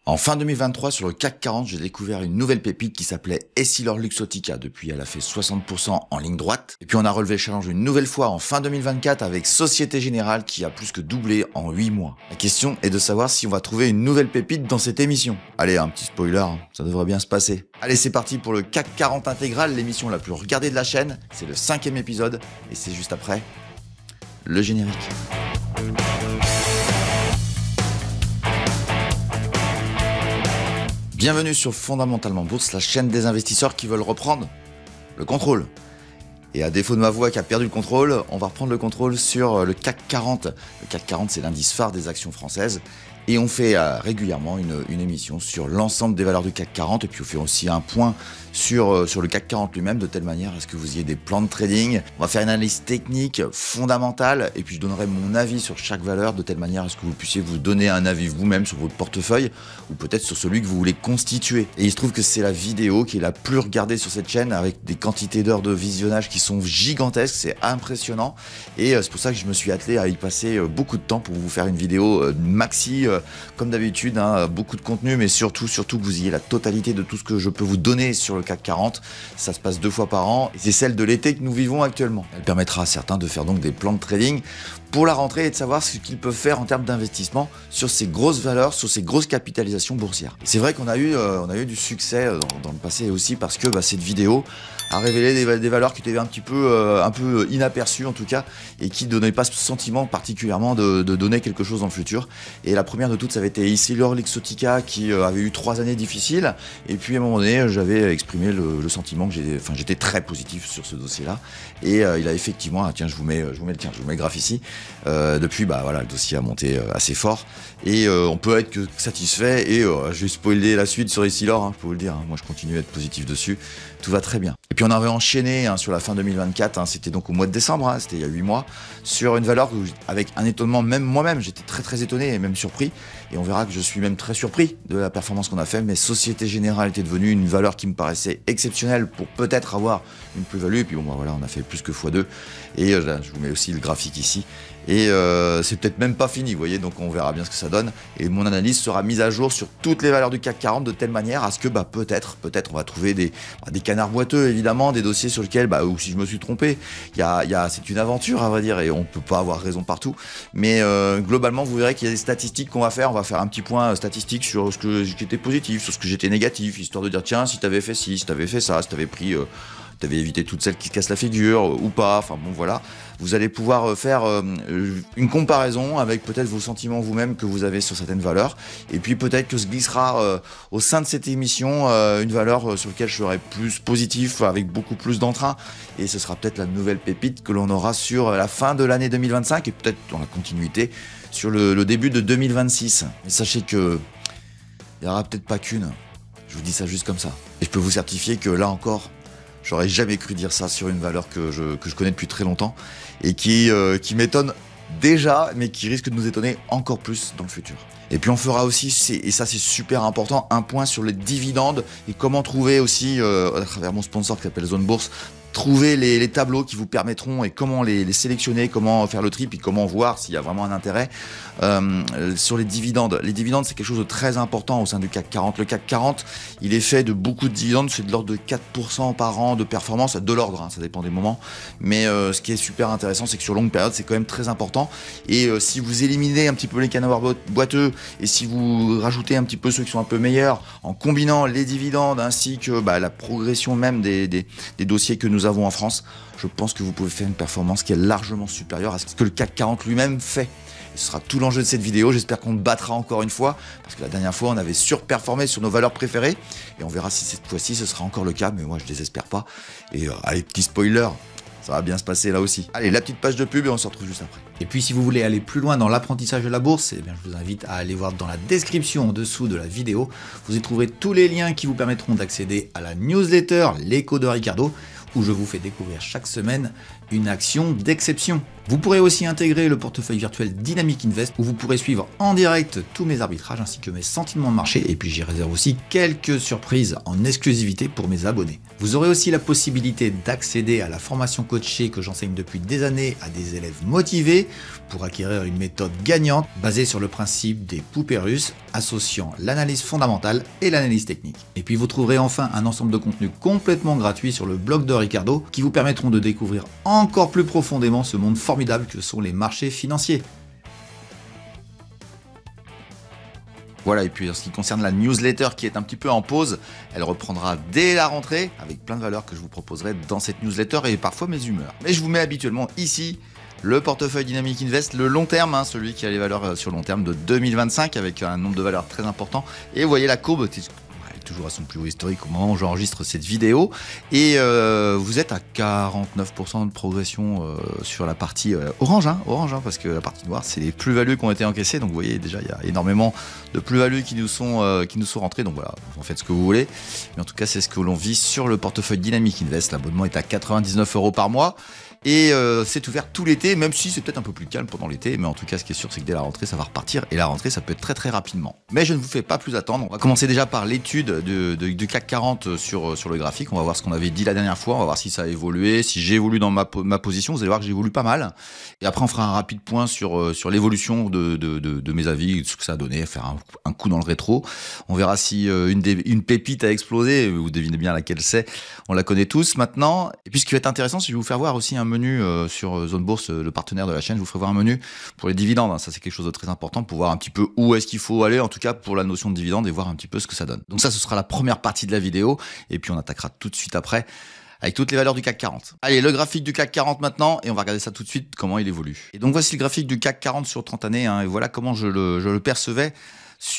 En fin 2023, sur le CAC 40, j'ai découvert une nouvelle pépite qui s'appelait Essilor Luxottica. Depuis, elle a fait 60% en ligne droite. Et puis, on a relevé le challenge une nouvelle fois en fin 2024 avec Société Générale qui a plus que doublé en 8 mois. La question est de savoir si on va trouver une nouvelle pépite dans cette émission. Allez, un petit spoiler, ça devrait bien se passer. Allez, c'est parti pour le CAC 40 intégral, l'émission la plus regardée de la chaîne. C'est le 5e épisode et c'est juste après le générique. Bienvenue sur Fondamentalement Bourse, la chaîne des investisseurs qui veulent reprendre le contrôle. Et à défaut de ma voix qui a perdu le contrôle, on va reprendre le contrôle sur le CAC 40. Le CAC 40, c'est l'indice phare des actions françaises. Et on fait régulièrement une émission sur l'ensemble des valeurs du CAC 40. Et puis on fait aussi un point sur le CAC 40 lui-même, de telle manière à ce que vous ayez des plans de trading. On va faire une analyse technique fondamentale. Et puis je donnerai mon avis sur chaque valeur, de telle manière à ce que vous puissiez vous donner un avis vous-même sur votre portefeuille, ou peut-être sur celui que vous voulez constituer. Et il se trouve que c'est la vidéo qui est la plus regardée sur cette chaîne, avec des quantités d'heures de visionnage qui sont gigantesques. C'est impressionnant. Et c'est pour ça que je me suis attelé à y passer beaucoup de temps pour vous faire une vidéo maxi, comme d'habitude, beaucoup de contenu, mais surtout que vous ayez la totalité de tout ce que je peux vous donner sur le CAC 40. Ça se passe 2 fois par an et c'est celle de l'été que nous vivons actuellement. Elle permettra à certains de faire donc des plans de trading pour la rentrée et de savoir ce qu'ils peuvent faire en termes d'investissement sur ces grosses valeurs, sur ces grosses capitalisations boursières. Et c'est vrai qu'on a eu du succès dans le passé aussi, parce que cette vidéo a révélé des valeurs qui étaient un peu inaperçues en tout cas, et qui ne donnaient pas ce sentiment particulièrement de donner quelque chose dans le futur. Et la première de toutes, ça avait été Essilor Luxottica, qui avait eu 3 années difficiles, et puis à un moment donné j'avais exprimé le sentiment que j'étais très positif sur ce dossier-là, et il a effectivement, tiens, je vous mets le graphe ici. Depuis, le dossier a monté assez fort, et on peut être que satisfait. Et je vais spoiler la suite sur Essilor, je peux vous le dire, moi je continue à être positif dessus, tout va très bien. Et puis on avait enchaîné sur la fin 2024, c'était donc au mois de décembre, c'était il y a 8 mois, sur une valeur où, avec un étonnement, même moi-même, j'étais très étonné et même surpris, et on verra que je suis même très surpris de la performance qu'on a fait. Mais Société Générale était devenue une valeur qui me paraissait exceptionnelle pour peut-être avoir une plus-value, et puis on a fait plus que x2, et là, je vous mets aussi le graphique ici. Et c'est peut-être même pas fini, vous voyez, donc on verra bien ce que ça donne. Et mon analyse sera mise à jour sur toutes les valeurs du CAC 40, de telle manière à ce que peut-être on va trouver des canards boiteux, évidemment, des dossiers sur lesquels, ou si je me suis trompé, c'est une aventure, à vrai dire, et on peut pas avoir raison partout. Mais globalement, vous verrez qu'il y a des statistiques qu'on va faire. On va faire un petit point statistique sur ce que j'étais positif, sur ce que j'étais négatif, histoire de dire, tiens, si t'avais fait ci, si t'avais fait ça, si t'avais pris... t'avais évité toutes celles qui se cassent la figure ou pas, voilà. Vous allez pouvoir faire une comparaison avec peut-être vos sentiments vous-même que vous avez sur certaines valeurs, et puis peut-être que se glissera au sein de cette émission une valeur sur laquelle je serai plus positif, avec beaucoup plus d'entrain, et ce sera peut-être la nouvelle pépite que l'on aura sur la fin de l'année 2025, et peut-être dans la continuité sur le début de 2026. Mais sachez que il n'y aura peut-être pas qu'une, je vous dis ça juste comme ça, et je peux vous certifier que là encore, j'aurais jamais cru dire ça sur une valeur que je connais depuis très longtemps, et qui m'étonne déjà, mais qui risque de nous étonner encore plus dans le futur. Et puis on fera aussi, et ça c'est super important, un point sur les dividendes, et comment trouver aussi, à travers mon sponsor qui s'appelle Zone Bourse, trouver les tableaux qui vous permettront, et comment les sélectionner, comment faire le tri, puis comment voir s'il y a vraiment un intérêt sur les dividendes. Les dividendes, c'est quelque chose de très important au sein du CAC 40. Le CAC 40, il est fait de beaucoup de dividendes, c'est de l'ordre de 4% par an de performance, de l'ordre, ça dépend des moments. Mais ce qui est super intéressant, c'est que sur longue période, c'est quand même très important. Et si vous éliminez un petit peu les canards boiteux, et si vous rajoutez un petit peu ceux qui sont un peu meilleurs, en combinant les dividendes ainsi que la progression même des dossiers que nous avons en France, je pense que vous pouvez faire une performance qui est largement supérieure à ce que le CAC 40 lui-même fait. Et ce sera tout l'enjeu de cette vidéo. J'espère qu'on battra encore une fois, parce que la dernière fois on avait surperformé sur nos valeurs préférées, et on verra si cette fois-ci ce sera encore le cas, mais moi je désespère pas. Et allez, petit spoiler, ça va bien se passer là aussi. Allez, la petite page de pub et on se retrouve juste après. Et puis si vous voulez aller plus loin dans l'apprentissage de la bourse, je vous invite à aller voir dans la description en dessous de la vidéo. Vous y trouverez tous les liens qui vous permettront d'accéder à la newsletter L'écho de Ricardo, où je vous fais découvrir chaque semaine Une action d'exception. Vous pourrez aussi intégrer le portefeuille virtuel Dynamic Invest où vous pourrez suivre en direct tous mes arbitrages ainsi que mes sentiments de marché et puis j'y réserve aussi quelques surprises en exclusivité pour mes abonnés. Vous aurez aussi la possibilité d'accéder à la formation coachée que j'enseigne depuis des années à des élèves motivés pour acquérir une méthode gagnante basée sur le principe des poupées russes associant l'analyse fondamentale et l'analyse technique. Et puis vous trouverez enfin un ensemble de contenus complètement gratuits sur le blog de Ricardo qui vous permettront de découvrir encore plus profondément ce monde formidable que sont les marchés financiers. Voilà, et puis en ce qui concerne la newsletter qui est un petit peu en pause, elle reprendra dès la rentrée avec plein de valeurs que je vous proposerai dans cette newsletter et parfois mes humeurs. Mais je vous mets habituellement ici le portefeuille Dynamic Invest, le long terme, celui qui a les valeurs sur long terme de 2025 avec un nombre de valeurs très important. Et vous voyez la courbe toujours à son plus haut historique au moment où j'enregistre cette vidéo et vous êtes à 49% de progression sur la partie orange, parce que la partie noire c'est les plus-values qui ont été encaissées, donc vous voyez déjà il y a énormément de plus-values qui nous sont rentrées, donc voilà, vous en faites ce que vous voulez, mais en tout cas c'est ce que l'on vit sur le portefeuille Dynamic Invest. L'abonnement est à 99 € par mois. Et c'est ouvert tout l'été, même si c'est peut-être un peu plus calme pendant l'été, mais en tout cas ce qui est sûr c'est que dès la rentrée ça va repartir, et la rentrée ça peut être très très rapidement. Mais je ne vous fais pas plus attendre, on va commencer déjà par l'étude du CAC 40 sur le graphique, on va voir ce qu'on avait dit la dernière fois, on va voir si ça a évolué, si j'ai évolué dans ma position, vous allez voir que j'évolue pas mal, et après on fera un rapide point sur l'évolution de mes avis, ce que ça a donné, faire un coup dans le rétro, on verra si une pépite a explosé, vous devinez bien laquelle c'est, on la connaît tous maintenant, et puis ce qui va être intéressant c'est que je vais vous faire voir aussi un menu sur Zone Bourse, le partenaire de la chaîne. Je vous ferai voir un menu pour les dividendes, ça c'est quelque chose de très important pour voir un petit peu où est-ce qu'il faut aller, en tout cas pour la notion de dividende, et voir un petit peu ce que ça donne. Donc ça ce sera la première partie de la vidéo et puis on attaquera tout de suite après avec toutes les valeurs du CAC 40. Allez, le graphique du CAC 40 maintenant, et on va regarder ça tout de suite, comment il évolue. Et donc voici le graphique du CAC 40 sur 30 années, et voilà comment je le percevais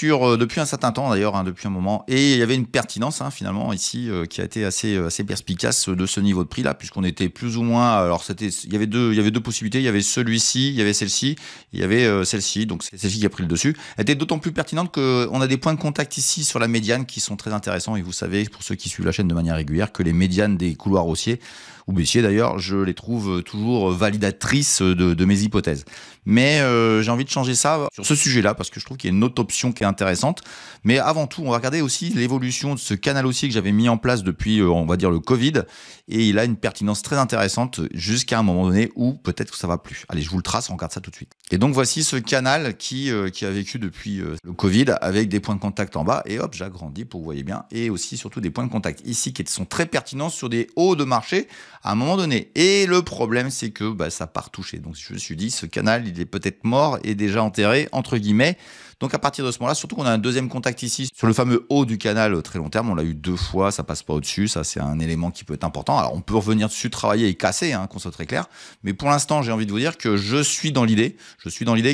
depuis un certain temps d'ailleurs, depuis un moment, et il y avait une pertinence finalement ici qui a été assez perspicace de ce niveau de prix là, puisqu'on était plus ou moins, alors il y avait deux possibilités, il y avait celui-ci, il y avait celle-ci, il y avait celle-ci, donc c'est celle-ci qui a pris le dessus. Elle était d'autant plus pertinente qu'on a des points de contact ici sur la médiane qui sont très intéressants, et vous savez, pour ceux qui suivent la chaîne de manière régulière, que les médianes des couloirs haussiers ou baissiers d'ailleurs, je les trouve toujours validatrices de mes hypothèses. Mais j'ai envie de changer ça sur ce sujet-là, parce que je trouve qu'il y a une autre option qui est intéressante. Mais avant tout, on va regarder aussi l'évolution de ce canal haussier que j'avais mis en place depuis, on va dire, le Covid. Et il a une pertinence très intéressante jusqu'à un moment donné où peut-être que ça va plus. Allez, je vous le trace, on regarde ça tout de suite. Et donc voici ce canal qui a vécu depuis le Covid avec des points de contact en bas. Et hop, j'agrandis pour que vous voyez bien. Et aussi surtout des points de contact ici qui sont très pertinents sur des hauts de marché à un moment donné. Et le problème, c'est que ça part toucher. Donc je me suis dit, ce canal, il est peut-être mort et déjà enterré, entre guillemets. Donc à partir de ce moment-là, surtout qu'on a un deuxième contact ici sur le fameux haut du canal très long terme, on l'a eu 2 fois, ça passe pas au-dessus, ça c'est un élément qui peut être important. Alors on peut revenir dessus, travailler et casser, qu'on soit très clair, mais pour l'instant j'ai envie de vous dire que je suis dans l'idée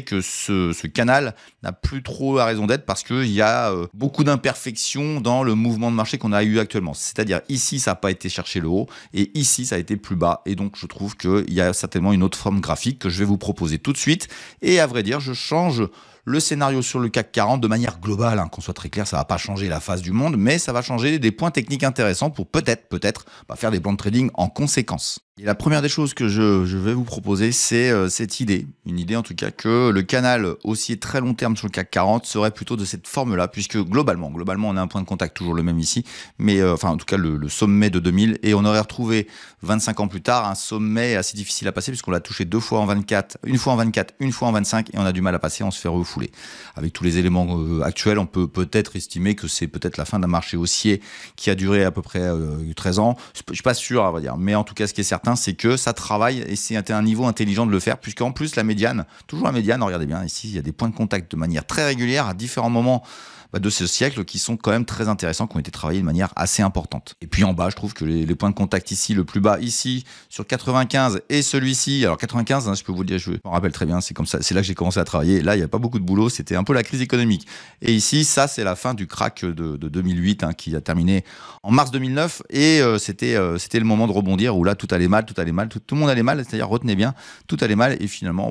que ce canal n'a plus trop la raison d'être, parce qu'il y a beaucoup d'imperfections dans le mouvement de marché qu'on a eu actuellement. C'est-à-dire ici ça n'a pas été chercher le haut, et ici ça a été plus bas, et donc je trouve qu'il y a certainement une autre forme graphique que je vais vous proposer tout de suite, et à vrai dire je change le scénario sur le CAC 40 de manière globale, qu'on soit très clair, ça va pas changer la face du monde, mais ça va changer des points techniques intéressants pour peut-être faire des plans de trading en conséquence. Et la première des choses que je vais vous proposer, c'est cette idée, une idée en tout cas, que le canal haussier très long terme sur le CAC 40 serait plutôt de cette forme-là, puisque globalement on a un point de contact toujours le même ici, mais en tout cas le sommet de 2000, et on aurait retrouvé 25 ans plus tard un sommet assez difficile à passer, puisqu'on l'a touché 2 fois en 24, une fois en 24, une fois en 25, et on a du mal à passer, on se fait refouler. Avec tous les éléments actuels, on peut peut-être estimer que c'est peut-être la fin d'un marché haussier qui a duré à peu près 13 ans. Je suis pas sûr, à vrai dire, mais en tout cas ce qui est certain, c'est que ça travaille, et c'est un niveau intelligent de le faire, puisqu'en plus la médiane, toujours la médiane, regardez bien ici, il y a des points de contact de manière très régulière à différents moments de ce siècle qui sont quand même très intéressants, qui ont été travaillés de manière assez importante. Et puis en bas, je trouve que les points de contact ici, le plus bas ici sur 95 et celui-ci, alors 95, je peux vous le dire, je m'en rappelle très bien, c'est comme ça, c'est là que j'ai commencé à travailler. Là, il n'y a pas beaucoup de boulot, c'était un peu la crise économique. Et ici, ça, c'est la fin du crack de 2008 qui a terminé en mars 2009, et c'était le moment de rebondir où là, tout allait mal, tout le monde allait mal, c'est-à-dire retenez bien, tout allait mal, et finalement,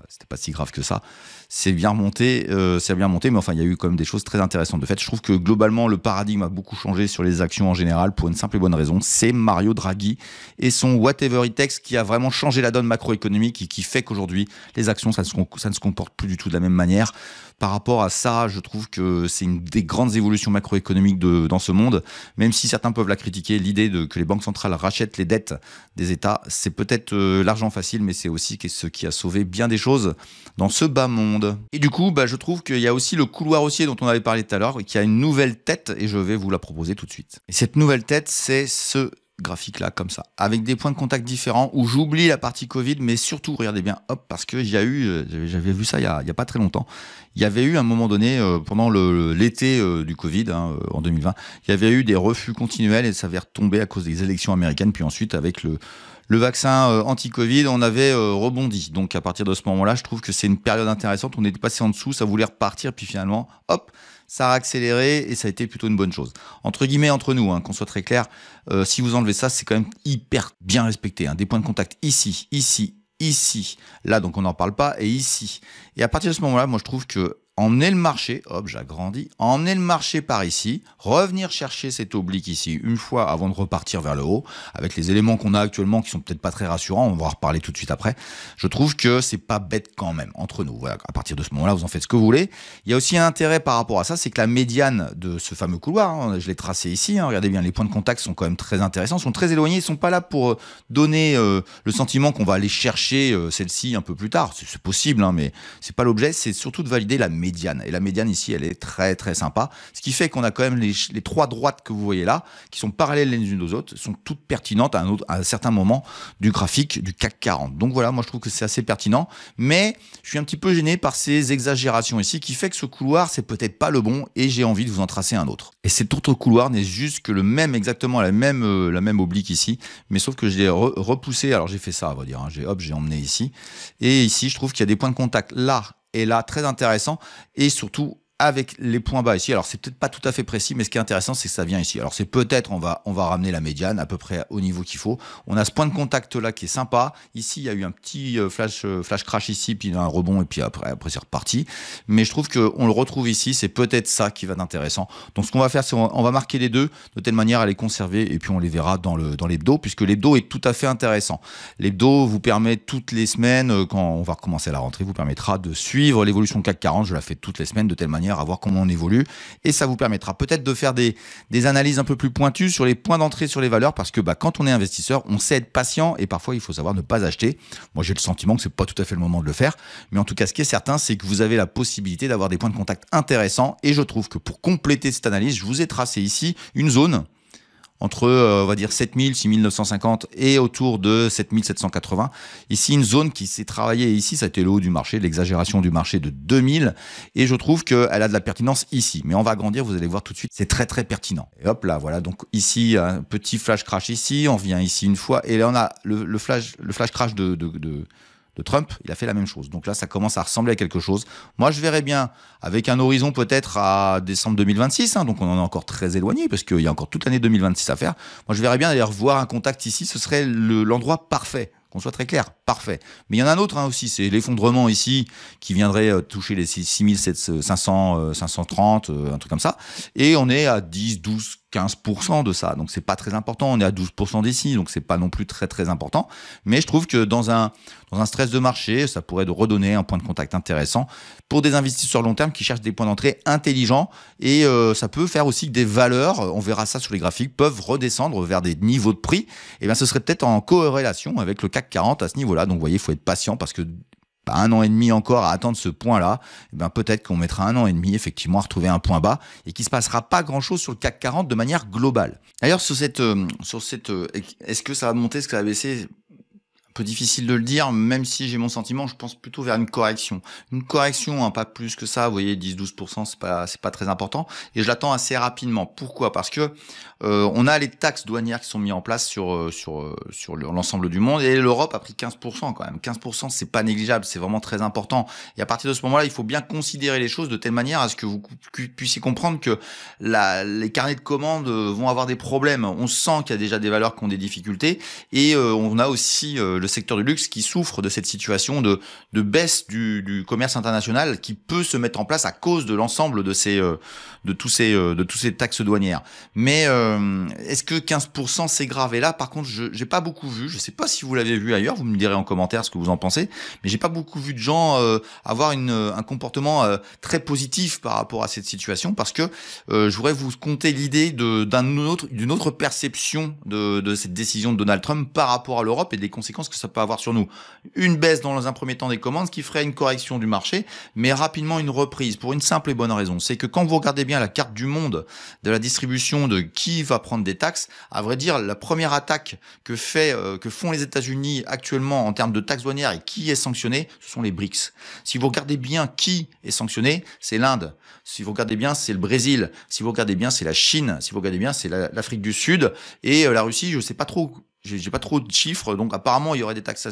c'était pas si grave que ça. C'est bien remonté, mais enfin, il y a eu quand même des choses choses très intéressantes de fait. Je trouve que globalement, le paradigme a beaucoup changé sur les actions en général pour une simple et bonne raison. C'est Mario Draghi et son Whatever It Takes qui a vraiment changé la donne macroéconomique et qui fait qu'aujourd'hui, les actions, ça ne se comporte plus du tout de la même manière. Par rapport à ça, je trouve que c'est une des grandes évolutions macroéconomiques dans ce monde. Même si certains peuvent la critiquer, l'idée que les banques centrales rachètent les dettes des États, c'est peut-être l'argent facile, mais c'est aussi ce qui a sauvé bien des choses dans ce bas monde. Et du coup, je trouve qu'il y a aussi le couloir haussier dont on avait parlé tout à l'heure, qui a une nouvelle tête, et je vais vous la proposer tout de suite. Et cette nouvelle tête, c'est ce graphique là comme ça, avec des points de contact différents où j'oublie la partie Covid, mais surtout regardez bien, hop, parce que j'avais vu ça il y a pas très longtemps. Il y avait eu un moment donné pendant l'été du Covid en 2020, il y avait eu des refus continuels et ça avait retombé à cause des élections américaines. Puis ensuite avec le vaccin anti-Covid, on avait rebondi. Donc à partir de ce moment-là, je trouve que c'est une période intéressante. On était passé en dessous, ça voulait repartir, puis finalement, hop, ça a accéléré et ça a été plutôt une bonne chose. Entre guillemets, entre nous, qu'on soit très clair, si vous enlevez ça, c'est quand même hyper bien respecté. Des points de contact ici, là, donc on n'en parle pas, et ici. Et à partir de ce moment-là, moi je trouve que emmener le marché, hop, j'agrandis, emmener le marché par ici, revenir chercher cet oblique ici une fois avant de repartir vers le haut, avec les éléments qu'on a actuellement qui sont peut-être pas très rassurants, on va en reparler tout de suite après. Je trouve que c'est pas bête quand même, entre nous. Voilà, à partir de ce moment-là, vous en faites ce que vous voulez. Il y a aussi un intérêt par rapport à ça, c'est que la médiane de ce fameux couloir, je l'ai tracé ici, regardez bien, les points de contact sont quand même très intéressants, sont très éloignés, ils sont pas là pour donner le sentiment qu'on va aller chercher celle-ci un peu plus tard. C'est possible, mais c'est pas l'objet, c'est surtout de valider la médiane. Et la médiane ici, elle est très très sympa. Ce qui fait qu'on a quand même les trois droites que vous voyez là, qui sont parallèles les unes aux autres, sont toutes pertinentes à un certain moment du graphique du CAC 40. Donc voilà, moi je trouve que c'est assez pertinent, mais je suis un petit peu gêné par ces exagérations ici, qui fait que ce couloir, c'est peut-être pas le bon, et j'ai envie de vous en tracer un autre. Et cet autre couloir n'est juste que le même, exactement la même oblique ici, mais sauf que je l'ai repoussé. Alors j'ai fait ça, on va dire, j'ai emmené ici, et ici je trouve qu'il y a des points de contact là et là, très intéressant, et surtout avec les points bas ici. Alors c'est peut-être pas tout à fait précis, mais ce qui est intéressant, c'est que ça vient ici. Alors c'est peut-être, on va ramener la médiane à peu près au niveau qu'il faut. On a ce point de contact là qui est sympa. Ici, il y a eu un petit flash crash ici, puis un rebond, et puis après c'est reparti. Mais je trouve qu'on le retrouve ici, c'est peut-être ça qui va être intéressant. Donc ce qu'on va faire, c'est on va marquer les deux de telle manière à les conserver, et puis on les verra dans l'hebdo, puisque l'hebdo est tout à fait intéressant. L'hebdo vous permet toutes les semaines, quand on va recommencer la rentrée, vous permettra de suivre l'évolution CAC 40. Je la fais toutes les semaines de telle manière à voir comment on évolue, et ça vous permettra peut-être de faire des analyses un peu plus pointues sur les points d'entrée sur les valeurs, parce que quand on est investisseur, on sait être patient, et parfois il faut savoir ne pas acheter. Moi j'ai le sentiment que c'est pas tout à fait le moment de le faire, mais en tout cas ce qui est certain, c'est que vous avez la possibilité d'avoir des points de contact intéressants, et je trouve que pour compléter cette analyse, je vous ai tracé ici une zone entre, on va dire, 7000, 6950 et autour de 7780. Ici, une zone qui s'est travaillée ici, ça a été le haut du marché, l'exagération du marché de 2000, et je trouve qu'elle a de la pertinence ici. Mais on va agrandir, vous allez voir tout de suite, c'est très très pertinent. Et hop là, voilà, donc ici, un petit flash crash ici, on revient ici une fois, et là on a le flash crash de Trump, il a fait la même chose. Donc là, ça commence à ressembler à quelque chose. Moi, je verrais bien avec un horizon peut-être à décembre 2026, donc on en est encore très éloigné, parce qu'il y a encore toute l'année 2026 à faire. Moi, je verrais bien aller revoir un contact ici, ce serait l'endroit parfait. Qu'on soit très clair, parfait. Mais il y en a un autre aussi, c'est l'effondrement ici, qui viendrait toucher les 6500, 530, un truc comme ça. Et on est à 10, 12, 15% de ça. Donc c'est pas très important. On est à 12% d'ici, donc c'est pas non plus très très important. Mais je trouve que dans un stress de marché, ça pourrait redonner un point de contact intéressant pour des investisseurs long terme qui cherchent des points d'entrée intelligents. Et ça peut faire aussi que des valeurs, on verra ça sur les graphiques, peuvent redescendre vers des niveaux de prix. Et bien ce serait peut-être en corrélation avec le CAC 40 à ce niveau-là. Donc vous voyez, il faut être patient, parce que un an et demi encore à attendre ce point-là, peut-être qu'on mettra un an et demi effectivement à retrouver un point bas, et qu'il ne se passera pas grand-chose sur le CAC 40 de manière globale. D'ailleurs, est-ce que ça va monter, est-ce que ça va baisser? Un peu difficile de le dire, même si j'ai mon sentiment, je pense plutôt vers une correction. Une correction, pas plus que ça, vous voyez, 10-12%, c'est pas très important, et je l'attends assez rapidement. Pourquoi? Parce que on a les taxes douanières qui sont mises en place sur l'ensemble du monde, et l'Europe a pris 15% quand même. 15%, c'est pas négligeable, c'est vraiment très important. Et à partir de ce moment-là, il faut bien considérer les choses de telle manière à ce que vous puissiez comprendre que les carnets de commandes vont avoir des problèmes. On sent qu'il y a déjà des valeurs qui ont des difficultés, et on a aussi le le secteur du luxe qui souffre de cette situation de baisse du commerce international qui peut se mettre en place à cause de l'ensemble de tous ces taxes douanières. Mais est-ce que 15% c'est grave? Et là, par contre, j'ai pas beaucoup vu. Je sais pas si vous l'avez vu ailleurs. Vous me direz en commentaire ce que vous en pensez. Mais j'ai pas beaucoup vu de gens avoir un comportement très positif par rapport à cette situation, parce que je voudrais vous conter l'idée d'une autre perception de cette décision de Donald Trump par rapport à l'Europe et des conséquences que ça peut avoir sur nous. Une baisse dans un premier temps des commandes, ce qui ferait une correction du marché, mais rapidement une reprise, pour une simple et bonne raison. C'est que quand vous regardez bien la carte du monde de la distribution de qui va prendre des taxes, à vrai dire, la première attaque que font les États-Unis actuellement en termes de taxes douanières et qui est sanctionné, ce sont les BRICS. Si vous regardez bien qui est sanctionné, c'est l'Inde. Si vous regardez bien, c'est le Brésil. Si vous regardez bien, c'est la Chine. Si vous regardez bien, c'est l'Afrique du Sud et la Russie. Je sais pas trop. J'ai pas trop de chiffres, donc apparemment il y aurait des taxes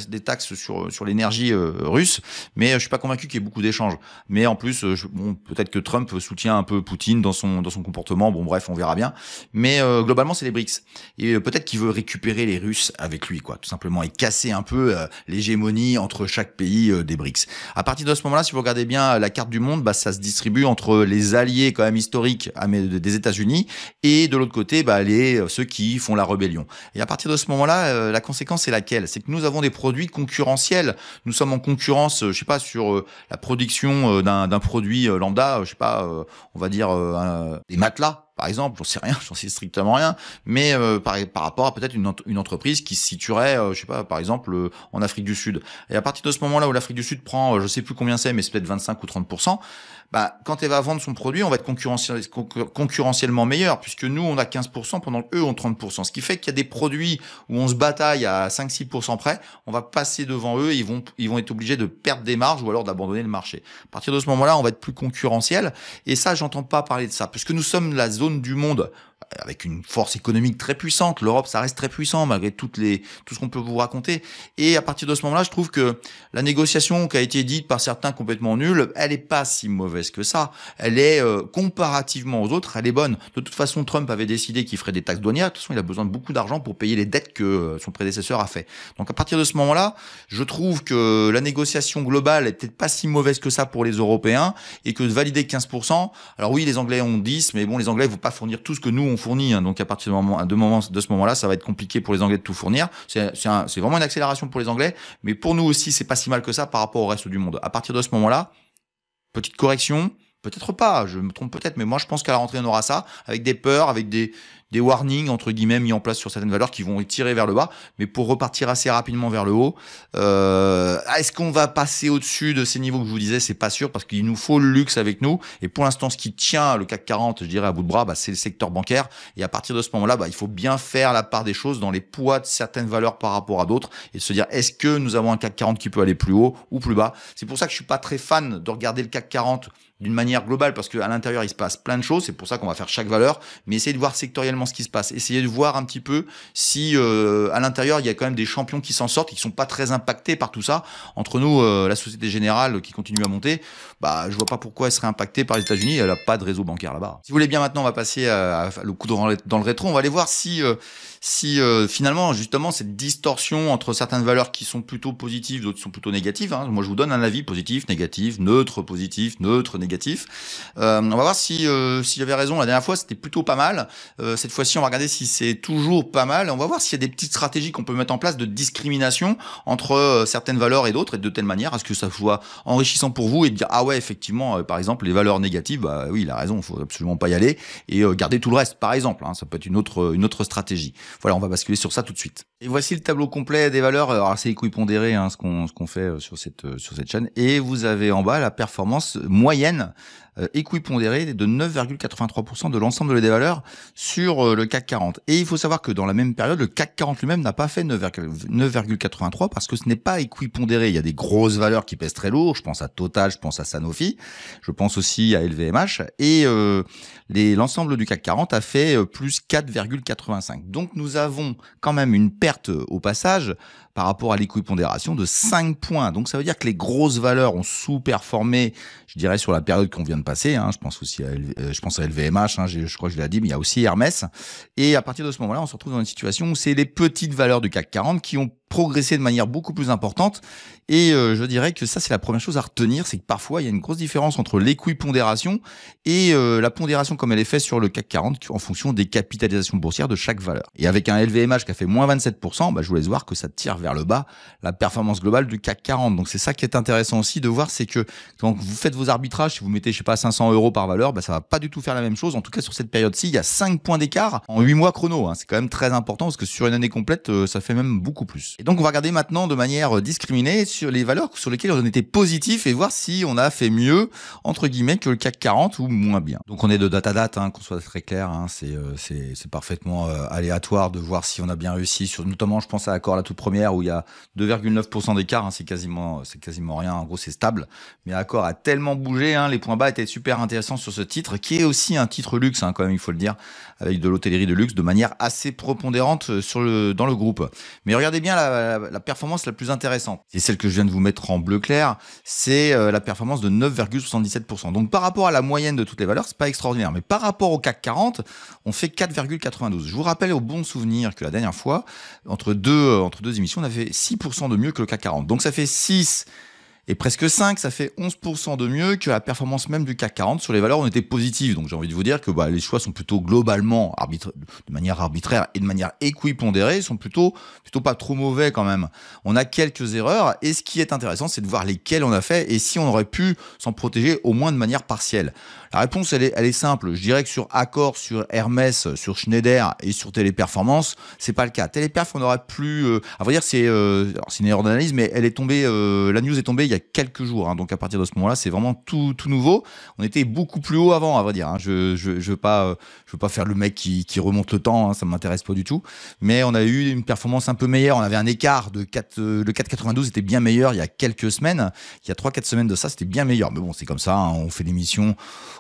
sur l'énergie russe, mais je suis pas convaincu qu'il y ait beaucoup d'échanges. Mais en plus, peut-être que Trump soutient un peu Poutine dans son comportement. Bon, bref, on verra bien. Mais globalement, c'est les BRICS. Et peut-être qu'il veut récupérer les Russes avec lui, quoi, tout simplement, et casser un peu l'hégémonie entre chaque pays des BRICS. À partir de ce moment-là, si vous regardez bien la carte du monde, ça se distribue entre les alliés quand même historiques des États-Unis et de l'autre côté, ceux qui font la rébellion. Et à partir de ce moment-là, la conséquence c'est laquelle? C'est que nous avons des produits concurrentiels. Nous sommes en concurrence, je sais pas, sur la production d'un produit lambda, je sais pas, on va dire des matelas. Par exemple, j'en sais rien, j'en sais strictement rien, mais par rapport à peut-être une entreprise qui se situerait, je sais pas, par exemple, en Afrique du Sud. Et à partir de ce moment-là où l'Afrique du Sud prend, je sais plus combien c'est, mais c'est peut-être 25 ou 30%, quand elle va vendre son produit, on va être concurrentiellement meilleur, puisque nous, on a 15% pendant qu'eux ont 30%. Ce qui fait qu'il y a des produits où on se bataille à 5-6% près, on va passer devant eux, ils vont être obligés de perdre des marges ou alors d'abandonner le marché. À partir de ce moment-là, on va être plus concurrentiel, et ça, j'entends pas parler de ça, puisque nous sommes la zone du monde avec une force économique très puissante. L'Europe, ça reste très puissant malgré tout ce qu'on peut vous raconter. Et à partir de ce moment-là, je trouve que la négociation qui a été dite par certains complètement nulle, elle est pas si mauvaise que ça. Elle est comparativement aux autres, elle est bonne. De toute façon, Trump avait décidé qu'il ferait des taxes douanières. De toute façon, il a besoin de beaucoup d'argent pour payer les dettes que son prédécesseur a fait. Donc à partir de ce moment-là, je trouve que la négociation globale est peut-être pas si mauvaise que ça pour les Européens et que de valider 15%. Alors oui, les Anglais ont 10, mais bon, les Anglais ne vont pas fournir tout ce que nous on fournit, hein. Donc à partir de ce moment-là, ça va être compliqué pour les Anglais de tout fournir. C'est vraiment une accélération pour les Anglais, mais pour nous aussi, c'est pas si mal que ça par rapport au reste du monde. À partir de ce moment-là, petite correction, peut-être pas, je me trompe peut-être, mais moi je pense qu'à la rentrée on aura ça, avec des peurs, avec des warnings entre guillemets mis en place sur certaines valeurs qui vont tirer vers le bas, mais pour repartir assez rapidement vers le haut. Est-ce qu'on va passer au-dessus de ces niveaux que je vous disais? C'est pas sûr, parce qu'il nous faut le luxe avec nous, et pour l'instant ce qui tient le CAC 40, je dirais à bout de bras, c'est le secteur bancaire, et à partir de ce moment-là, il faut bien faire la part des choses dans les poids de certaines valeurs par rapport à d'autres, et se dire est-ce que nous avons un CAC 40 qui peut aller plus haut ou plus bas? C'est pour ça que je suis pas très fan de regarder le CAC 40 d'une manière globale, parce qu'à l'intérieur il se passe plein de choses, c'est pour ça qu'on va faire chaque valeur, mais essayez de voir sectoriellement ce qui se passe, essayez de voir un petit peu si à l'intérieur il y a quand même des champions qui s'en sortent et qui sont pas très impactés par tout ça. Entre nous, la Société Générale qui continue à monter, je vois pas pourquoi elle serait impactée par les États-Unis, elle a pas de réseau bancaire là-bas. Si vous voulez bien, maintenant on va passer le coup dans le rétro, on va aller voir si finalement justement cette distorsion entre certaines valeurs qui sont plutôt positives, d'autres qui sont plutôt négatives, hein. Moi je vous donne un avis positif, négatif, neutre, positif, neutre, négatif. On va voir si j'avais raison. La dernière fois c'était plutôt pas mal. Cette fois-ci on va regarder si c'est toujours pas mal. On va voir s'il y a des petites stratégies qu'on peut mettre en place de discrimination entre certaines valeurs et d'autres, et de telle manière à ce que ça soit enrichissant pour vous et de dire ah ouais effectivement par exemple les valeurs négatives, oui il a raison, il faut absolument pas y aller, et garder tout le reste par exemple, hein. Ça peut être une autre stratégie. Voilà, on va basculer sur ça tout de suite. Et voici le tableau complet des valeurs. Alors c'est équilibre pondéré, hein, ce qu'on fait sur cette chaîne, et vous avez en bas la performance moyenne équipondéré de 9,83% de l'ensemble des valeurs sur le CAC 40. Et il faut savoir que dans la même période, le CAC 40 lui-même n'a pas fait 9,83 parce que ce n'est pas équipondéré. Il y a des grosses valeurs qui pèsent très lourd. Je pense à Total, je pense à Sanofi, je pense aussi à LVMH. Et l'ensemble du CAC 40 a fait plus 4,85. Donc nous avons quand même une perte au passage par rapport à l'équipondération de 5 points. Donc ça veut dire que les grosses valeurs ont sous-performé, je dirais, sur la période qu'on vient de passer, hein. Je pense aussi à LVMH, hein, je crois que je l'ai dit, mais il y a aussi Hermès. Et à partir de ce moment-là, on se retrouve dans une situation où c'est les petites valeurs du CAC 40 qui ont progresser de manière beaucoup plus importante. Et je dirais que ça, c'est la première chose à retenir, c'est que parfois, il y a une grosse différence entre l'équipondération et la pondération comme elle est faite sur le CAC 40 en fonction des capitalisations boursières de chaque valeur. Et avec un LVMH qui a fait moins 27%, je vous laisse voir que ça tire vers le bas la performance globale du CAC 40. Donc c'est ça qui est intéressant aussi de voir, c'est que quand vous faites vos arbitrages, si vous mettez, 500 € par valeur, ça va pas du tout faire la même chose. En tout cas, sur cette période-ci, il y a 5 points d'écart en 8 mois chrono. C'est quand même très important parce que sur une année complète, ça fait même beaucoup plus. Et donc, on va regarder maintenant de manière discriminée sur les valeurs sur lesquelles on était positif et voir si on a fait mieux, entre guillemets, que le CAC 40 ou moins bien. Donc, on est de date à date, qu'on soit très clair. C'est parfaitement aléatoire de voir si on a bien réussi sur, notamment, je pense à Accor, la toute première, où il y a 2,9% d'écart. C'est quasiment rien. En gros, c'est stable. Mais Accor a tellement bougé. Les points bas étaient super intéressants sur ce titre, qui est aussi un titre luxe, quand même, il faut le dire, avec de l'hôtellerie de luxe de manière assez prépondérante dans le groupe. Mais regardez bien la performance la plus intéressante. C'est celle que je viens de vous mettre en bleu clair. C'est la performance de 9,77%. Donc, par rapport à la moyenne de toutes les valeurs, c'est pas extraordinaire. Mais par rapport au CAC 40, on fait 4,92. Je vous rappelle au bon souvenir que la dernière fois, entre deux émissions, on avait 6% de mieux que le CAC 40. Donc, ça fait 6 et presque 5, ça fait 11% de mieux que la performance même du CAC 40. Sur les valeurs, on était positif. Donc j'ai envie de vous dire que les choix sont plutôt globalement, de manière arbitraire et de manière équipondérée, sont plutôt pas trop mauvais quand même. On a quelques erreurs et ce qui est intéressant, c'est de voir lesquelles on a fait et si on aurait pu s'en protéger au moins de manière partielle. La réponse, elle est simple. Je dirais que sur Accor, sur Hermès, sur Schneider et sur Téléperformance, c'est pas le cas. Téléperf, on aurait plus, à vrai dire, c'est une erreur d'analyse, mais elle est tombée, la news est tombée il y a quelques jours. Donc à partir de ce moment-là, c'est vraiment tout nouveau. On était beaucoup plus haut avant, à vrai dire. Je veux pas faire le mec qui remonte le temps. Ça m'intéresse pas du tout. Mais on a eu une performance un peu meilleure. On avait un écart de 4, le 4,92 était bien meilleur il y a quelques semaines. Il y a 3-4 semaines de ça, c'était bien meilleur. Mais bon, c'est comme ça. On fait l'émission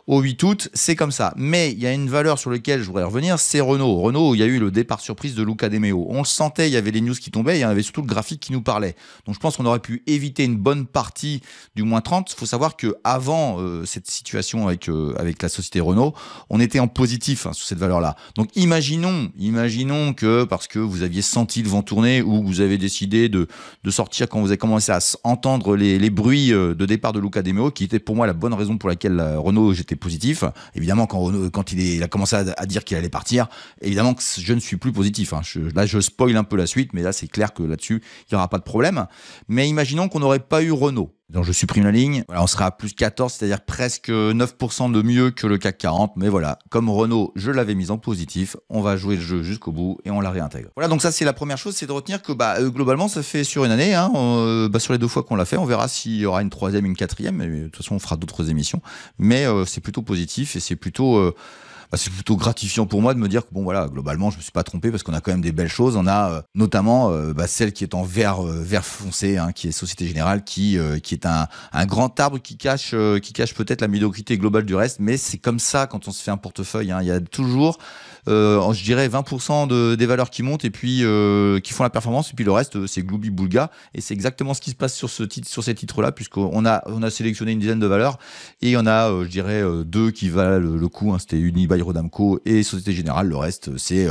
au 8 août, c'est comme ça. Mais il y a une valeur sur laquelle je voudrais revenir, c'est Renault. Renault, il y a eu le départ surprise de Luca De Meo. On le sentait, il y avait les news qui tombaient, il y en avait surtout le graphique qui nous parlait. Donc je pense qu'on aurait pu éviter une bonne partie du moins 30. Il faut savoir qu'avant cette situation avec la société Renault, on était en positif sur cette valeur-là. Donc imaginons que parce que vous aviez senti le vent tourner ou que vous avez décidé de sortir quand vous avez commencé à entendre les bruits de départ de Luca De Meo, qui était pour moi la bonne raison pour laquelle Renault, j'étais positif. Évidemment, quand il a commencé à dire qu'il allait partir, évidemment que je ne suis plus positif. Là, je spoil un peu la suite, mais là, c'est clair que là-dessus, il n'y aura pas de problème. Mais imaginons qu'on n'aurait pas eu Renault. Donc je supprime la ligne, voilà, on sera à plus 14, c'est-à-dire presque 9% de mieux que le CAC 40. Mais voilà, comme Renault, je l'avais mise en positif, on va jouer le jeu jusqu'au bout et on la réintègre. Voilà, donc ça c'est la première chose, c'est de retenir que globalement ça fait sur une année, sur les 2 fois qu'on l'a fait, on verra s'il y aura une 3e, une 4e, mais de toute façon on fera d'autres émissions. Mais c'est plutôt positif et c'est plutôt gratifiant pour moi de me dire que bon voilà, globalement je me suis pas trompé parce qu'on a quand même des belles choses. On a notamment celle qui est en vert foncé, qui est Société Générale, qui est un grand arbre qui cache peut-être la médiocrité globale du reste, mais c'est comme ça quand on se fait un portefeuille. Il y a toujours je dirais 20% des valeurs qui montent et puis qui font la performance, et puis le reste c'est gloubi boulga, et c'est exactement ce qui se passe sur ces titres-là, puisqu'on a sélectionné une dizaine de valeurs et il y en a je dirais 2 qui valent le coup, c'était Unibail Rodamco et Société Générale. Le reste c'est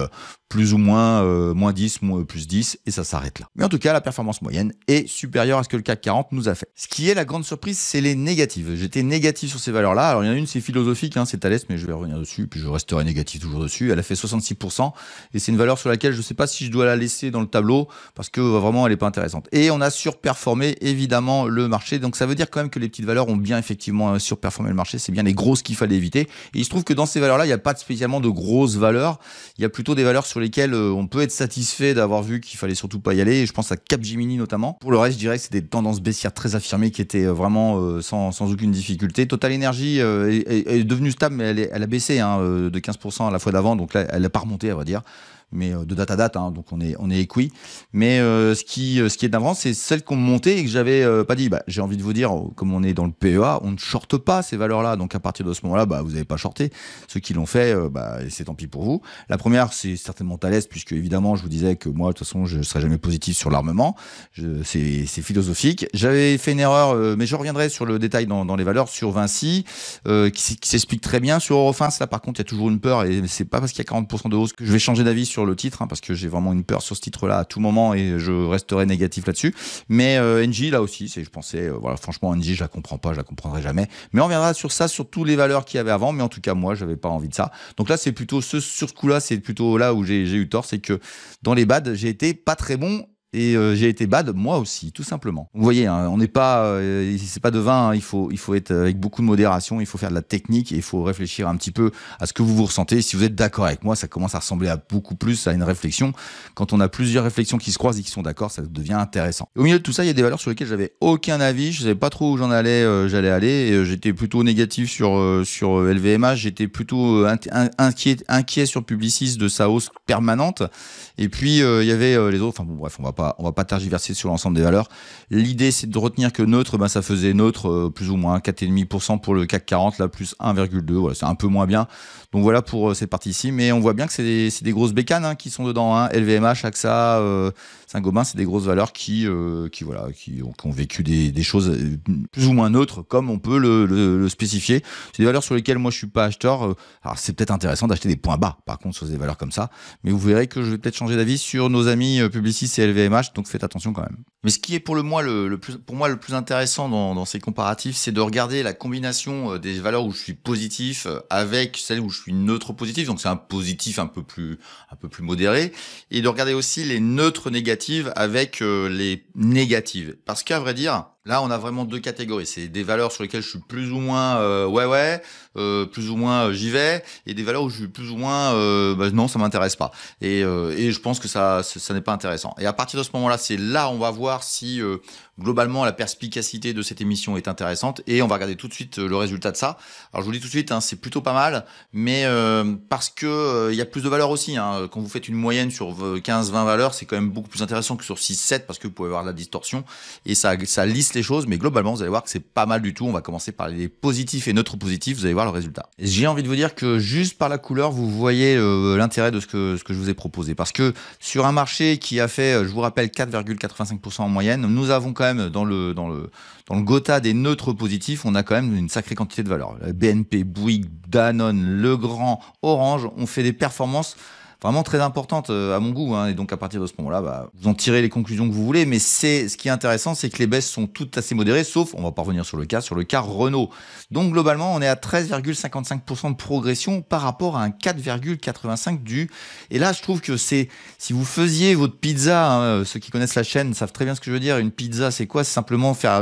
plus ou moins moins 10, plus 10, et ça s'arrête là. Mais en tout cas, la performance moyenne est supérieure à ce que le CAC 40 nous a fait. Ce qui est la grande surprise, c'est les négatives. J'étais négatif sur ces valeurs-là. Alors il y en a une, c'est philosophique, c'est Thales, mais je vais revenir dessus, puis je resterai négatif toujours dessus. Elle a fait 66%, et c'est une valeur sur laquelle je ne sais pas si je dois la laisser dans le tableau, parce que vraiment elle n'est pas intéressante. Et on a surperformé évidemment le marché, donc ça veut dire quand même que les petites valeurs ont bien effectivement surperformé le marché. C'est bien les grosses qu'il fallait éviter. Et il se trouve que dans ces valeurs-là, il n'y a pas spécialement de grosses valeurs. Il y a plutôt des valeurs sur lesquelles on peut être satisfait d'avoir vu qu'il fallait surtout pas y aller. Et je pense à Capgemini notamment. Pour le reste, je dirais que c'est des tendances baissières très affirmées qui étaient vraiment sans aucune difficulté. Total Energy est devenue stable, mais elle a baissé de 15% à la fois d'avant, donc là elle n'a pas remonté à vrai dire. Mais de date à date, donc on est équi. Mais ce qui est d'avant, c'est celles qu'on montait et que j'avais pas dit. J'ai envie de vous dire, comme on est dans le PEA, on ne shorte pas ces valeurs-là. Donc à partir de ce moment-là, vous n'avez pas shorté. Ceux qui l'ont fait, c'est tant pis pour vous. La première, c'est certainement Thales, puisque évidemment, je vous disais que moi, de toute façon, je ne serai jamais positif sur l'armement. C'est philosophique. J'avais fait une erreur, mais je reviendrai sur le détail dans les valeurs, sur Vinci, qui s'explique très bien. Sur Eurofins, là par contre, il y a toujours une peur, et c'est pas parce qu'il y a 40% de hausse que je vais changer d'avis sur sur le titre, parce que j'ai vraiment une peur sur ce titre-là à tout moment et je resterai négatif là-dessus. Mais Engie, là aussi, je pensais, voilà, franchement, Engie, je la comprends pas, je la comprendrai jamais. Mais on reviendra sur ça, sur toutes les valeurs qu'il y avait avant. Mais en tout cas, moi, j'avais pas envie de ça. Donc là, c'est plutôt sur ce coup-là, c'est plutôt là où j'ai eu tort, c'est que dans les bads, j'ai été pas très bon. Et j'ai été bad moi aussi, tout simplement. Vous voyez, on n'est pas, c'est pas de vin. Il faut être avec beaucoup de modération. Il faut faire de la technique et il faut réfléchir un petit peu à ce que vous ressentez. Si vous êtes d'accord avec moi, ça commence à ressembler à beaucoup plus à une réflexion. Quand on a plusieurs réflexions qui se croisent et qui sont d'accord, ça devient intéressant. Et au milieu de tout ça, il y a des valeurs sur lesquelles j'avais aucun avis. Je savais pas trop où j'allais aller. Et j'étais plutôt négatif sur LVMH. J'étais plutôt inquiet sur Publicis de sa hausse permanente. Et puis il y avait les autres. Enfin bon, bref, on va pas tergiverser sur l'ensemble des valeurs. L'idée, c'est de retenir que neutre, ça faisait neutre plus ou moins 4,5% pour le CAC 40, là plus 1,2. Voilà, c'est un peu moins bien. Donc voilà pour cette partie-ci. Mais on voit bien que c'est des grosses bécanes qui sont dedans. LVMH, AXA, Saint-Gobain, c'est des grosses valeurs qui ont vécu des choses plus ou moins neutres, comme on peut le spécifier. C'est des valeurs sur lesquelles moi je suis pas acheteur. Alors c'est peut-être intéressant d'acheter des points bas, par contre, sur des valeurs comme ça. Mais vous verrez que je vais peut-être changer d'avis sur nos amis Publicis et LVMH. Donc faites attention quand même. Mais ce qui est pour moi le plus intéressant dans ces comparatifs, c'est de regarder la combinaison des valeurs où je suis positif avec celles où je suis neutre positif. Donc c'est un positif un peu plus modéré, et de regarder aussi les neutres négatives avec les négatives. Parce qu'à vrai dire, là, on a vraiment deux catégories. C'est des valeurs sur lesquelles je suis plus ou moins plus ou moins j'y vais, et des valeurs où je suis plus ou moins non, ça m'intéresse pas. Et je pense que ça n'est pas intéressant. Et à partir de ce moment-là, c'est là on va voir si globalement la perspicacité de cette émission est intéressante, et on va regarder tout de suite le résultat de ça. Alors je vous dis tout de suite, c'est plutôt pas mal, mais parce que il y a plus de valeurs aussi. Quand vous faites une moyenne sur 15-20 valeurs, c'est quand même beaucoup plus intéressant que sur 6-7, parce que vous pouvez avoir de la distorsion et ça lisse les choses. Mais globalement, vous allez voir que c'est pas mal du tout. On va commencer par les positifs et neutres positifs. Vous allez voir le résultat. Et j'ai envie de vous dire que juste par la couleur, vous voyez l'intérêt de ce que je vous ai proposé, parce que sur un marché qui a fait, je vous rappelle, 4,85% en moyenne, nous avons quand même dans le Gotha des neutres positifs, on a quand même une sacrée quantité de valeurs. BNP, Bouygues, Danone, Legrand, Orange ont fait des performances vraiment très importante à mon goût, et donc à partir de ce moment-là, vous en tirez les conclusions que vous voulez. Mais ce qui est intéressant, c'est que les baisses sont toutes assez modérées, sauf, on va pas revenir sur le cas Renault. Donc globalement, on est à 13,55% de progression par rapport à un 4,85 du. Et là, je trouve que si vous faisiez votre pizza, ceux qui connaissent la chaîne savent très bien ce que je veux dire. Une pizza, c'est quoi? C'est simplement faire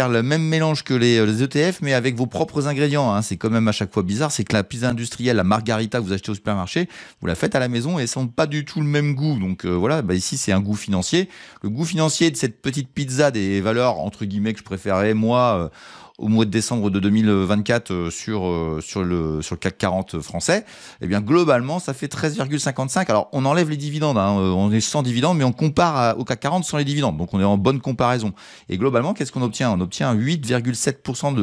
le même mélange que les ETF, mais avec vos propres ingrédients. C'est quand même à chaque fois bizarre, c'est que la pizza industrielle, la margarita que vous achetez au supermarché, vous la faites à la maison et elles sont pas du tout le même goût. Donc voilà, ici c'est un goût financier. Le goût financier de cette petite pizza, des valeurs entre guillemets que je préférais moi au mois de décembre de 2024 sur le CAC 40 français, eh bien globalement ça fait 13,55. Alors on enlève les dividendes, on est sans dividendes, mais on compare au CAC 40 sans les dividendes, donc on est en bonne comparaison. Et globalement, qu'est-ce qu'on obtient? On obtient 8,7%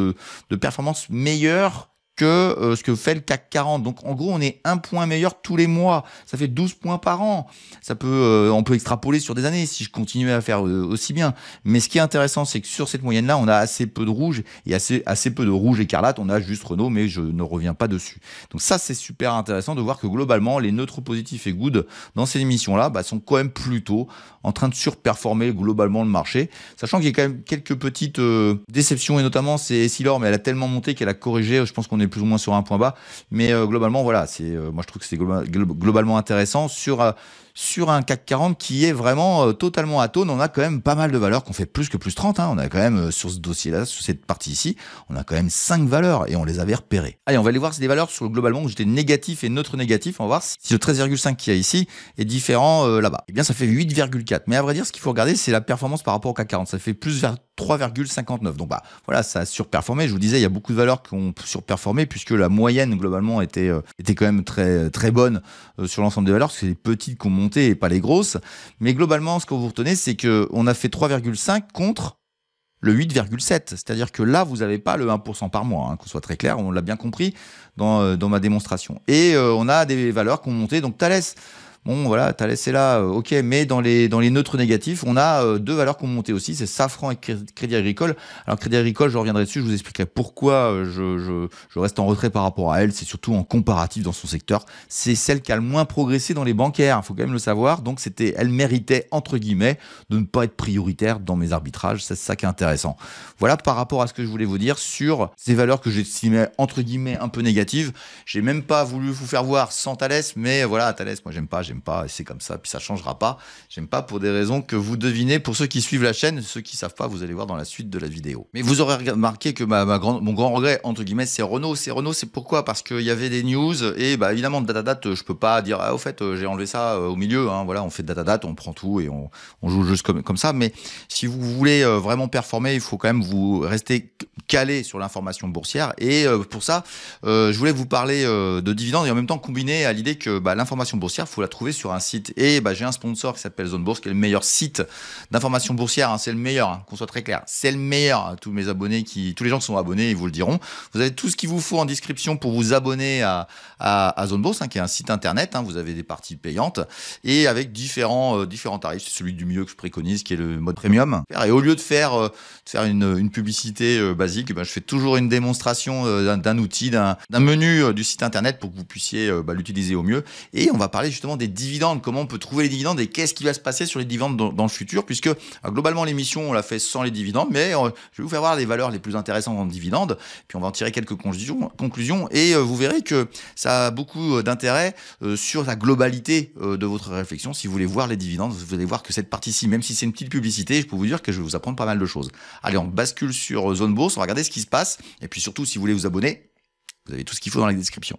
de performance meilleure que ce que fait le CAC 40. Donc en gros, on est un point meilleur tous les mois. Ça fait 12 points par an. Ça peut, on peut extrapoler sur des années si je continuais à faire aussi bien. Mais ce qui est intéressant, c'est que sur cette moyenne-là, on a assez peu de rouge et assez peu de rouge écarlate. On a juste Renault, mais je ne reviens pas dessus. Donc ça, c'est super intéressant de voir que globalement, les neutres positifs et good dans ces émissions-là sont quand même plutôt en train de surperformer globalement le marché. Sachant qu'il y a quand même quelques petites déceptions, et notamment c'est Essilor, mais elle a tellement monté qu'elle a corrigé. Je pense qu'on est plus ou moins sur un point bas, mais globalement voilà, moi je trouve que c'est globalement intéressant sur un CAC 40 qui est vraiment totalement atone. On a quand même pas mal de valeurs qu'on fait plus que plus 30. On a quand même sur ce dossier-là, sur cette partie ici, on a quand même 5 valeurs et on les avait repérées. Allez, on va aller voir c'est des valeurs sur globalement où j'étais négatif et neutre négatif. On va voir si le 13,5 qu'il y a ici est différent là-bas. Eh bien, ça fait 8,4. Mais à vrai dire, ce qu'il faut regarder, c'est la performance par rapport au CAC 40. Ça fait plus vers 3,59. Donc voilà, ça a surperformé. Je vous disais, il y a beaucoup de valeurs qui ont surperformé puisque la moyenne globalement était quand même très très bonne sur l'ensemble des valeurs, parce que c'est les petites qu'on monté et pas les grosses. Mais globalement, ce que vous retenez, c'est qu'on a fait 3,5 contre le 8,7. C'est-à-dire que là, vous n'avez pas le 1% par mois, qu'on soit très clair, on l'a bien compris dans ma démonstration. Et on a des valeurs qui ont monté. Donc Thales, Bon, voilà, Thales est là, ok, mais dans les neutres négatifs, on a deux valeurs qui ont monté aussi, c'est Safran et Crédit Agricole. Alors Crédit Agricole, je reviendrai dessus, je vous expliquerai pourquoi je reste en retrait par rapport à elle. C'est surtout en comparatif dans son secteur. C'est celle qui a le moins progressé dans les bancaires, il faut quand même le savoir. Donc elle méritait, entre guillemets, de ne pas être prioritaire dans mes arbitrages. C'est ça qui est intéressant. Voilà par rapport à ce que je voulais vous dire sur ces valeurs que j'estimais, entre guillemets, un peu négatives. J'ai même pas voulu vous faire voir sans Thales, mais voilà, Thales, moi j'aime pas, et c'est comme ça, puis ça changera pas. J'aime pas pour des raisons que vous devinez. Pour ceux qui suivent la chaîne, ceux qui savent pas, vous allez voir dans la suite de la vidéo. Mais vous aurez remarqué que mon grand regret, entre guillemets, c'est Renault. C'est pourquoi? Parce qu'il y avait des news, et bah évidemment, de date à date, je peux pas dire, au fait, j'ai enlevé ça au milieu, hein, voilà, on fait de date à date, on prend tout et on joue juste comme ça. Mais si vous voulez vraiment performer, il faut quand même vous rester calé sur l'information boursière. Et pour ça, je voulais vous parler de dividendes et en même temps combiner à l'idée que l'information boursière, faut la trouver sur un site. Et j'ai un sponsor qui s'appelle Zone Bourse, qui est le meilleur site d'information boursière. Hein, c'est le meilleur, hein, qu'on soit très clair. C'est le meilleur. Tous mes abonnés, tous les gens qui sont abonnés, ils vous le diront. Vous avez tout ce qu'il vous faut en description pour vous abonner à Zone Bourse, hein, qui est un site internet. Hein, vous avez des parties payantes et avec différents tarifs. C'est celui du mieux que je préconise, qui est le mode premium. Et au lieu de faire une publicité basique, je fais toujours une démonstration d'un outil, d'un menu du site internet pour que vous puissiez l'utiliser au mieux. Et on va parler justement des dividendes, comment on peut trouver les dividendes et qu'est-ce qui va se passer sur les dividendes dans le futur, puisque globalement l'émission on l'a fait sans les dividendes, mais je vais vous faire voir les valeurs les plus intéressantes en dividendes, puis on va en tirer quelques conclusions et vous verrez que ça a beaucoup d'intérêt sur la globalité de votre réflexion. Si vous voulez voir les dividendes, vous allez voir que cette partie-ci, même si c'est une petite publicité, je peux vous dire que je vais vous apprendre pas mal de choses. Allez, on bascule sur Zone Bourse, on va regarder ce qui se passe, et puis surtout si vous voulez vous abonner, vous avez tout ce qu'il faut dans la description.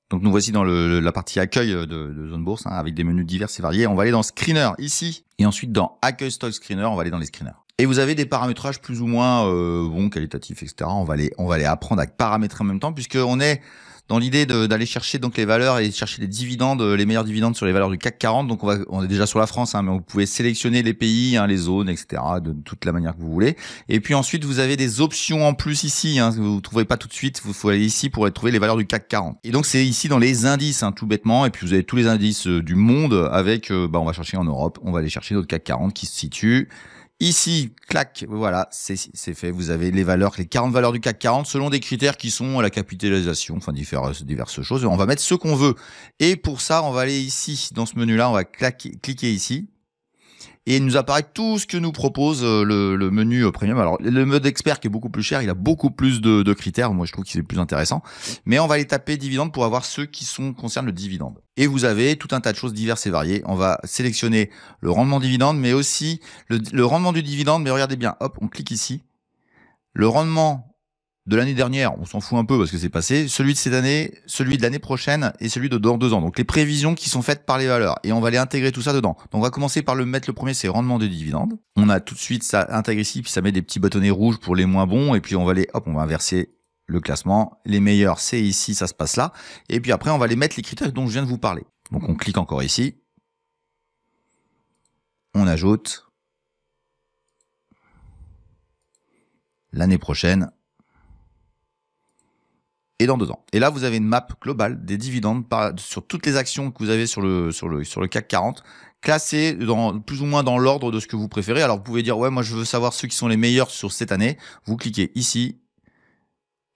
Donc nous voici dans la partie accueil de Zone Bourse, hein, avec des menus divers et variés. On va aller dans Screener ici, et ensuite dans Accueil Stock Screener, on va aller dans les screeners. Et vous avez des paramétrages plus ou moins qualitatifs, etc. On va aller apprendre à paramétrer en même temps, puisqu'on est dans l'idée d'aller chercher donc les valeurs et chercher les dividendes, les meilleurs dividendes sur les valeurs du CAC 40. Donc on est déjà sur la France, hein, mais vous pouvez sélectionner les pays, hein, les zones, etc. de toute la manière que vous voulez. Et puis ensuite vous avez des options en plus ici, hein, vous ne trouverez pas tout de suite. Vous faut aller ici pour trouver les valeurs du CAC 40. Et donc c'est ici dans les indices, hein, tout bêtement. Et puis vous avez tous les indices du monde avec, on va chercher en Europe, on va aller chercher notre CAC 40 qui se situe ici, clac, voilà, c'est fait. Vous avez les valeurs, les 40 valeurs du CAC 40 selon des critères qui sont la capitalisation, enfin diverses choses. On va mettre ce qu'on veut. Et pour ça, on va aller ici, dans ce menu-là, on va cliquer ici. Et il nous apparaît tout ce que nous propose le menu premium. Alors, le mode expert qui est beaucoup plus cher, il a beaucoup plus de critères. Moi, je trouve qu'il est plus intéressant. Mais on va aller taper dividende pour avoir ceux qui concernent le dividende. Et vous avez tout un tas de choses diverses et variées. On va sélectionner le rendement dividende, mais aussi le rendement du dividende. Mais regardez bien, hop, on clique ici. Le rendement de l'année dernière, on s'en fout un peu parce que c'est passé, celui de cette année, celui de l'année prochaine et celui de dans 2 ans. Donc les prévisions qui sont faites par les valeurs. Et on va aller intégrer tout ça dedans. Donc on va commencer par mettre le premier, c'est rendement de dividende. On a tout de suite ça intégré ici, puis ça met des petits bâtonnets rouges pour les moins bons. Et puis on va on va inverser le classement. Les meilleurs, c'est ici, ça se passe là. Et puis après, on va aller mettre les critères dont je viens de vous parler. Donc on clique encore ici. On ajoute l'année prochaine. Et dans 2 ans. Et là, vous avez une map globale des dividendes sur toutes les actions que vous avez sur le CAC 40, classées plus ou moins dans l'ordre de ce que vous préférez. Alors, vous pouvez dire, ouais, moi, je veux savoir ceux qui sont les meilleurs sur cette année. Vous cliquez ici.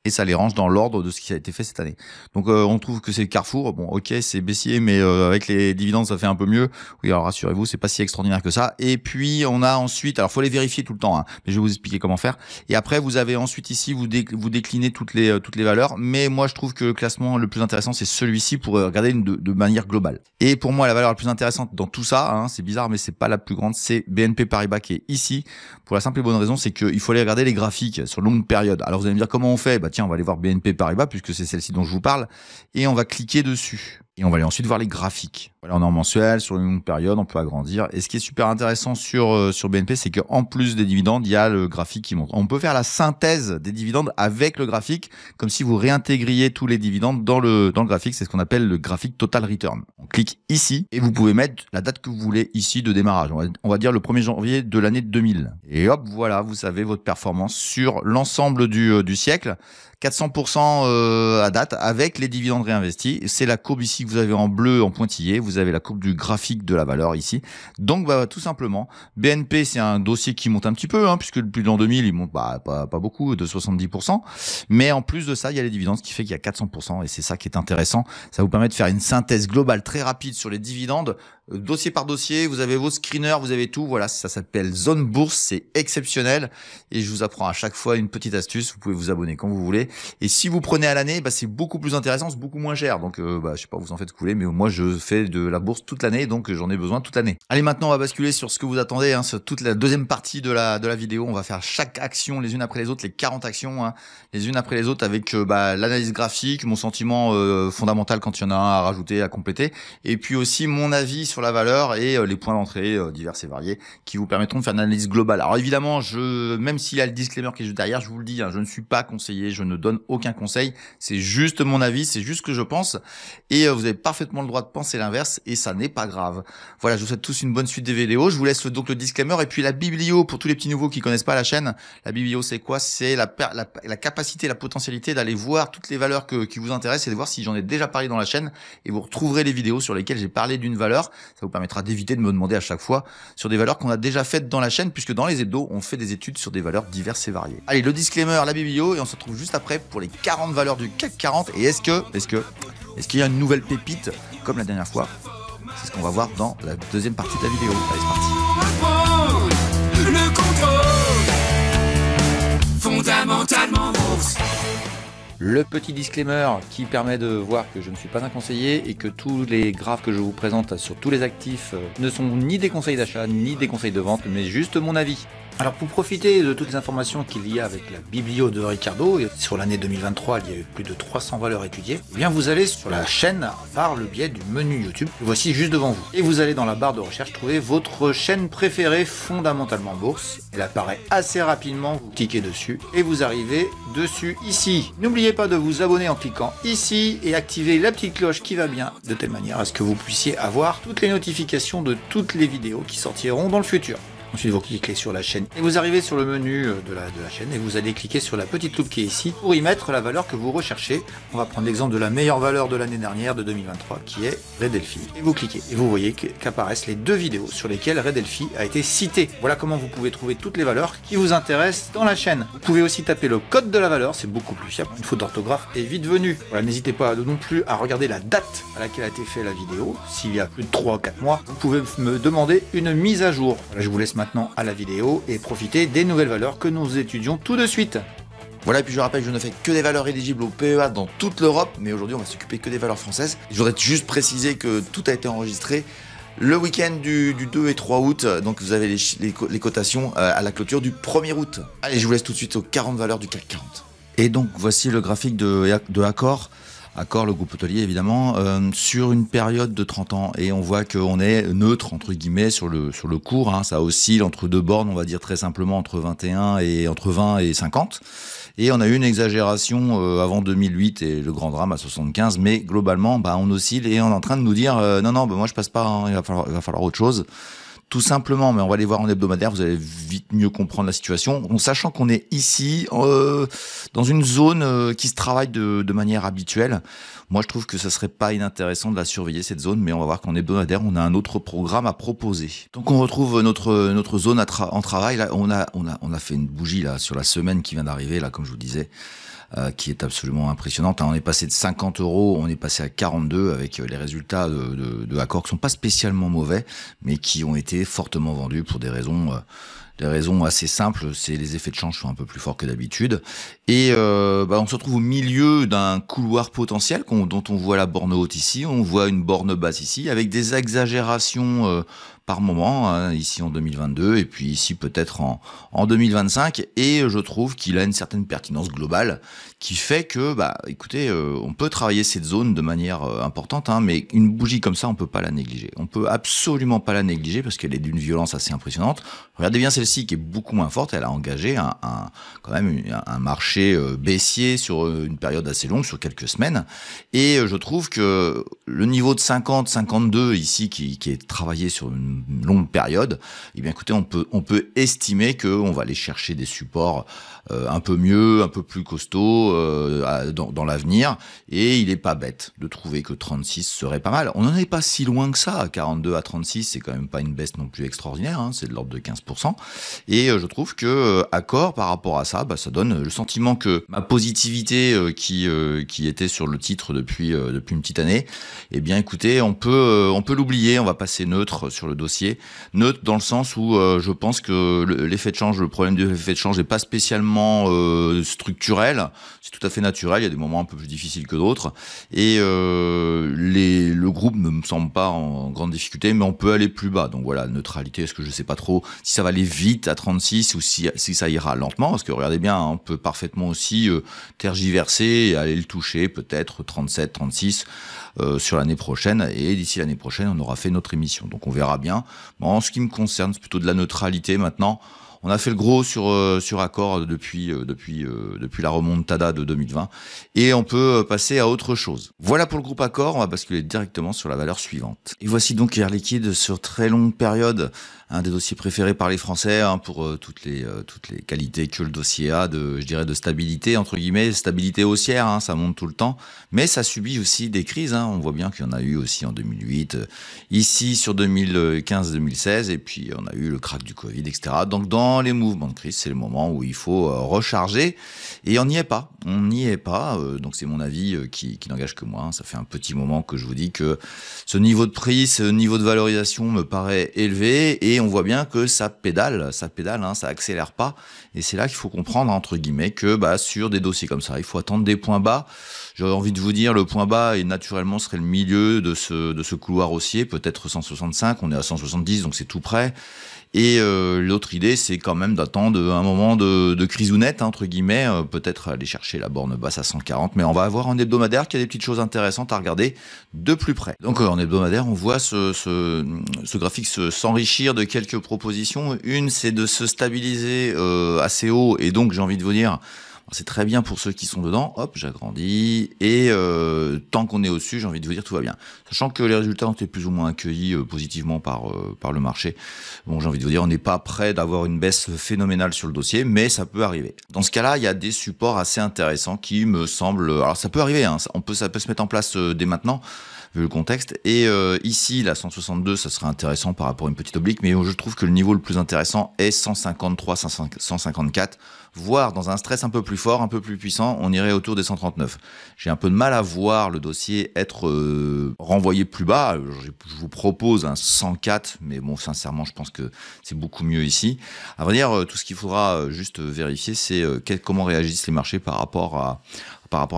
Et ça les range dans l'ordre de ce qui a été fait cette année. Donc on trouve que c'est Carrefour. Bon, ok, c'est baissier, mais avec les dividendes, ça fait un peu mieux. Oui, alors rassurez-vous, c'est pas si extraordinaire que ça. Et puis on a ensuite, alors faut les vérifier tout le temps, hein, mais je vais vous expliquer comment faire. Et après, vous avez ensuite ici, vous déclinez toutes les valeurs. Mais moi, je trouve que le classement le plus intéressant, c'est celui-ci pour regarder de manière globale. Et pour moi, la valeur la plus intéressante dans tout ça, hein, c'est bizarre, mais c'est pas la plus grande, c'est BNP Paribas qui est ici. Pour la simple et bonne raison, c'est qu'il faut aller regarder les graphiques sur longue période. Alors vous allez me dire comment on fait? Tiens, on va aller voir BNP Paribas puisque c'est celle-ci dont je vous parle et on va cliquer dessus. Et on va aller ensuite voir les graphiques. Voilà, on est en mensuel, sur une longue période, on peut agrandir. Et ce qui est super intéressant sur BNP, c'est qu'en plus des dividendes, il y a le graphique qui montre. On peut faire la synthèse des dividendes avec le graphique, comme si vous réintégriez tous les dividendes dans le graphique. C'est ce qu'on appelle le graphique Total Return. On clique ici et vous pouvez mettre la date que vous voulez ici de démarrage. On va dire le 1er janvier de l'année 2000. Et hop, voilà, vous savez votre performance sur l'ensemble du siècle. 400% à date avec les dividendes réinvestis. C'est la courbe ici que vous avez en bleu en pointillé. vous avez la courbe du graphique de la valeur ici. Donc tout simplement, BNP c'est un dossier qui monte un petit peu, puisque depuis l'an 2000 il monte pas beaucoup, de 70%, mais en plus de ça il y a les dividendes, ce qui fait qu'il y a 400%, et c'est ça qui est intéressant. Ça vous permet de faire une synthèse globale très rapide sur les dividendes, dossier par dossier. Vous avez vos screeners, vous avez tout. Voilà, ça s'appelle Zone Bourse, c'est exceptionnel, et je vous apprends à chaque fois une petite astuce. Vous pouvez vous abonner quand vous voulez, et si vous prenez à l'année, c'est beaucoup plus intéressant, c'est beaucoup moins cher. Donc je sais pas, vous en faites couler, mais moi je fais de la bourse toute l'année, donc j'en ai besoin toute l'année. Allez, maintenant on va basculer sur ce que vous attendez, sur toute la deuxième partie de la vidéo. On va faire chaque action les unes après les autres, les 40 actions, les unes après les autres, avec l'analyse graphique, mon sentiment fondamental quand il y en a un à rajouter, à compléter, et puis aussi mon avis sur la valeur et les points d'entrée divers et variés qui vous permettront de faire une analyse globale. Alors évidemment, même s'il y a le disclaimer qui est juste derrière, je vous le dis, je ne suis pas conseiller, je ne donne aucun conseil, c'est juste mon avis, c'est juste ce que je pense, et vous avez parfaitement le droit de penser l'inverse, et ça n'est pas grave. Voilà, je vous souhaite tous une bonne suite des vidéos. Je vous laisse donc le disclaimer, et puis la biblio pour tous les petits nouveaux qui connaissent pas la chaîne. La biblio, c'est quoi? C'est la capacité, la potentialité d'aller voir toutes les valeurs qui vous intéressent, et de voir si j'en ai déjà parlé dans la chaîne, et vous retrouverez les vidéos sur lesquelles j'ai parlé d'une valeur. Ça vous permettra d'éviter de me demander à chaque fois sur des valeurs qu'on a déjà faites dans la chaîne, puisque dans les hebdos, on fait des études sur des valeurs diverses et variées. Allez, le disclaimer, la biblio, et on se retrouve juste après pour les 40 valeurs du CAC 40. Et est-ce qu'il y a une nouvelle pépite comme la dernière fois? C'est ce qu'on va voir dans la deuxième partie de la vidéo. Allez, c'est parti. Le contrôle, fondamentalement bourse. Le petit disclaimer qui permet de voir que je ne suis pas un conseiller et que tous les graphes que je vous présente sur tous les actifs ne sont ni des conseils d'achat ni des conseils de vente, mais juste mon avis. Alors pour profiter de toutes les informations qu'il y a avec la biblio de Ricardo, et sur l'année 2023 il y a eu plus de 300 valeurs étudiées, eh bien vous allez sur la chaîne par le biais du menu YouTube, voici juste devant vous. Et vous allez dans la barre de recherche trouver votre chaîne préférée fondamentalement bourse. Elle apparaît assez rapidement, vous cliquez dessus et vous arrivez dessus ici. N'oubliez pas de vous abonner en cliquant ici et activer la petite cloche qui va bien, de telle manière à ce que vous puissiez avoir toutes les notifications de toutes les vidéos qui sortiront dans le futur. Ensuite, vous cliquez sur la chaîne et vous arrivez sur le menu de la chaîne et vous allez cliquer sur la petite loupe qui est ici pour y mettre la valeur que vous recherchez. On va prendre l'exemple de la meilleure valeur de l'année dernière, de 2023, qui est Red Delphi. Et vous cliquez et vous voyez qu'apparaissent les deux vidéos sur lesquelles Red Delphi a été cité. Voilà comment vous pouvez trouver toutes les valeurs qui vous intéressent dans la chaîne. Vous pouvez aussi taper le code de la valeur, c'est beaucoup plus fiable. Une faute d'orthographe est vite venue. Voilà, n'hésitez pas non plus à regarder la date à laquelle a été faite la vidéo. S'il y a plus de 3 ou 4 mois, vous pouvez me demander une mise à jour. Voilà, je vous laisse maintenant à la vidéo et profiter des nouvelles valeurs que nous étudions tout de suite. Voilà, et puis je rappelle que je ne fais que des valeurs éligibles au PEA dans toute l'Europe, mais aujourd'hui on va s'occuper que des valeurs françaises. Je voudrais juste préciser que tout a été enregistré le week-end du 2 et 3 août, donc vous avez les cotations à la clôture du 1er août. Allez, je vous laisse tout de suite aux 40 valeurs du CAC 40. Et donc voici le graphique de Accor. Accor, le groupe hôtelier évidemment, sur une période de 30 ans, et on voit qu'on est neutre entre guillemets sur le cours, ça oscille entre deux bornes, on va dire très simplement entre 21 et entre 20 et 50, et on a eu une exagération avant 2008 et le grand drame à 75, mais globalement on oscille et on est en train de nous dire non moi je passe pas, il va falloir autre chose. Tout simplement, mais on va aller voir en hebdomadaire, vous allez vite mieux comprendre la situation, en sachant qu'on est ici, dans une zone qui se travaille de manière habituelle. Moi, je trouve que ça serait pas inintéressant de la surveiller, cette zone, mais on va voir qu'en hebdomadaire, on a un autre programme à proposer. Donc, on retrouve notre zone en travail. Là, on a fait une bougie là sur la semaine qui vient d'arriver, là, comme je vous disais. Qui est absolument impressionnante. On est passé de 50 €, on est passé à 42 avec les résultats de Accor qui sont pas spécialement mauvais, mais qui ont été fortement vendus pour des raisons assez simples. C'est les effets de change sont un peu plus forts que d'habitude. Et on se retrouve au milieu d'un couloir potentiel dont on voit la borne haute ici, on voit une borne basse ici, avec des exagérations par moment, ici en 2022 et puis ici peut-être en 2025, et je trouve qu'il a une certaine pertinence globale qui fait que écoutez, on peut travailler cette zone de manière importante, mais une bougie comme ça on peut pas la négliger, on peut absolument pas la négliger parce qu'elle est d'une violence assez impressionnante. Regardez bien, c'est celle-ci qui est beaucoup moins forte, elle a engagé quand même un marché baissier sur une période assez longue, sur quelques semaines. Et je trouve que le niveau de 50, 52 ici, qui est travaillé sur une longue période, eh bien écoutez, on peut estimer qu'on va aller chercher des supports un peu mieux, un peu plus costauds dans l'avenir. Et il est pas bête de trouver que 36 serait pas mal. On n'en est pas si loin que ça. 42 à 36, c'est quand même pas une baisse non plus extraordinaire, hein, c'est de l'ordre de 15%. Et je trouve que Accor, par rapport à ça, ça donne le sentiment que ma positivité qui était sur le titre depuis une petite année, eh bien écoutez, on peut l'oublier, on va passer neutre sur le dossier. Neutre dans le sens où je pense que l'effet de change, le problème de l'effet de change n'est pas spécialement structurel, c'est tout à fait naturel, il y a des moments un peu plus difficiles que d'autres, et le groupe ne me semble pas en grande difficulté, mais on peut aller plus bas. Donc voilà, neutralité, est-ce que je sais pas trop si ça va aller vite à 36 ou si ça ira lentement, parce que regardez bien, hein, on peut parfaitement aussi tergiverser et aller le toucher peut-être 37, 36 sur l'année prochaine, et d'ici l'année prochaine on aura fait notre émission, donc on verra bien. Bon, en ce qui me concerne, c'est plutôt de la neutralité maintenant. On a fait le gros sur Accor depuis la remontada de 2020, et on peut passer à autre chose. Voilà pour le groupe Accor, on va basculer directement sur la valeur suivante. Et voici donc Air Liquide sur très longue période, un des dossiers préférés par les Français, hein, pour toutes les qualités que le dossier a je dirais de stabilité, entre guillemets, stabilité haussière, hein, ça monte tout le temps, mais ça subit aussi des crises, hein, on voit bien qu'il y en a eu aussi en 2008, ici sur 2015-2016, et puis on a eu le crack du Covid, etc. Donc dans les mouvements de crise, c'est le moment où il faut recharger, et on n'y est pas, donc c'est mon avis qui n'engage que moi, hein. Ça fait un petit moment que je vous dis que ce niveau de prix, ce niveau de valorisation me paraît élevé, et on voit bien que ça pédale, hein, ça accélère pas, et c'est là qu'il faut comprendre, entre guillemets, que sur des dossiers comme ça, il faut attendre des points bas. J'aurais envie de vous dire, le point bas, et naturellement serait le milieu de ce couloir haussier, peut-être 165, on est à 170, donc c'est tout près. Et l'autre idée, c'est quand même d'attendre un moment de crisounette, entre guillemets, peut-être aller chercher la borne basse à 140, mais on va avoir en hebdomadaire qu'il y a des petites choses intéressantes à regarder de plus près. Donc en hebdomadaire, on voit ce graphique s'enrichir de quelques propositions. Une, c'est de se stabiliser assez haut, et donc j'ai envie de vous dire, c'est très bien pour ceux qui sont dedans, hop, j'agrandis, et tant qu'on est au-dessus, j'ai envie de vous dire, tout va bien. Sachant que les résultats ont été plus ou moins accueillis positivement par le marché. Bon, j'ai envie de vous dire, on n'est pas prêt d'avoir une baisse phénoménale sur le dossier, mais ça peut arriver. Dans ce cas-là, il y a des supports assez intéressants qui me semblent... Alors ça peut arriver, hein, ça peut se mettre en place dès maintenant, vu le contexte. Et ici, la 162, ça serait intéressant par rapport à une petite oblique, mais je trouve que le niveau le plus intéressant est 153, 154, voire dans un stress un peu plus fort, un peu plus puissant, on irait autour des 139. J'ai un peu de mal à voir le dossier être renvoyé plus bas. Je vous propose un 104, mais bon, sincèrement, je pense que c'est beaucoup mieux ici. À vrai dire, tout ce qu'il faudra juste vérifier, c'est comment réagissent les marchés par rapport à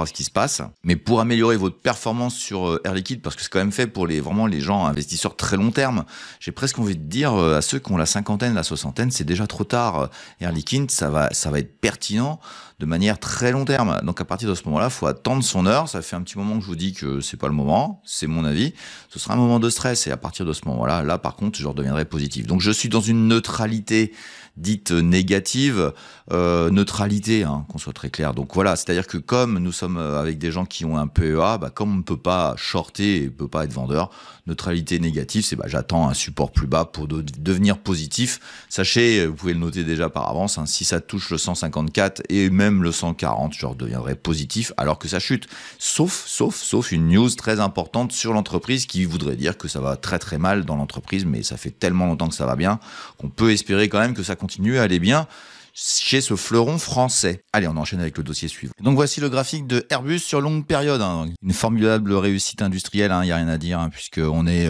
ce qui se passe. Mais pour améliorer votre performance sur Air Liquide, parce que c'est quand même fait pour vraiment les gens investisseurs très long terme, j'ai presque envie de dire à ceux qui ont la cinquantaine, la soixantaine, c'est déjà trop tard. Air Liquide, ça va être pertinent de manière très long terme. Donc à partir de ce moment-là, il faut attendre son heure. Ça fait un petit moment que je vous dis que c'est pas le moment, c'est mon avis. Ce sera un moment de stress, et à partir de ce moment-là, là par contre, je redeviendrai positif. Donc je suis dans une neutralité dite négative, neutralité, hein, qu'on soit très clair. Donc voilà, c'est-à-dire que comme nous sommes avec des gens qui ont un PEA, comme on ne peut pas shorter et ne peut pas être vendeur, neutralité négative, c'est j'attends un support plus bas pour devenir positif. Sachez, vous pouvez le noter déjà par avance, hein, si ça touche le 154 et même le 140, je redeviendrai positif alors que ça chute. Sauf une news très importante sur l'entreprise qui voudrait dire que ça va très très mal dans l'entreprise, mais ça fait tellement longtemps que ça va bien qu'on peut espérer quand même que ça continue à aller bien chez ce fleuron français. Allez, on enchaîne avec le dossier suivant. Donc voici le graphique de Airbus sur longue période, hein. Une formidable réussite industrielle, hein, y a rien à dire, hein, puisque on est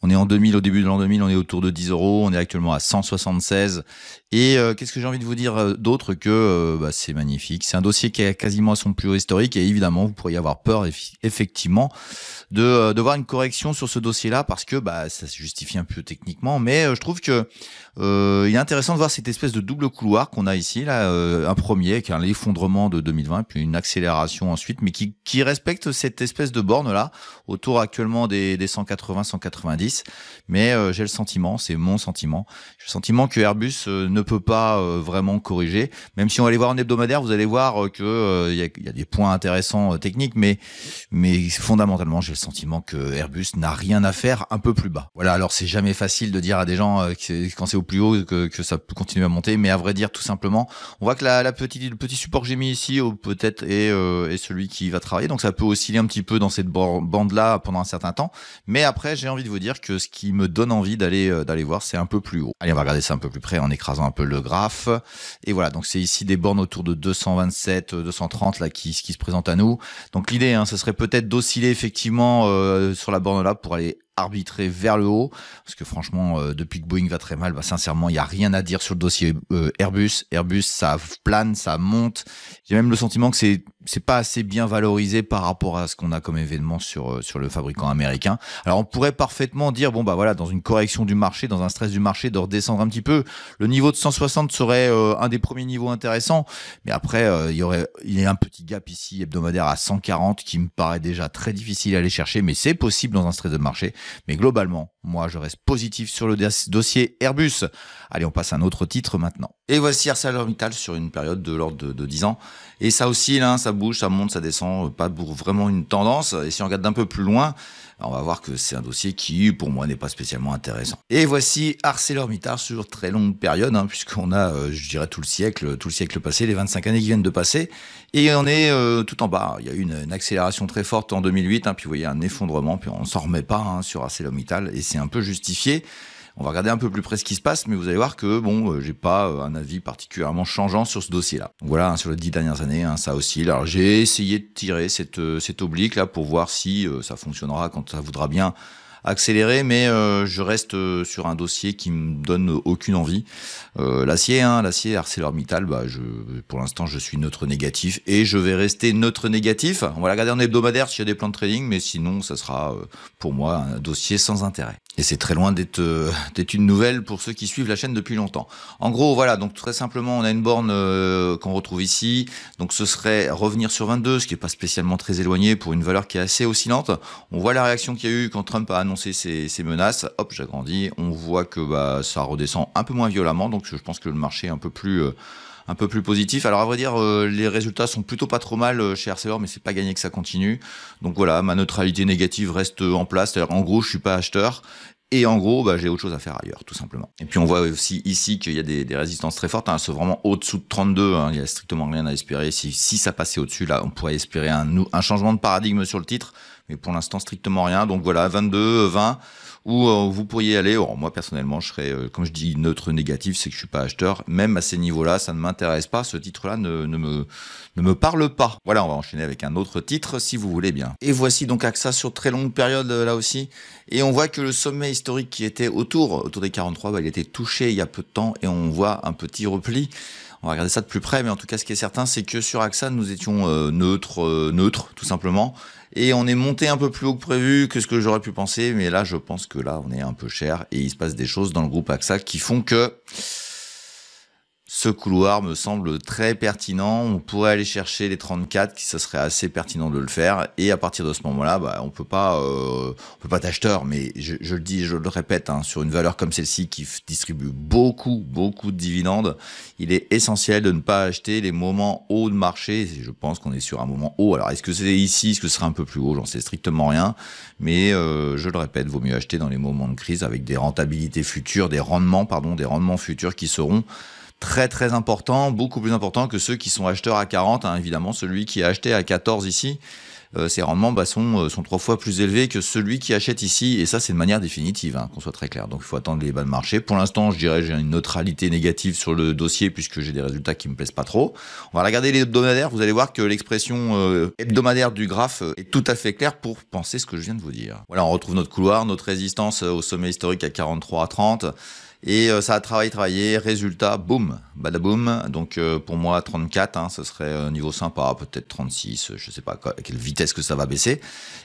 en 2000, au début de l'an 2000, on est autour de 10 euros, on est actuellement à 176. Et qu'est-ce que j'ai envie de vous dire d'autre que c'est magnifique. C'est un dossier qui est quasiment à son plus haut historique, et évidemment, vous pourriez avoir peur, effectivement, de voir une correction sur ce dossier-là, parce que ça se justifie un peu techniquement, mais je trouve que il est intéressant de voir cette espèce de double couloir voir qu'on a ici là un premier avec un effondrement de 2020 puis une accélération ensuite, mais qui respecte cette espèce de borne là autour actuellement des 180-190. Mais j'ai le sentiment, c'est mon sentiment, j'ai le sentiment que Airbus ne peut pas vraiment corriger. Même si on va aller voir en hebdomadaire, vous allez voir que y a des points intéressants techniques, mais fondamentalement j'ai le sentiment que Airbus n'a rien à faire un peu plus bas. Voilà, alors c'est jamais facile de dire à des gens quand c'est au plus haut que ça peut continuer à monter, mais à vrai dire tout simplement, on voit que le petit support que j'ai mis ici peut-être est celui qui va travailler, donc ça peut osciller un petit peu dans cette bande là pendant un certain temps, mais après j'ai envie de vous dire que ce qui me donne envie d'aller voir, c'est un peu plus haut. Allez, on va regarder ça un peu plus près en écrasant un peu le graphe, et voilà, donc c'est ici des bornes autour de 227, 230 là qui se présentent à nous. Donc l'idée, ce serait peut-être d'osciller effectivement sur la borne là pour aller arbitrer vers le haut, parce que franchement depuis que Boeing va très mal, sincèrement il y a rien à dire sur le dossier Airbus, ça plane, ça monte. J'ai même le sentiment que c'est pas assez bien valorisé par rapport à ce qu'on a comme événement sur le fabricant américain. Alors on pourrait parfaitement dire bon voilà, dans une correction du marché, dans un stress du marché, de redescendre un petit peu, le niveau de 160 serait un des premiers niveaux intéressants, mais après il y a un petit gap ici hebdomadaire à 140 qui me paraît déjà très difficile à aller chercher, mais c'est possible dans un stress de marché. Mais globalement, moi, je reste positif sur le dossier Airbus. Allez, on passe à un autre titre maintenant. Et voici ArcelorMittal sur une période de l'ordre de 10 ans. Et ça oscille, ça bouge, ça monte, ça descend, pas pour vraiment une tendance. Et si on regarde d'un peu plus loin, on va voir que c'est un dossier qui, pour moi, n'est pas spécialement intéressant. Et voici ArcelorMittal sur très longue période, puisqu'on a, je dirais, tout le siècle passé, les 25 années qui viennent de passer. Et on est tout en bas. Il y a eu une accélération très forte en 2008, puis vous voyez un effondrement, puis on s'en remet pas sur ArcelorMittal, et c'est un peu justifié. On va regarder un peu plus près ce qui se passe, mais vous allez voir que j'ai pas un avis particulièrement changeant sur ce dossier-là. Donc voilà, sur les 10 dernières années, ça oscille. Alors j'ai essayé de tirer cette oblique là pour voir si ça fonctionnera quand ça voudra bien accélérer, mais je reste sur un dossier qui me donne aucune envie. L'acier ArcelorMittal, pour l'instant je suis neutre négatif et je vais rester neutre négatif. On va regarder en hebdomadaire s'il y a des plans de trading, mais sinon ça sera pour moi un dossier sans intérêt. Et c'est très loin d'être une nouvelle pour ceux qui suivent la chaîne depuis longtemps. En gros, voilà, donc très simplement, on a une borne qu'on retrouve ici. Donc ce serait revenir sur 22, ce qui n'est pas spécialement très éloigné pour une valeur qui est assez oscillante. On voit la réaction qu'il y a eu quand Trump a annoncé ses menaces. Hop, j'agrandis. On voit que ça redescend un peu moins violemment. Donc je pense que le marché est un peu plus positif. Alors à vrai dire, les résultats sont plutôt pas trop mal chez Arcelor, mais c'est pas gagné que ça continue. Donc voilà, ma neutralité négative reste en place. C'est-à-dire, en gros, je suis pas acheteur. Et en gros, j'ai autre chose à faire ailleurs, tout simplement. Et puis on voit aussi ici qu'il y a des résistances très fortes. C'est vraiment au-dessous de 32. Il y a strictement rien à espérer. Si ça passait au-dessus, là, on pourrait espérer un changement de paradigme sur le titre. Mais pour l'instant, strictement rien. Donc voilà, 22, 20, où vous pourriez aller. Alors, moi, personnellement, je serais, comme je dis, neutre négatif, c'est que je suis pas acheteur. Même à ces niveaux-là, ça ne m'intéresse pas. Ce titre-là ne me parle pas. Voilà, on va enchaîner avec un autre titre, si vous voulez bien. Et voici donc AXA sur très longue période, là aussi. Et on voit que le sommet historique qui était autour des 43, il a été touché il y a peu de temps. Et on voit un petit repli. On va regarder ça de plus près, mais en tout cas, ce qui est certain, c'est que sur AXA, nous étions neutres, tout simplement. Et on est monté un peu plus haut que prévu, que ce que j'aurais pu penser, mais là, je pense que là, on est un peu cher, et il se passe des choses dans le groupe AXA qui font que ce couloir me semble très pertinent. On pourrait aller chercher les 34, qui ça serait assez pertinent de le faire. Et à partir de ce moment-là, on peut pas être acheteur. Mais je le dis, je le répète, sur une valeur comme celle-ci qui distribue beaucoup de dividendes, il est essentiel de ne pas acheter les moments hauts de marché. Je pense qu'on est sur un moment haut. Alors, est-ce que c'est ici, est-ce que ce sera un peu plus haut? J'en sais strictement rien. Mais je le répète, vaut mieux acheter dans les moments de crise avec des rentabilités futures, des rendements futurs qui seront très important, beaucoup plus important que ceux qui sont acheteurs à 40, évidemment. Celui qui a acheté à 14 ici, ses rendements sont 3 fois plus élevés que celui qui achète ici, et ça c'est de manière définitive, qu'on soit très clair. Donc il faut attendre les bas de marché. Pour l'instant, je dirais, j'ai une neutralité négative sur le dossier puisque j'ai des résultats qui me plaisent pas trop. On va regarder les hebdomadaires, vous allez voir que l'expression hebdomadaire du graphe est tout à fait claire pour penser ce que je viens de vous dire. Voilà, on retrouve notre couloir, notre résistance au sommet historique à 43 à 30. Et ça a travaillé, résultat, boum, badaboum. Donc pour moi 34, ce serait un niveau sympa, peut-être 36, je sais pas à quelle vitesse que ça va baisser.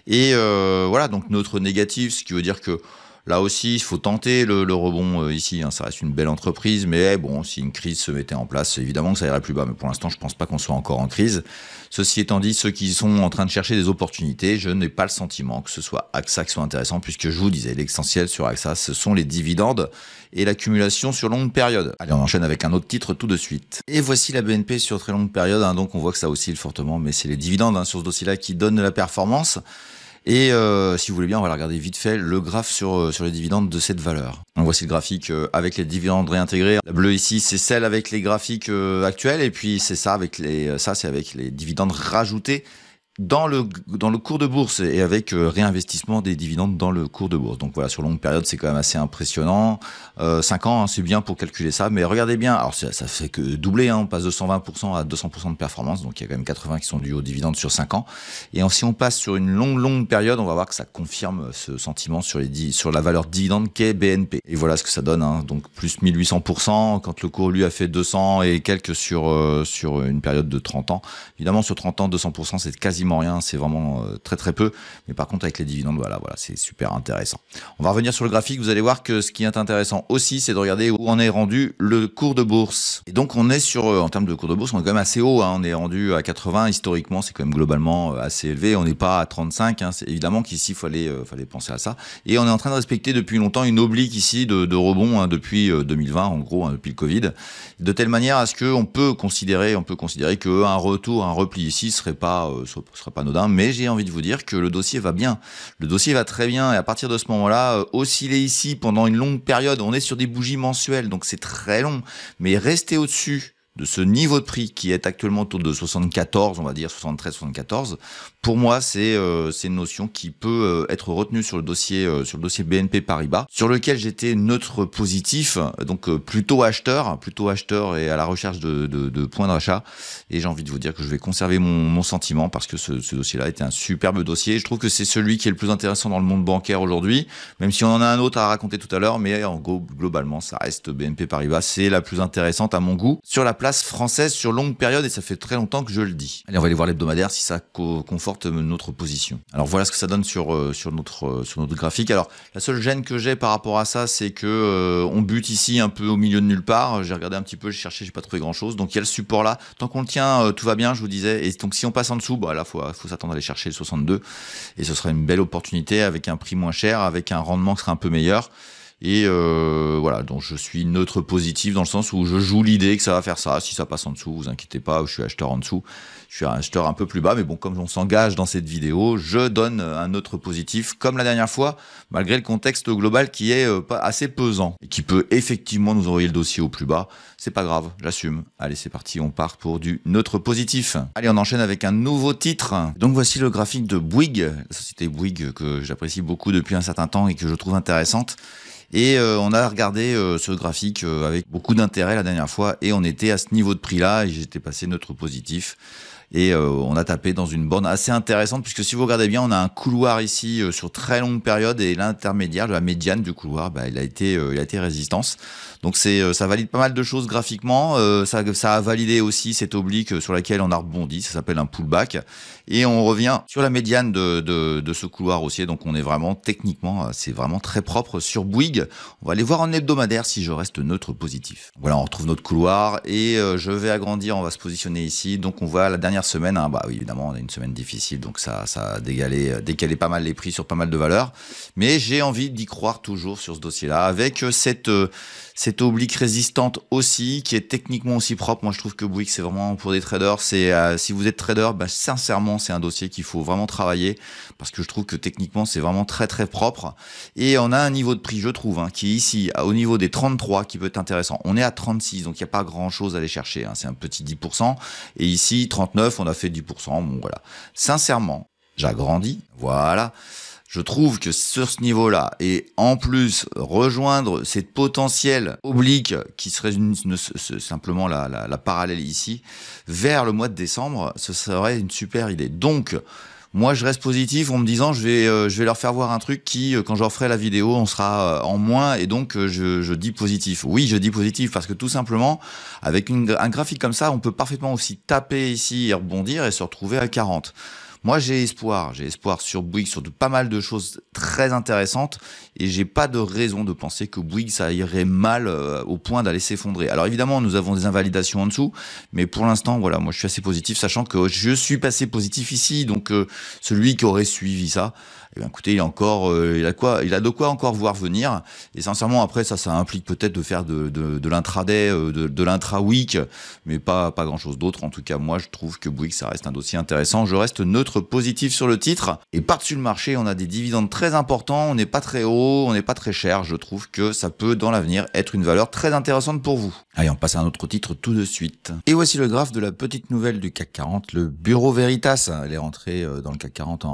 Et voilà, donc neutre négatif, ce qui veut dire que Là aussi, il faut tenter le rebond ici. Hein. Ça reste une belle entreprise, mais bon, si une crise se mettait en place, évidemment que ça irait plus bas. Mais pour l'instant, je pense pas qu'on soit encore en crise. Ceci étant dit, ceux qui sont en train de chercher des opportunités, je n'ai pas le sentiment que ce soit AXA qui soit intéressant, puisque je vous disais, l'essentiel sur AXA, ce sont les dividendes et l'accumulation sur longue période. Allez, on enchaîne avec un autre titre tout de suite. Et voici la BNP sur très longue période. Hein, donc on voit que ça oscille fortement, mais c'est les dividendes sur ce dossier-là qui donnent de la performance. Et si vous voulez bien, on va regarder vite fait le graphe sur les dividendes de cette valeur. Donc voici le graphique avec les dividendes réintégrés. La bleue ici, c'est celle avec les graphiques actuels, et puis c'est ça c'est avec les dividendes rajoutés dans le cours de bourse et avec réinvestissement des dividendes dans le cours de bourse. Donc voilà, sur longue période, c'est quand même assez impressionnant. 5 ans, hein, c'est bien pour calculer ça, mais regardez bien, alors ça fait que doubler, hein, on passe de 120% à 200% de performance, donc il y a quand même 80 qui sont dus aux dividendes sur 5 ans. Et si on passe sur une longue période, on va voir que ça confirme ce sentiment sur la valeur dividende qu'est BNP. Et voilà ce que ça donne, hein, donc plus 1800% quand le cours lui a fait 200 et quelques sur une période de 30 ans. Évidemment, sur 30 ans, 200%, c'est quasiment rien, c'est vraiment très peu, mais par contre avec les dividendes, voilà, c'est super intéressant. On va revenir sur le graphique, vous allez voir que ce qui est intéressant aussi, c'est de regarder où en est rendu le cours de bourse. Et donc on est en termes de cours de bourse, on est quand même assez haut, hein, on est rendu à 80, historiquement c'est quand même globalement assez élevé, on n'est pas à 35, hein, c'est évidemment qu'ici il fallait penser à ça, et on est en train de respecter depuis longtemps une oblique ici de rebond, hein, depuis 2020 en gros, hein, depuis le Covid, de telle manière à ce qu'on peut considérer qu'un retour, un repli ici serait pas anodin, mais j'ai envie de vous dire que le dossier va bien. Le dossier va très bien, et à partir de ce moment-là, osciller ici pendant une longue période, on est sur des bougies mensuelles, donc c'est très long, mais rester au-dessus de ce niveau de prix qui est actuellement autour de 74, on va dire 73, 74, pour moi c'est une notion qui peut être retenue sur le dossier BNP Paribas, sur lequel j'étais neutre positif, donc plutôt acheteur et à la recherche de points d'achat, et j'ai envie de vous dire que je vais conserver mon sentiment parce que ce dossier-là était un superbe dossier. Je trouve que c'est celui qui est le plus intéressant dans le monde bancaire aujourd'hui, même si on en a un autre à raconter tout à l'heure, mais globalement ça reste BNP Paribas, c'est la plus intéressante à mon goût sur la place française sur longue période, et ça fait très longtemps que je le dis. Allez, on va aller voir l'hebdomadaire si ça conforte notre position. Alors voilà ce que ça donne sur notre graphique. Alors la seule gêne que j'ai par rapport à ça, c'est que on bute ici un peu au milieu de nulle part. J'ai regardé un petit peu, j'ai cherché, j'ai pas trouvé grand chose. Donc il y a le support là. Tant qu'on le tient, tout va bien, je vous disais. Et donc si on passe en dessous, là faut s'attendre à aller chercher le 62, et ce sera une belle opportunité avec un prix moins cher, avec un rendement qui sera un peu meilleur. Et voilà, donc je suis neutre positif dans le sens où je joue l'idée que ça va faire ça. Si ça passe en dessous, vous inquiétez pas, je suis acheteur en dessous. Je suis un acheteur un peu plus bas, mais bon, comme on s'engage dans cette vidéo, je donne un neutre positif, comme la dernière fois, malgré le contexte global qui est assez pesant et qui peut effectivement nous envoyer le dossier au plus bas. C'est pas grave, j'assume. Allez, c'est parti, on part pour du neutre positif. Allez, on enchaîne avec un nouveau titre. Donc voici le graphique de Bouygues, la société Bouygues que j'apprécie beaucoup depuis un certain temps et que je trouve intéressante. Et on a regardé ce graphique avec beaucoup d'intérêt la dernière fois, et on était à ce niveau de prix là, et j'étais passé neutre positif. Et on a tapé dans une borne assez intéressante, puisque si vous regardez bien, on a un couloir ici sur très longue période, et l'intermédiaire de la médiane du couloir, il a été résistance. Donc ça valide pas mal de choses graphiquement. Ça a validé aussi cette oblique sur laquelle on a rebondi. Ça s'appelle un pullback. Et on revient sur la médiane de ce couloir haussier. Donc on est vraiment techniquement, c'est vraiment très propre sur Bouygues. On va aller voir en hebdomadaire si je reste neutre positif. Voilà, on retrouve notre couloir et je vais agrandir. On va se positionner ici. Donc on voit la dernière semaine. Oui, évidemment, on a une semaine difficile. Donc ça a décalé pas mal les prix sur pas mal de valeurs. Mais j'ai envie d'y croire toujours sur ce dossier-là avec cette oblique résistante aussi, qui est techniquement aussi propre. Moi, je trouve que Bouygues, c'est vraiment pour des traders. Si vous êtes trader, sincèrement, c'est un dossier qu'il faut vraiment travailler, parce que je trouve que techniquement, c'est vraiment très très propre. Et on a un niveau de prix, je trouve, qui est ici, au niveau des 33, qui peut être intéressant. On est à 36, donc il n'y a pas grand chose à aller chercher. C'est un petit 10%. Et ici, 39, on a fait 10%. Bon, voilà. Sincèrement, j'agrandis. Voilà. Je trouve que sur ce niveau-là, et en plus rejoindre cette potentielle oblique qui serait simplement la parallèle ici, vers le mois de décembre, ce serait une super idée. Donc, moi je reste positif en me disant je vais leur faire voir un truc qui, quand je referai la vidéo, on sera en moins, et donc je dis positif. Oui, je dis positif parce que tout simplement, avec un graphique comme ça, on peut parfaitement aussi taper ici et rebondir et se retrouver à 40. Moi, j'ai espoir sur Bouygues, sur pas mal de choses très intéressantes, et j'ai pas de raison de penser que Bouygues, ça irait mal au point d'aller s'effondrer. Alors évidemment, nous avons des invalidations en dessous, mais pour l'instant, voilà, moi je suis assez positif, sachant que je suis passé positif ici, donc celui qui aurait suivi ça, eh bien, écoutez, il a de quoi encore voir venir. Et sincèrement, après ça implique peut-être de faire de l'intraday, de l'intra-week, mais pas grand-chose d'autre. En tout cas, moi, je trouve que Bouygues, ça reste un dossier intéressant. Je reste neutre positif sur le titre. Et par-dessus le marché, on a des dividendes très importants. On n'est pas très haut, on n'est pas très cher. Je trouve que ça peut, dans l'avenir, être une valeur très intéressante pour vous. Allez, on passe à un autre titre tout de suite. Et voici le graphe de la petite nouvelle du CAC 40, le Bureau Veritas. Elle est rentrée dans le CAC 40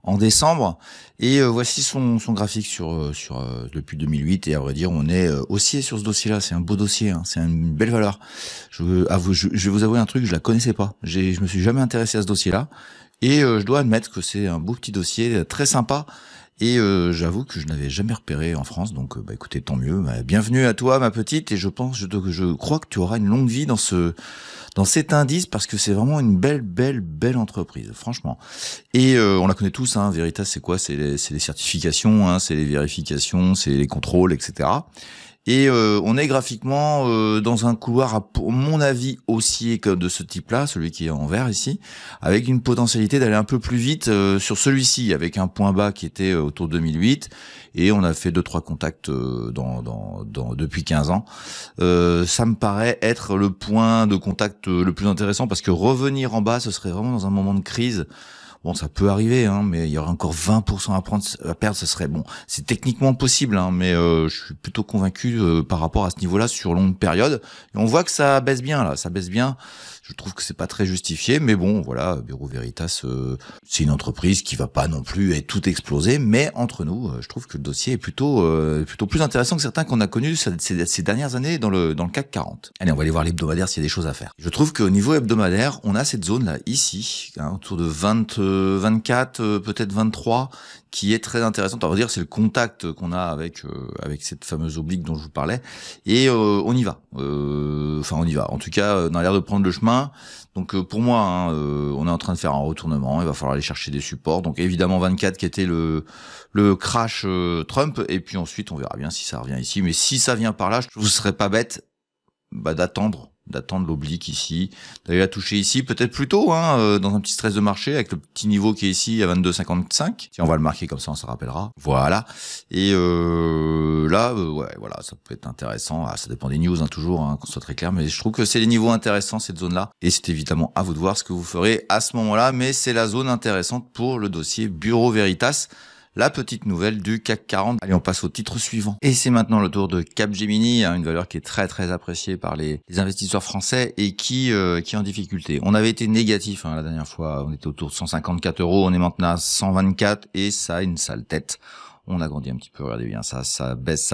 en décembre, et voici son graphique sur depuis 2008, et à vrai dire on est haussier sur ce dossier-là. C'est un beau dossier, hein, c'est une belle valeur. Je vais vous avouer un truc, je la connaissais pas, je me suis jamais intéressé à ce dossier-là, et je dois admettre que c'est un beau petit dossier très sympa. Et j'avoue que je n'avais jamais repéré en France, donc écoutez, tant mieux. Bienvenue à toi, ma petite, et je crois que tu auras une longue vie dans cet indice, parce que c'est vraiment une belle entreprise, franchement. Et on la connaît tous, hein. Veritas, c'est quoi? C'est les certifications, hein, c'est les vérifications, c'est les contrôles, etc. Et on est graphiquement dans un couloir, pour mon avis, haussier de ce type-là, celui qui est en vert ici, avec une potentialité d'aller un peu plus vite sur celui-ci, avec un point bas qui était autour de 2008, et on a fait 2-3 contacts depuis 15 ans. Ça me paraît être le point de contact le plus intéressant, parce que revenir en bas, ce serait vraiment dans un moment de crise. Bon, ça peut arriver, hein, mais il y aura encore 20% à perdre, ce serait bon. C'est techniquement possible, hein, mais je suis plutôt convaincu par rapport à ce niveau-là sur longue période. Et on voit que ça baisse bien, là, ça baisse bien. Je trouve que c'est pas très justifié, mais bon, voilà, Bureau Veritas, c'est une entreprise qui va pas non plus être tout explosée, mais entre nous, je trouve que le dossier est plutôt plus intéressant que certains qu'on a connus ces dernières années dans le CAC 40. Allez, on va aller voir l'hebdomadaire s'il y a des choses à faire. Je trouve qu'au niveau hebdomadaire, on a cette zone-là, ici, hein, autour de 24, peut-être 23, qui est très intéressante. On va dire c'est le contact qu'on a avec cette fameuse oblique dont je vous parlais, et on y va. On y va. En tout cas, on a l'air de prendre le chemin. Donc pour moi, hein, on est en train de faire un retournement. Il va falloir aller chercher des supports. Donc évidemment 24 qui était le crash Trump, et puis ensuite on verra bien si ça revient ici. Mais si ça vient par là, je ne serais pas bête d'attendre l'oblique ici, d'aller la toucher ici, peut-être plus tôt, hein, dans un petit stress de marché, avec le petit niveau qui est ici à 22,55. Tiens, on va le marquer comme ça, on se rappellera. Voilà. Et là, ouais, voilà, ça peut être intéressant. Ah, ça dépend des news, hein, toujours, hein, qu'on soit très clair, mais je trouve que c'est les niveaux intéressants, cette zone-là. Et c'est évidemment à vous de voir ce que vous ferez à ce moment-là, mais c'est la zone intéressante pour le dossier Bureau Veritas. La petite nouvelle du CAC 40. Allez, on passe au titre suivant. Et c'est maintenant le tour de Capgemini, hein, une valeur qui est très très appréciée par les investisseurs français, et qui est en difficulté. On avait été négatif, hein, la dernière fois, on était autour de 154 €, on est maintenant à 124, et ça a une sale tête. On agrandit un petit peu, regardez bien ça baisse.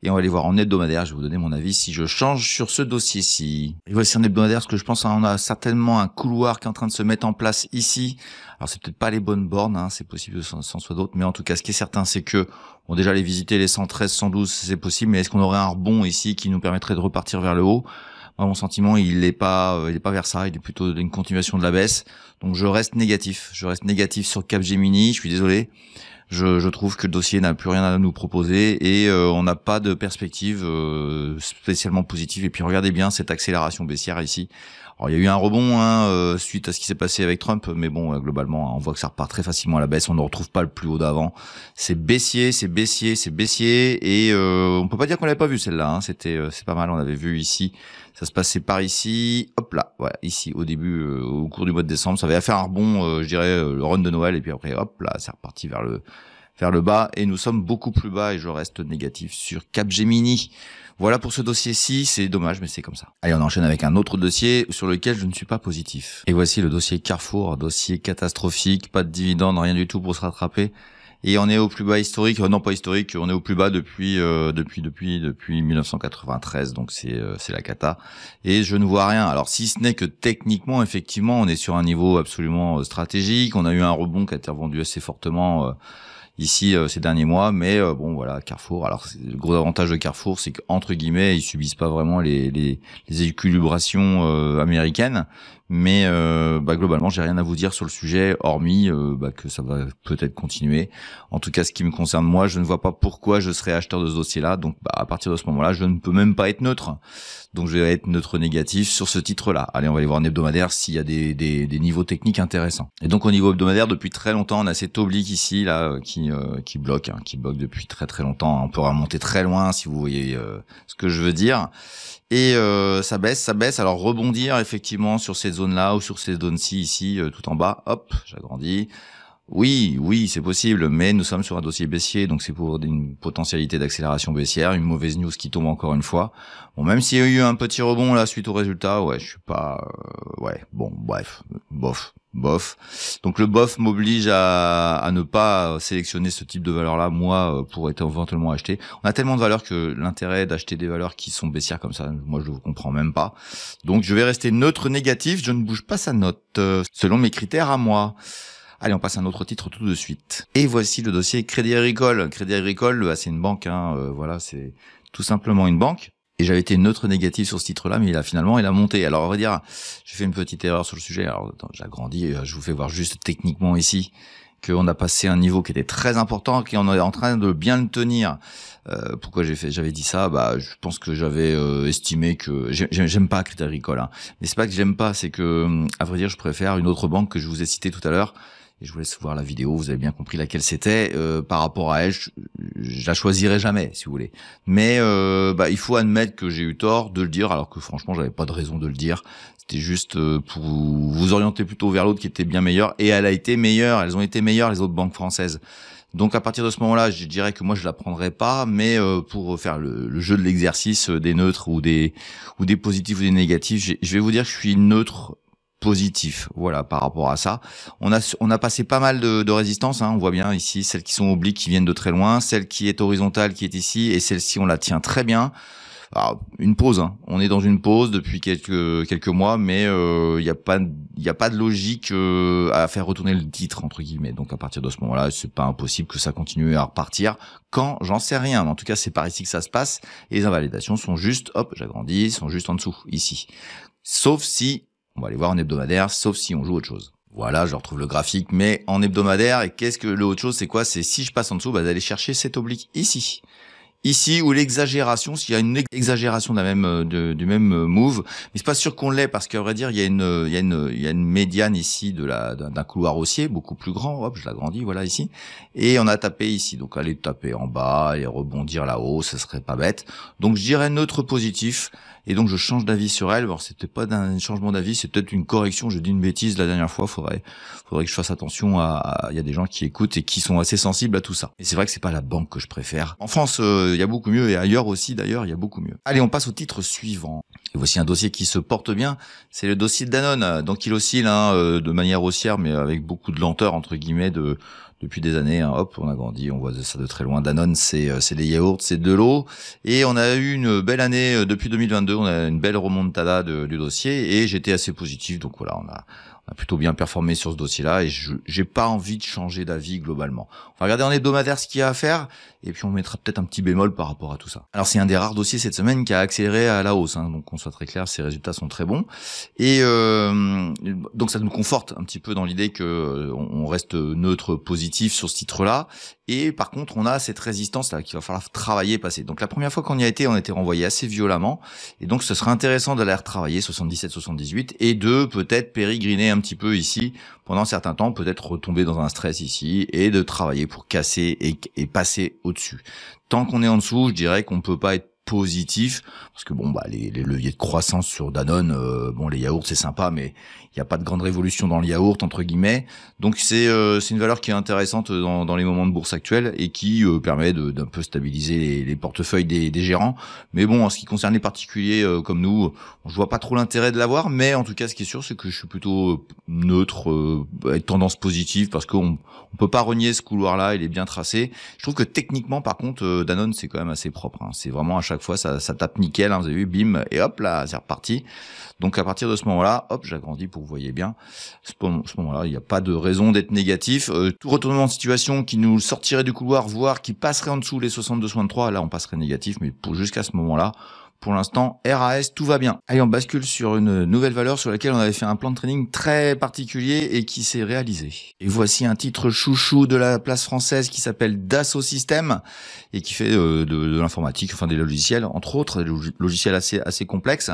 Et on va aller voir en hebdomadaire, je vais vous donner mon avis si je change sur ce dossier-ci. Et voici en hebdomadaire ce que je pense, hein, on a certainement un couloir qui est en train de se mettre en place ici. Alors c'est peut-être pas les bonnes bornes, hein, c'est possible que ce soit d'autres, mais en tout cas ce qui est certain, c'est que bon, déjà les visiter les 113, 112, c'est possible, mais est-ce qu'on aurait un rebond ici qui nous permettrait de repartir vers le haut? Moi, mon sentiment, il est pas vers ça, il est plutôt une continuation de la baisse. Donc je reste négatif sur Capgemini, je suis désolé. Je trouve que le dossier n'a plus rien à nous proposer, et on n'a pas de perspective spécialement positive. Et puis regardez bien cette accélération baissière ici. Alors il y a eu un rebond, hein, suite à ce qui s'est passé avec Trump, mais bon, globalement, on voit que ça repart très facilement à la baisse. On ne retrouve pas le plus haut d'avant. C'est baissier, et on peut pas dire qu'on l'avait pas vu celle-là, hein. C'est pas mal. On avait vu ici, ça se passait par ici, hop là, ouais, ici au début, au cours du mois de décembre, ça avait fait un rebond, je dirais le run de Noël, et puis après, hop là, c'est reparti vers le bas, et nous sommes beaucoup plus bas, et je reste négatif sur Capgemini. Voilà pour ce dossier-ci, c'est dommage, mais c'est comme ça. Allez, on enchaîne avec un autre dossier sur lequel je ne suis pas positif. Et voici le dossier Carrefour, dossier catastrophique, pas de dividendes, rien du tout pour se rattraper. Et on est au plus bas historique, non pas historique, on est au plus bas depuis 1993, donc c'est la cata. Et je ne vois rien. Alors si ce n'est que techniquement, effectivement, on est sur un niveau absolument stratégique. On a eu un rebond qui a été revendu assez fortement ici ces derniers mois, mais bon voilà, Carrefour. Alors le gros avantage de Carrefour, c'est qu'entre guillemets, ils subissent pas vraiment les équilibrations américaines, Mais globalement, j'ai rien à vous dire sur le sujet, hormis que ça va peut-être continuer. En tout cas, ce qui me concerne moi, je ne vois pas pourquoi je serais acheteur de ce dossier-là. Donc à partir de ce moment-là, je ne peux même pas être neutre. Donc je vais être neutre négatif sur ce titre-là. Allez, on va aller voir en hebdomadaire s'il y a des niveaux techniques intéressants. Et donc au niveau hebdomadaire, depuis très longtemps, on a cet oblique ici là qui bloque depuis très très longtemps. On peut remonter très loin si vous voyez ce que je veux dire. Et ça baisse. Alors rebondir effectivement sur cette zone-là ou sur ces zones-ci ici, tout en bas. Hop, j'agrandis. Oui, c'est possible, mais nous sommes sur un dossier baissier, donc c'est pour une potentialité d'accélération baissière, une mauvaise news qui tombe encore une fois. Bon, même s'il y a eu un petit rebond là suite au résultat, ouais, je suis pas, bref, bof. Donc le bof m'oblige à ne pas sélectionner ce type de valeur-là, moi, pour être éventuellement acheté. On a tellement de valeurs que l'intérêt d'acheter des valeurs qui sont baissières comme ça, moi je ne comprends même pas. Donc je vais rester neutre négatif, je ne bouge pas sa note, selon mes critères à moi. Allez, on passe à un autre titre tout de suite. Et voici le dossier Crédit Agricole. Crédit Agricole, c'est une banque, voilà, c'est tout simplement une banque. Et j'avais été neutre négatif sur ce titre-là, mais il a monté. Alors, on va dire, j'ai fait une petite erreur sur le sujet. Alors, attends, j'agrandis, je vous fais voir juste techniquement ici qu'on a passé un niveau qui était très important, qu'on est en train de bien le tenir. Pourquoi j'avais dit ça? Je pense que j'avais estimé que j'aime pas Crédit Agricole, hein. Mais c'est pas que j'aime pas, c'est que, à vrai dire, je préfère une autre banque que je vous ai citée tout à l'heure. Et je vous laisse voir la vidéo, vous avez bien compris laquelle c'était. Par rapport à elle, je la choisirai jamais, si vous voulez. Mais il faut admettre que j'ai eu tort de le dire, alors que franchement, j'avais pas de raison de le dire. C'était juste pour vous orienter plutôt vers l'autre qui était bien meilleure. Et elle a été meilleure, elles ont été meilleures, les autres banques françaises. Donc à partir de ce moment-là, je dirais que moi je la prendrais pas, mais pour faire le jeu de l'exercice des neutres ou des positifs ou des négatifs, je vais vous dire que je suis neutre positif, voilà, par rapport à ça. On a passé pas mal de résistances, hein, on voit bien ici, celles qui sont obliques qui viennent de très loin, celle qui est horizontale qui est ici, et celle-ci on la tient très bien. Alors, une pause, hein. On est dans une pause depuis quelques mois, mais il y a pas de logique à faire retourner le titre entre guillemets. Donc à partir de ce moment-là, c'est pas impossible que ça continue à repartir. Quand, j'en sais rien, mais en tout cas c'est par ici que ça se passe. Et les invalidations sont juste, hop, j'agrandis, sont juste en dessous ici. Sauf si on va aller voir en hebdomadaire, sauf si on joue autre chose. Voilà, je retrouve le graphique, mais en hebdomadaire, et qu'est-ce que le autre chose, c'est quoi? C'est si je passe en dessous, d'aller chercher cet oblique ici. Ici, où l'exagération, s'il y a une exagération du même move, mais c'est pas sûr qu'on l'ait, parce qu'à vrai dire, il y a une médiane ici d'un couloir haussier, beaucoup plus grand, hop, je l'agrandis, voilà, ici. Et on a tapé ici. Donc, aller taper en bas et rebondir là-haut, ce serait pas bête. Donc, je dirais neutre positif. Et donc je change d'avis sur elle. Alors c'était pas un changement d'avis, c'est peut-être une correction. J'ai dit une bêtise la dernière fois. Faudrait que je fasse attention il y a des gens qui écoutent et qui sont assez sensibles à tout ça. Et c'est vrai que c'est pas la banque que je préfère. En France, il y a beaucoup mieux, et ailleurs aussi d'ailleurs, il y a beaucoup mieux. Allez, on passe au titre suivant. Et voici un dossier qui se porte bien. C'est le dossier de Danone. Donc il oscille de manière haussière, mais avec beaucoup de lenteur entre guillemets depuis des années, hein. Hop, on a grandi, on voit ça de très loin. Danone, c'est des yaourts, c'est de l'eau, et on a eu une belle année depuis 2022. On a une belle remontada du dossier, et j'étais assez positif. Donc voilà, on a plutôt bien performé sur ce dossier-là, et j'ai pas envie de changer d'avis globalement. On va regarder en hebdomadaire ce qu'il y a à faire, et puis on mettra peut-être un petit bémol par rapport à tout ça. Alors c'est un des rares dossiers cette semaine qui a accéléré à la hausse, hein, donc qu'on soit très clair, ces résultats sont très bons, et donc ça nous conforte un petit peu dans l'idée que on reste neutre positif sur ce titre-là. Et par contre, on a cette résistance-là qu'il va falloir travailler, passer. Donc la première fois qu'on y a été, on était renvoyé assez violemment. Et donc ce serait intéressant d'aller retravailler 77-78 et de peut-être pérégriner un petit peu ici pendant un certain temps, peut-être retomber dans un stress ici et de travailler pour casser et passer au-dessus. Tant qu'on est en dessous, je dirais qu'on peut pas être positif, parce que les leviers de croissance sur Danone, les yaourts c'est sympa, mais il n'y a pas de grande révolution dans le yaourt entre guillemets, donc c'est une valeur qui est intéressante dans les moments de bourse actuels et qui permet d'un peu stabiliser les portefeuilles des gérants. Mais bon, en ce qui concerne les particuliers comme nous, je vois pas trop l'intérêt de l'avoir, mais en tout cas ce qui est sûr c'est que je suis plutôt neutre, avec tendance positive, parce qu'on peut pas renier ce couloir là, il est bien tracé. Je trouve que techniquement par contre Danone c'est quand même assez propre, hein. C'est vraiment à chaque fois ça tape nickel, hein, vous avez vu, bim, et hop là c'est reparti. Donc à partir de ce moment-là, hop, j'agrandis pour que vous voyez bien. Ce moment-là, il n'y a pas de raison d'être négatif. Tout retournement de situation qui nous sortirait du couloir, voire qui passerait en dessous les 62-63, là on passerait négatif, mais jusqu'à ce moment-là, pour l'instant, RAS, tout va bien. Allez, on bascule sur une nouvelle valeur sur laquelle on avait fait un plan de trading très particulier et qui s'est réalisé. Et voici un titre chouchou de la place française qui s'appelle Dassault Systèmes et qui fait de l'informatique, enfin des logiciels, entre autres, des logiciels assez complexes.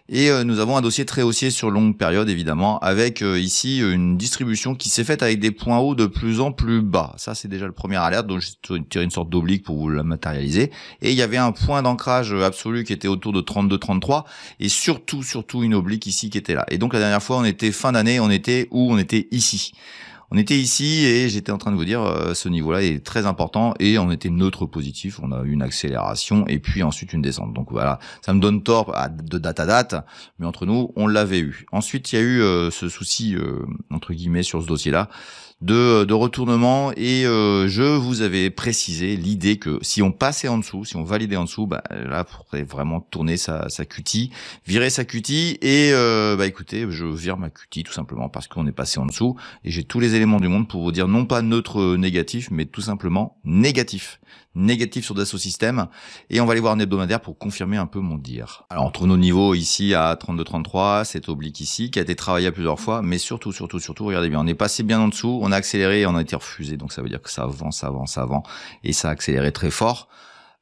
Et nous avons un dossier très haussier sur longue période, évidemment, avec ici une distribution qui s'est faite avec des points hauts de plus en plus bas. Ça, c'est déjà le premier alerte, donc j'ai tiré une sorte d'oblique pour vous la matérialiser. Et il y avait un point d'ancrage absolu qui était autour de 32-33 et surtout une oblique ici qui était là. Et donc la dernière fois, on était fin d'année, on était où? On était ici. On était ici et j'étais en train de vous dire ce niveau-là est très important et on était neutre positif. On a eu une accélération et puis ensuite une descente. Donc voilà, ça me donne tort de date à date, mais entre nous, on l'avait eu. Ensuite, il y a eu ce souci entre guillemets sur ce dossier-là de retournement et je vous avais précisé l'idée que si on passait en dessous, si on validait en dessous, là, il faudrait vraiment tourner sa cutie, virer sa cutie et écoutez, je vire ma cutie tout simplement parce qu'on est passé en dessous et j'ai tous les éléments du monde pour vous dire non pas neutre négatif, mais tout simplement négatif sur Dassault Systèmes et on va aller voir un hebdomadaire pour confirmer un peu mon dire. Alors on trouve nos niveaux ici à 32-33, cette oblique ici qui a été travaillée à plusieurs fois, mais surtout, regardez bien, on est passé bien en dessous, on a accéléré et on a été refusé, donc ça veut dire que ça avance et ça a accéléré très fort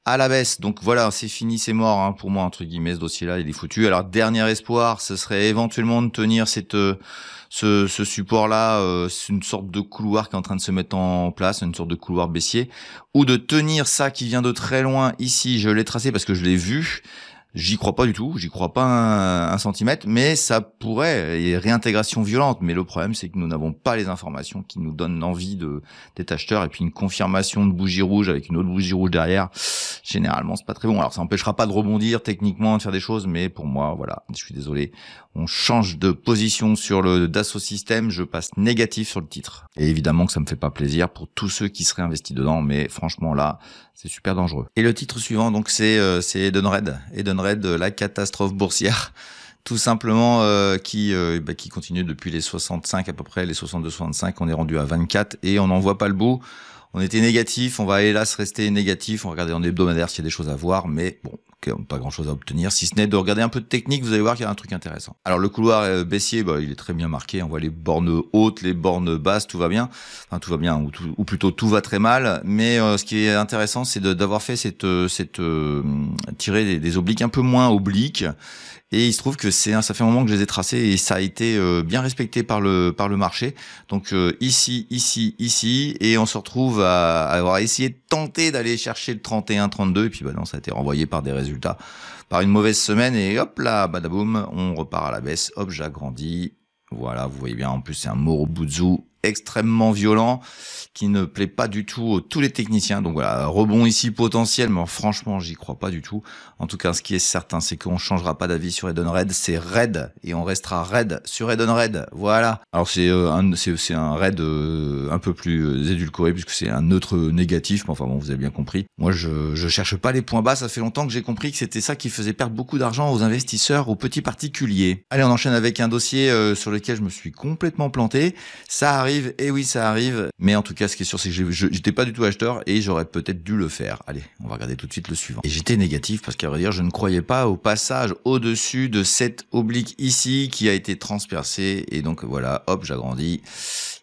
à la baisse. Donc voilà, c'est fini, c'est mort hein, pour moi entre guillemets, ce dossier-là, il est foutu. Alors dernier espoir, ce serait éventuellement de tenir ce support-là, c'est une sorte de couloir qui est en train de se mettre en place, une sorte de couloir baissier, ou de tenir ça qui vient de très loin ici. Je l'ai tracé parce que je l'ai vu. J'y crois pas du tout, j'y crois pas un centimètre, mais ça pourrait, et réintégration violente, mais le problème c'est que nous n'avons pas les informations qui nous donnent l'envie d'être acheteurs, et puis une confirmation de bougie rouge avec une autre bougie rouge derrière, généralement c'est pas très bon. Alors ça n'empêchera pas de rebondir techniquement, de faire des choses, mais pour moi, voilà, je suis désolé, on change de position sur le Dassault Systèmes, je passe négatif sur le titre. Et évidemment que ça me fait pas plaisir pour tous ceux qui seraient investis dedans, mais franchement là, c'est super dangereux. Et le titre suivant, donc c'est Edenred, la catastrophe boursière, tout simplement qui continue depuis les 65 à peu près, les 62-65, on est rendu à 24 et on n'en voit pas le bout. On était négatif, on va hélas rester négatif, on va regarder en hebdomadaire s'il y a des choses à voir, mais bon, pas grand chose à obtenir, si ce n'est de regarder un peu de technique, vous allez voir qu'il y a un truc intéressant. Alors le couloir baissier, il est très bien marqué, on voit les bornes hautes, les bornes basses, tout va bien, enfin tout va bien, ou plutôt tout va très mal, mais ce qui est intéressant, c'est d'avoir fait tirer des obliques un peu moins obliques, et il se trouve que ça fait un moment que je les ai tracés et ça a été bien respecté par le marché. Donc ici, et on se retrouve à avoir essayé de tenter d'aller chercher le 31-32 et puis non, ça a été renvoyé par des résultats, par une mauvaise semaine et hop là, badaboum, on repart à la baisse. Hop, j'agrandis. Voilà, vous voyez bien. En plus, c'est un Morobudzu extrêmement violent qui ne plaît pas du tout à tous les techniciens. Donc voilà, rebond ici potentiel, mais franchement, j'y crois pas du tout. En tout cas, ce qui est certain, c'est qu'on changera pas d'avis sur Edenred. C'est raid et on restera raid sur Edenred. Voilà. Alors c'est un raid un peu plus édulcoré puisque c'est un neutre négatif. Mais enfin bon, vous avez bien compris. Moi, je cherche pas les points bas. Ça fait longtemps que j'ai compris que c'était ça qui faisait perdre beaucoup d'argent aux investisseurs, aux petits particuliers. Allez, on enchaîne avec un dossier sur lequel je me suis complètement planté. Ça arrive. Et oui, ça arrive. Mais en tout cas, ce qui est sûr, c'est que j'étais pas du tout acheteur et j'aurais peut-être dû le faire. Allez, on va regarder tout de suite le suivant. Et j'étais négatif parce qu'à vrai dire, je ne croyais pas au passage au-dessus de cette oblique ici qui a été transpercée. Et donc voilà, hop, j'agrandis.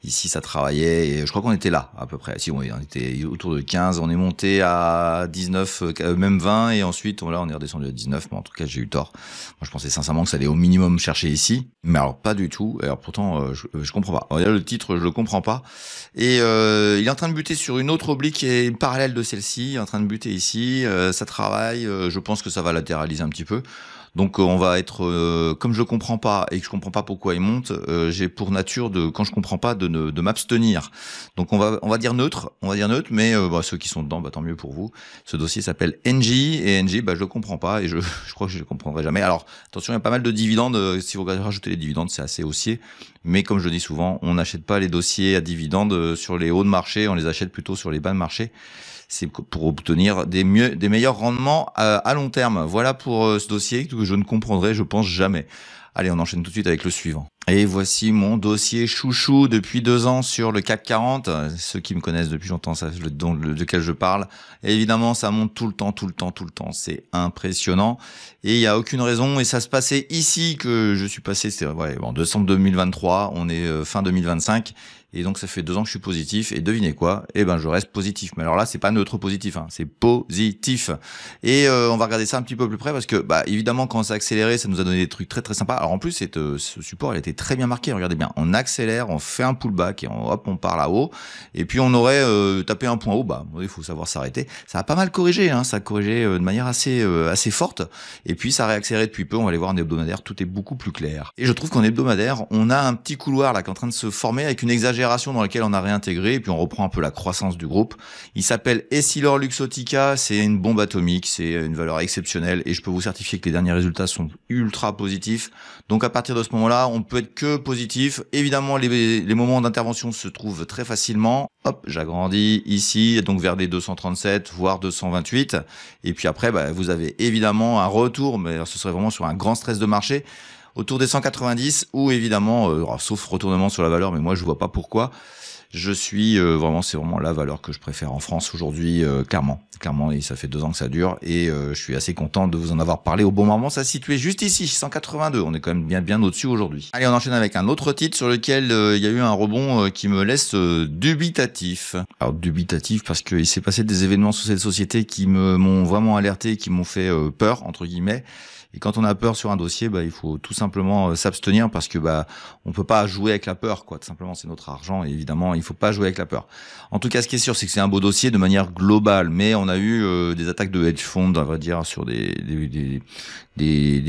Ici, ça travaillait et je crois qu'on était là à peu près. Si, on était autour de 15, on est monté à 19, même 20 et ensuite, là, on est redescendu à 19. Mais en tout cas, j'ai eu tort. Moi, je pensais sincèrement que ça allait au minimum chercher ici. Mais alors, pas du tout. Alors pourtant, je comprends pas. Alors, le titre, je le comprends pas. Et il est en train de buter sur une autre oblique qui est parallèle de celle-ci. Il est en train de buter ici. Ça travaille. Je pense que ça va latéraliser un petit peu. Donc on va être comme je comprends pas et que je comprends pas pourquoi il monte, j'ai pour nature quand je comprends pas de m'abstenir. Donc on va dire neutre, mais ceux qui sont dedans, tant mieux pour vous. Ce dossier s'appelle NJ et NJ, je le comprends pas et je crois que je le comprendrai jamais. Alors attention, il y a pas mal de dividendes. Si vous rajoutez les dividendes, c'est assez haussier. Mais comme je le dis souvent, on n'achète pas les dossiers à dividendes sur les hauts de marché, on les achète plutôt sur les bas de marché. C'est pour obtenir des meilleurs rendements à long terme. Voilà pour ce dossier que je ne comprendrai, je pense, jamais. Allez, on enchaîne tout de suite avec le suivant. Et voici mon dossier chouchou depuis 2 ans sur le CAC 40. Ceux qui me connaissent depuis longtemps savent lequel je parle. Et évidemment, ça monte tout le temps. C'est impressionnant. Et il n'y a aucune raison. Et ça se passait ici que je suis passé. C'est en décembre 2023. On est fin 2025. Et donc ça fait 2 ans que je suis positif. Et devinez quoi? Je reste positif. Mais alors là, c'est pas neutre positif, hein, c'est positif. Et on va regarder ça un petit peu plus près parce que évidemment quand ça a accéléré, ça nous a donné des trucs très très sympas. Alors en plus, ce support, il a été très bien marqué. Regardez bien, on accélère, on fait un pullback et on part là-haut. Et puis on aurait tapé un point haut. Il faut savoir s'arrêter. Ça a pas mal corrigé, hein. Ça a corrigé de manière assez forte. Et puis ça a réaccéléré depuis peu. On va aller voir en hebdomadaire. Tout est beaucoup plus clair. Et je trouve qu'en hebdomadaire, on a un petit couloir là qui est en train de se former avec une exagération dans laquelle on a réintégré et puis on reprend un peu la croissance du groupe. Il s'appelle Essilor Luxottica, c'est une bombe atomique, c'est une valeur exceptionnelle et je peux vous certifier que les derniers résultats sont ultra positifs. Donc à partir de ce moment-là, on peut être que positif. Évidemment, les moments d'intervention se trouvent très facilement. Hop, j'agrandis ici, donc vers les 237, voire 228. Et puis après, vous avez évidemment un retour, mais ce serait vraiment sur un grand stress de marché, autour des 190 ou évidemment, sauf retournement sur la valeur, mais moi je vois pas pourquoi. Je suis c'est vraiment la valeur que je préfère en France aujourd'hui, clairement, et ça fait 2 ans que ça dure et je suis assez content de vous en avoir parlé au bon moment. Ça se situait juste ici, 182, on est quand même bien au-dessus aujourd'hui. Allez, on enchaîne avec un autre titre sur lequel il y a eu un rebond qui me laisse dubitatif. Alors dubitatif parce qu'il s'est passé des événements sur cette société qui m'ont vraiment alerté, qui m'ont fait peur entre guillemets. Et quand on a peur sur un dossier, il faut tout simplement s'abstenir parce que on peut pas jouer avec la peur, quoi. Tout simplement, c'est notre argent et évidemment, il faut pas jouer avec la peur. En tout cas, ce qui est sûr, c'est que c'est un beau dossier de manière globale, mais on a eu des attaques de hedge funds, on va dire, sur des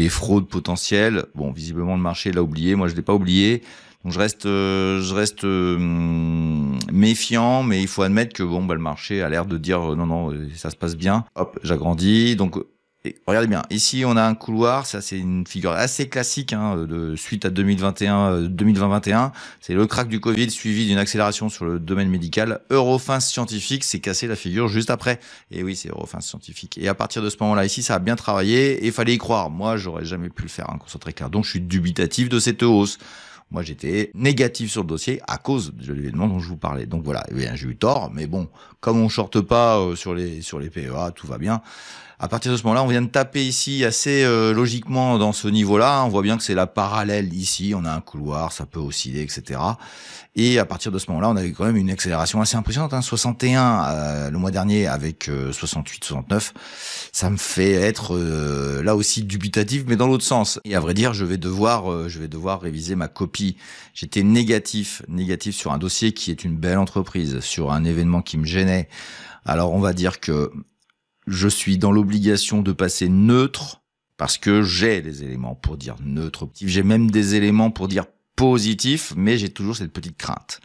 fraudes potentielles. Bon, visiblement, le marché l'a oublié. Moi, je l'ai pas oublié. Donc je reste méfiant, mais il faut admettre que le marché a l'air de dire non, ça se passe bien. Hop, j'agrandis. Donc et regardez bien, ici on a un couloir, ça c'est une figure assez classique de suite à 2020-21, c'est le crack du Covid suivi d'une accélération sur le domaine médical. Eurofins Scientifique s'est cassé la figure juste après. Et oui, c'est Eurofins Scientifique. Et à partir de ce moment-là ici, ça a bien travaillé et il fallait y croire. Moi, j'aurais jamais pu le faire, qu'on soit très clair. Donc je suis dubitatif de cette hausse. Moi, j'étais négatif sur le dossier à cause de l'événement dont je vous parlais. Donc voilà, j'ai eu tort, mais bon, comme on shorte pas sur les PEA, tout va bien. À partir de ce moment-là, on vient de taper ici assez logiquement dans ce niveau-là. On voit bien que c'est la parallèle ici. On a un couloir, ça peut osciller, etc. Et à partir de ce moment-là, on avait quand même une accélération assez impressionnante. 61 le mois dernier avec 68, 69. Ça me fait être là aussi dubitatif, mais dans l'autre sens. Et à vrai dire, je vais devoir réviser ma copie. J'étais négatif sur un dossier qui est une belle entreprise, sur un événement qui me gênait. Alors on va dire que je suis dans l'obligation de passer neutre parce que j'ai des éléments pour dire neutre. J'ai même des éléments pour dire positif, mais j'ai toujours cette petite crainte.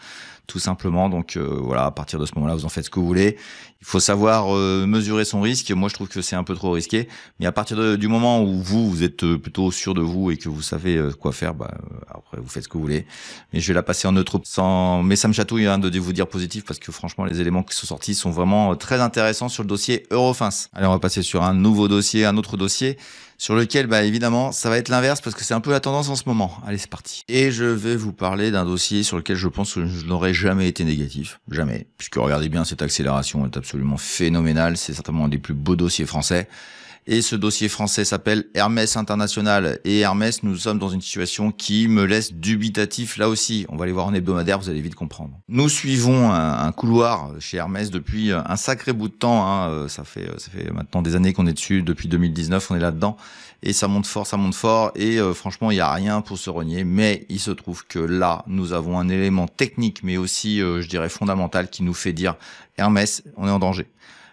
Tout simplement, donc à partir de ce moment-là, vous en faites ce que vous voulez. Il faut savoir mesurer son risque. Moi, je trouve que c'est un peu trop risqué. Mais à partir du moment où vous êtes plutôt sûr de vous et que vous savez quoi faire, après, vous faites ce que vous voulez. Mais je vais la passer en neutre mais ça me chatouille de vous dire positif parce que franchement, les éléments qui sont sortis sont vraiment très intéressants sur le dossier Eurofins. Allez, on va passer sur un autre dossier sur lequel, évidemment, ça va être l'inverse parce que c'est un peu la tendance en ce moment. Allez, c'est parti. Et je vais vous parler d'un dossier sur lequel je pense que je n'aurais jamais été négatif. Jamais. Puisque regardez bien, cette accélération est absolument phénoménale. C'est certainement un des plus beaux dossiers français. Et ce dossier français s'appelle Hermès International. Et Hermès, nous sommes dans une situation qui me laisse dubitatif là aussi. On va aller voir en hebdomadaire, vous allez vite comprendre. Nous suivons un couloir chez Hermès depuis un sacré bout de temps. Ça fait maintenant des années qu'on est dessus. Depuis 2019, on est là-dedans. Et ça monte fort. Et franchement, il n'y a rien pour se renier. Mais il se trouve que là, nous avons un élément technique, mais aussi, je dirais, fondamental qui nous fait dire Hermès, on est en danger.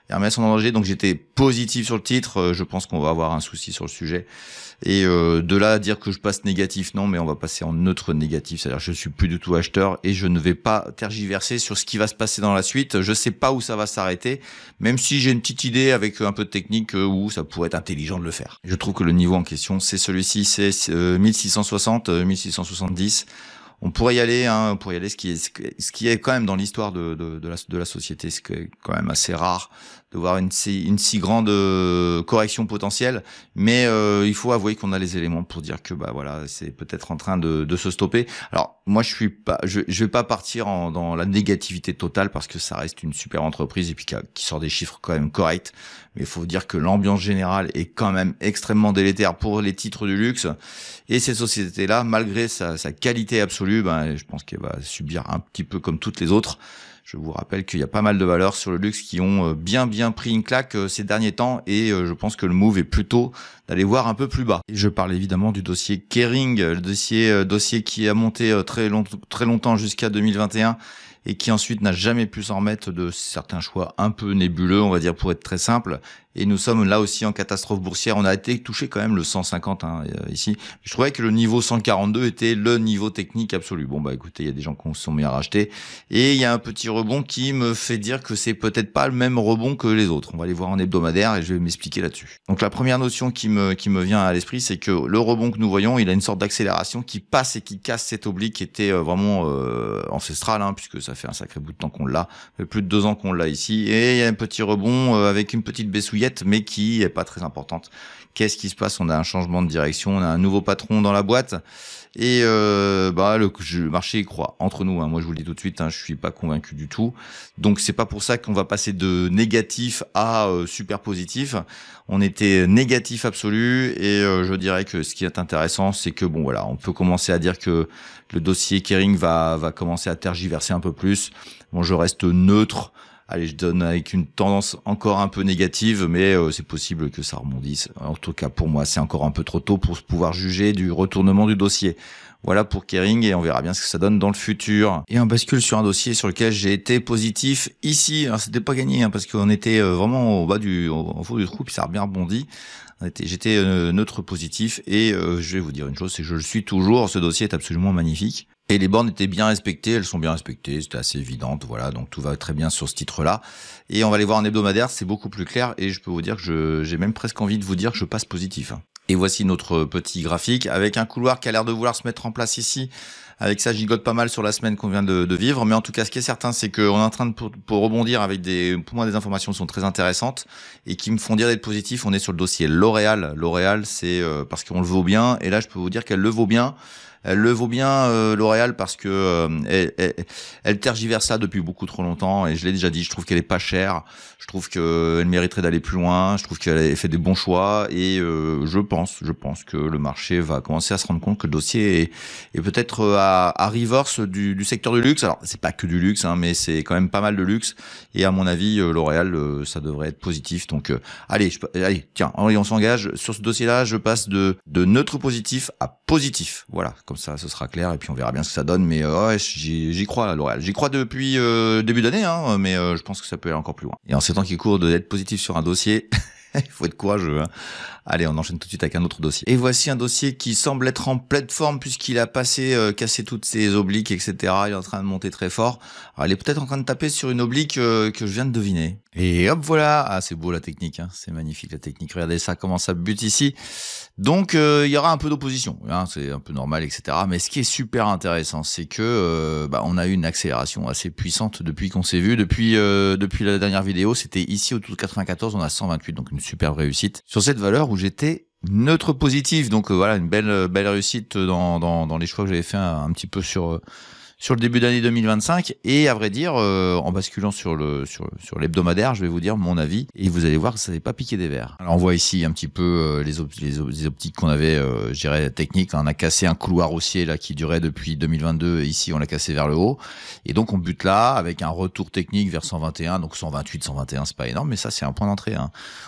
Hermès en danger, donc j'étais positif sur le titre, je pense qu'on va avoir un souci sur le sujet. Et de là à dire que je passe négatif, non, mais on va passer en neutre négatif, c'est-à-dire je suis plus du tout acheteur et je ne vais pas tergiverser sur ce qui va se passer dans la suite. Je sais pas où ça va s'arrêter, même si j'ai une petite idée avec un peu de technique où ça pourrait être intelligent de le faire. Je trouve que le niveau en question, c'est celui-ci, c'est 1660, 1670. On pourrait y aller, ce qui est quand même dans l'histoire de la société, ce qui est quand même assez rare. de voir une si grande correction potentielle, mais il faut avouer qu'on a les éléments pour dire que bah voilà, c'est peut-être en train de se stopper. Alors moi je vais pas partir dans la négativité totale parce que ça reste une super entreprise et puis qui sort des chiffres quand même corrects, mais il faut dire que l'ambiance générale est quand même extrêmement délétère pour les titres du luxe, et cette société-là, malgré sa qualité absolue, ben je pense qu'elle va subir un petit peu comme toutes les autres. Je vous rappelle qu'il y a pas mal de valeurs sur le luxe qui ont bien pris une claque ces derniers temps, et je pense que le move est plutôt d'aller voir un peu plus bas. Et je parle évidemment du dossier Kering, le dossier qui a monté très longtemps jusqu'à 2021 et qui ensuite n'a jamais pu s'en remettre de certains choix un peu nébuleux, on va dire, pour être très simple. Et nous sommes là aussi en catastrophe boursière. On a été touché quand même le 150 ici. Je trouvais que le niveau 142 était le niveau technique absolu. Bon bah écoutez, il y a des gens qui se sont mis à racheter, et il y a un petit rebond qui me fait dire que c'est peut-être pas le même rebond que les autres. On va aller voir en hebdomadaire et je vais m'expliquer là-dessus. Donc la première notion qui me vient à l'esprit, c'est que le rebond que nous voyons, il a une sorte d'accélération qui passe et qui casse cette oblique qui était vraiment ancestrale, puisque ça fait un sacré bout de temps qu'on l'a, ça fait plus de 2 ans qu'on l'a ici, et il y a un petit rebond avec une petite baissouillette, mais qui est pas très importante. Qu'est-ce qui se passe? On a un changement de direction, on a un nouveau patron dans la boîte, et le marché y croit. Entre nous, moi je vous le dis tout de suite, je suis pas convaincu du tout. Donc c'est pas pour ça qu'on va passer de négatif à super positif. On était négatif absolu, et je dirais que ce qui est intéressant, c'est que bon voilà, on peut commencer à dire que le dossier Kering va commencer à tergiverser un peu plus. Bon, je reste neutre. Allez, je donne avec une tendance encore un peu négative, mais c'est possible que ça rebondisse. En tout cas, pour moi, c'est encore un peu trop tôt pour pouvoir juger du retournement du dossier. Voilà pour Kering, et on verra bien ce que ça donne dans le futur. Et on bascule sur un dossier sur lequel j'ai été positif ici. Alors, c'était pas gagné, parce qu'on était vraiment au fond du trou, puis ça a bien rebondi. J'étais neutre positif, et je vais vous dire une chose, c'est que je le suis toujours. Ce dossier est absolument magnifique. Et les bornes étaient bien respectées, elles sont bien respectées, c'était assez évident, voilà, donc tout va très bien sur ce titre-là. Et on va aller voir en hebdomadaire, c'est beaucoup plus clair, et je peux vous dire que j'ai même presque envie de vous dire que je passe positif. Et voici notre petit graphique, avec un couloir qui a l'air de vouloir se mettre en place ici. Avec ça, gigote pas mal sur la semaine qu'on vient de vivre, mais en tout cas, ce qui est certain, c'est qu'on est en train de pour rebondir avec pour moi, des informations qui sont très intéressantes et qui me font dire d'être positif. On est sur le dossier L'Oréal. L'Oréal, c'est parce qu'on le vaut bien, et là, je peux vous dire qu'elle le vaut bien. Elle le vaut bien, L'Oréal, parce que elle tergiverse ça depuis beaucoup trop longtemps, et je l'ai déjà dit, je trouve qu'elle est pas chère, je trouve qu'elle mériterait d'aller plus loin, je trouve qu'elle a fait des bons choix, et je pense que le marché va commencer à se rendre compte que le dossier est peut-être à reverse du secteur du luxe. Alors c'est pas que du luxe, mais c'est quand même pas mal de luxe, et à mon avis L'Oréal, ça devrait être positif. Donc allez, tiens, on s'engage sur ce dossier-là. Je passe de neutre positif à positif, voilà. Comme ça, ce sera clair, et puis on verra bien ce que ça donne. Mais ouais, j'y crois à L'Oréal. J'y crois depuis début d'année, mais je pense que ça peut aller encore plus loin. Et en ces temps qui courent, d'être positif sur un dossier, il faut être courageux. Allez, on enchaîne tout de suite avec un autre dossier. Et voici un dossier qui semble être en pleine forme, puisqu'il a cassé toutes ses obliques, etc. Il est en train de monter très fort. Alors, il est peut-être en train de taper sur une oblique que je viens de deviner. Et hop, voilà. Ah, c'est beau la technique, c'est magnifique la technique. Regardez ça, comment ça bute ici. Donc, il y aura un peu d'opposition, c'est un peu normal, etc. Mais ce qui est super intéressant, c'est que on a eu une accélération assez puissante depuis qu'on s'est vu. Depuis la dernière vidéo, c'était ici autour de 94, on a 128, donc une superbe réussite sur cette valeur où j'étais neutre positif. Donc voilà, une belle réussite dans les choix que j'avais fait un petit peu sur le début d'année 2025, et à vrai dire, en basculant sur l'hebdomadaire, je vais vous dire mon avis, et vous allez voir que ça n'est pas piqué des verres. Alors on voit ici un petit peu les optiques qu'on avait, je dirais techniques. On a cassé un couloir haussier là qui durait depuis 2022, et ici on l'a cassé vers le haut, et donc on bute là avec un retour technique vers 121, donc 128, 121, c'est pas énorme, mais ça c'est un point d'entrée.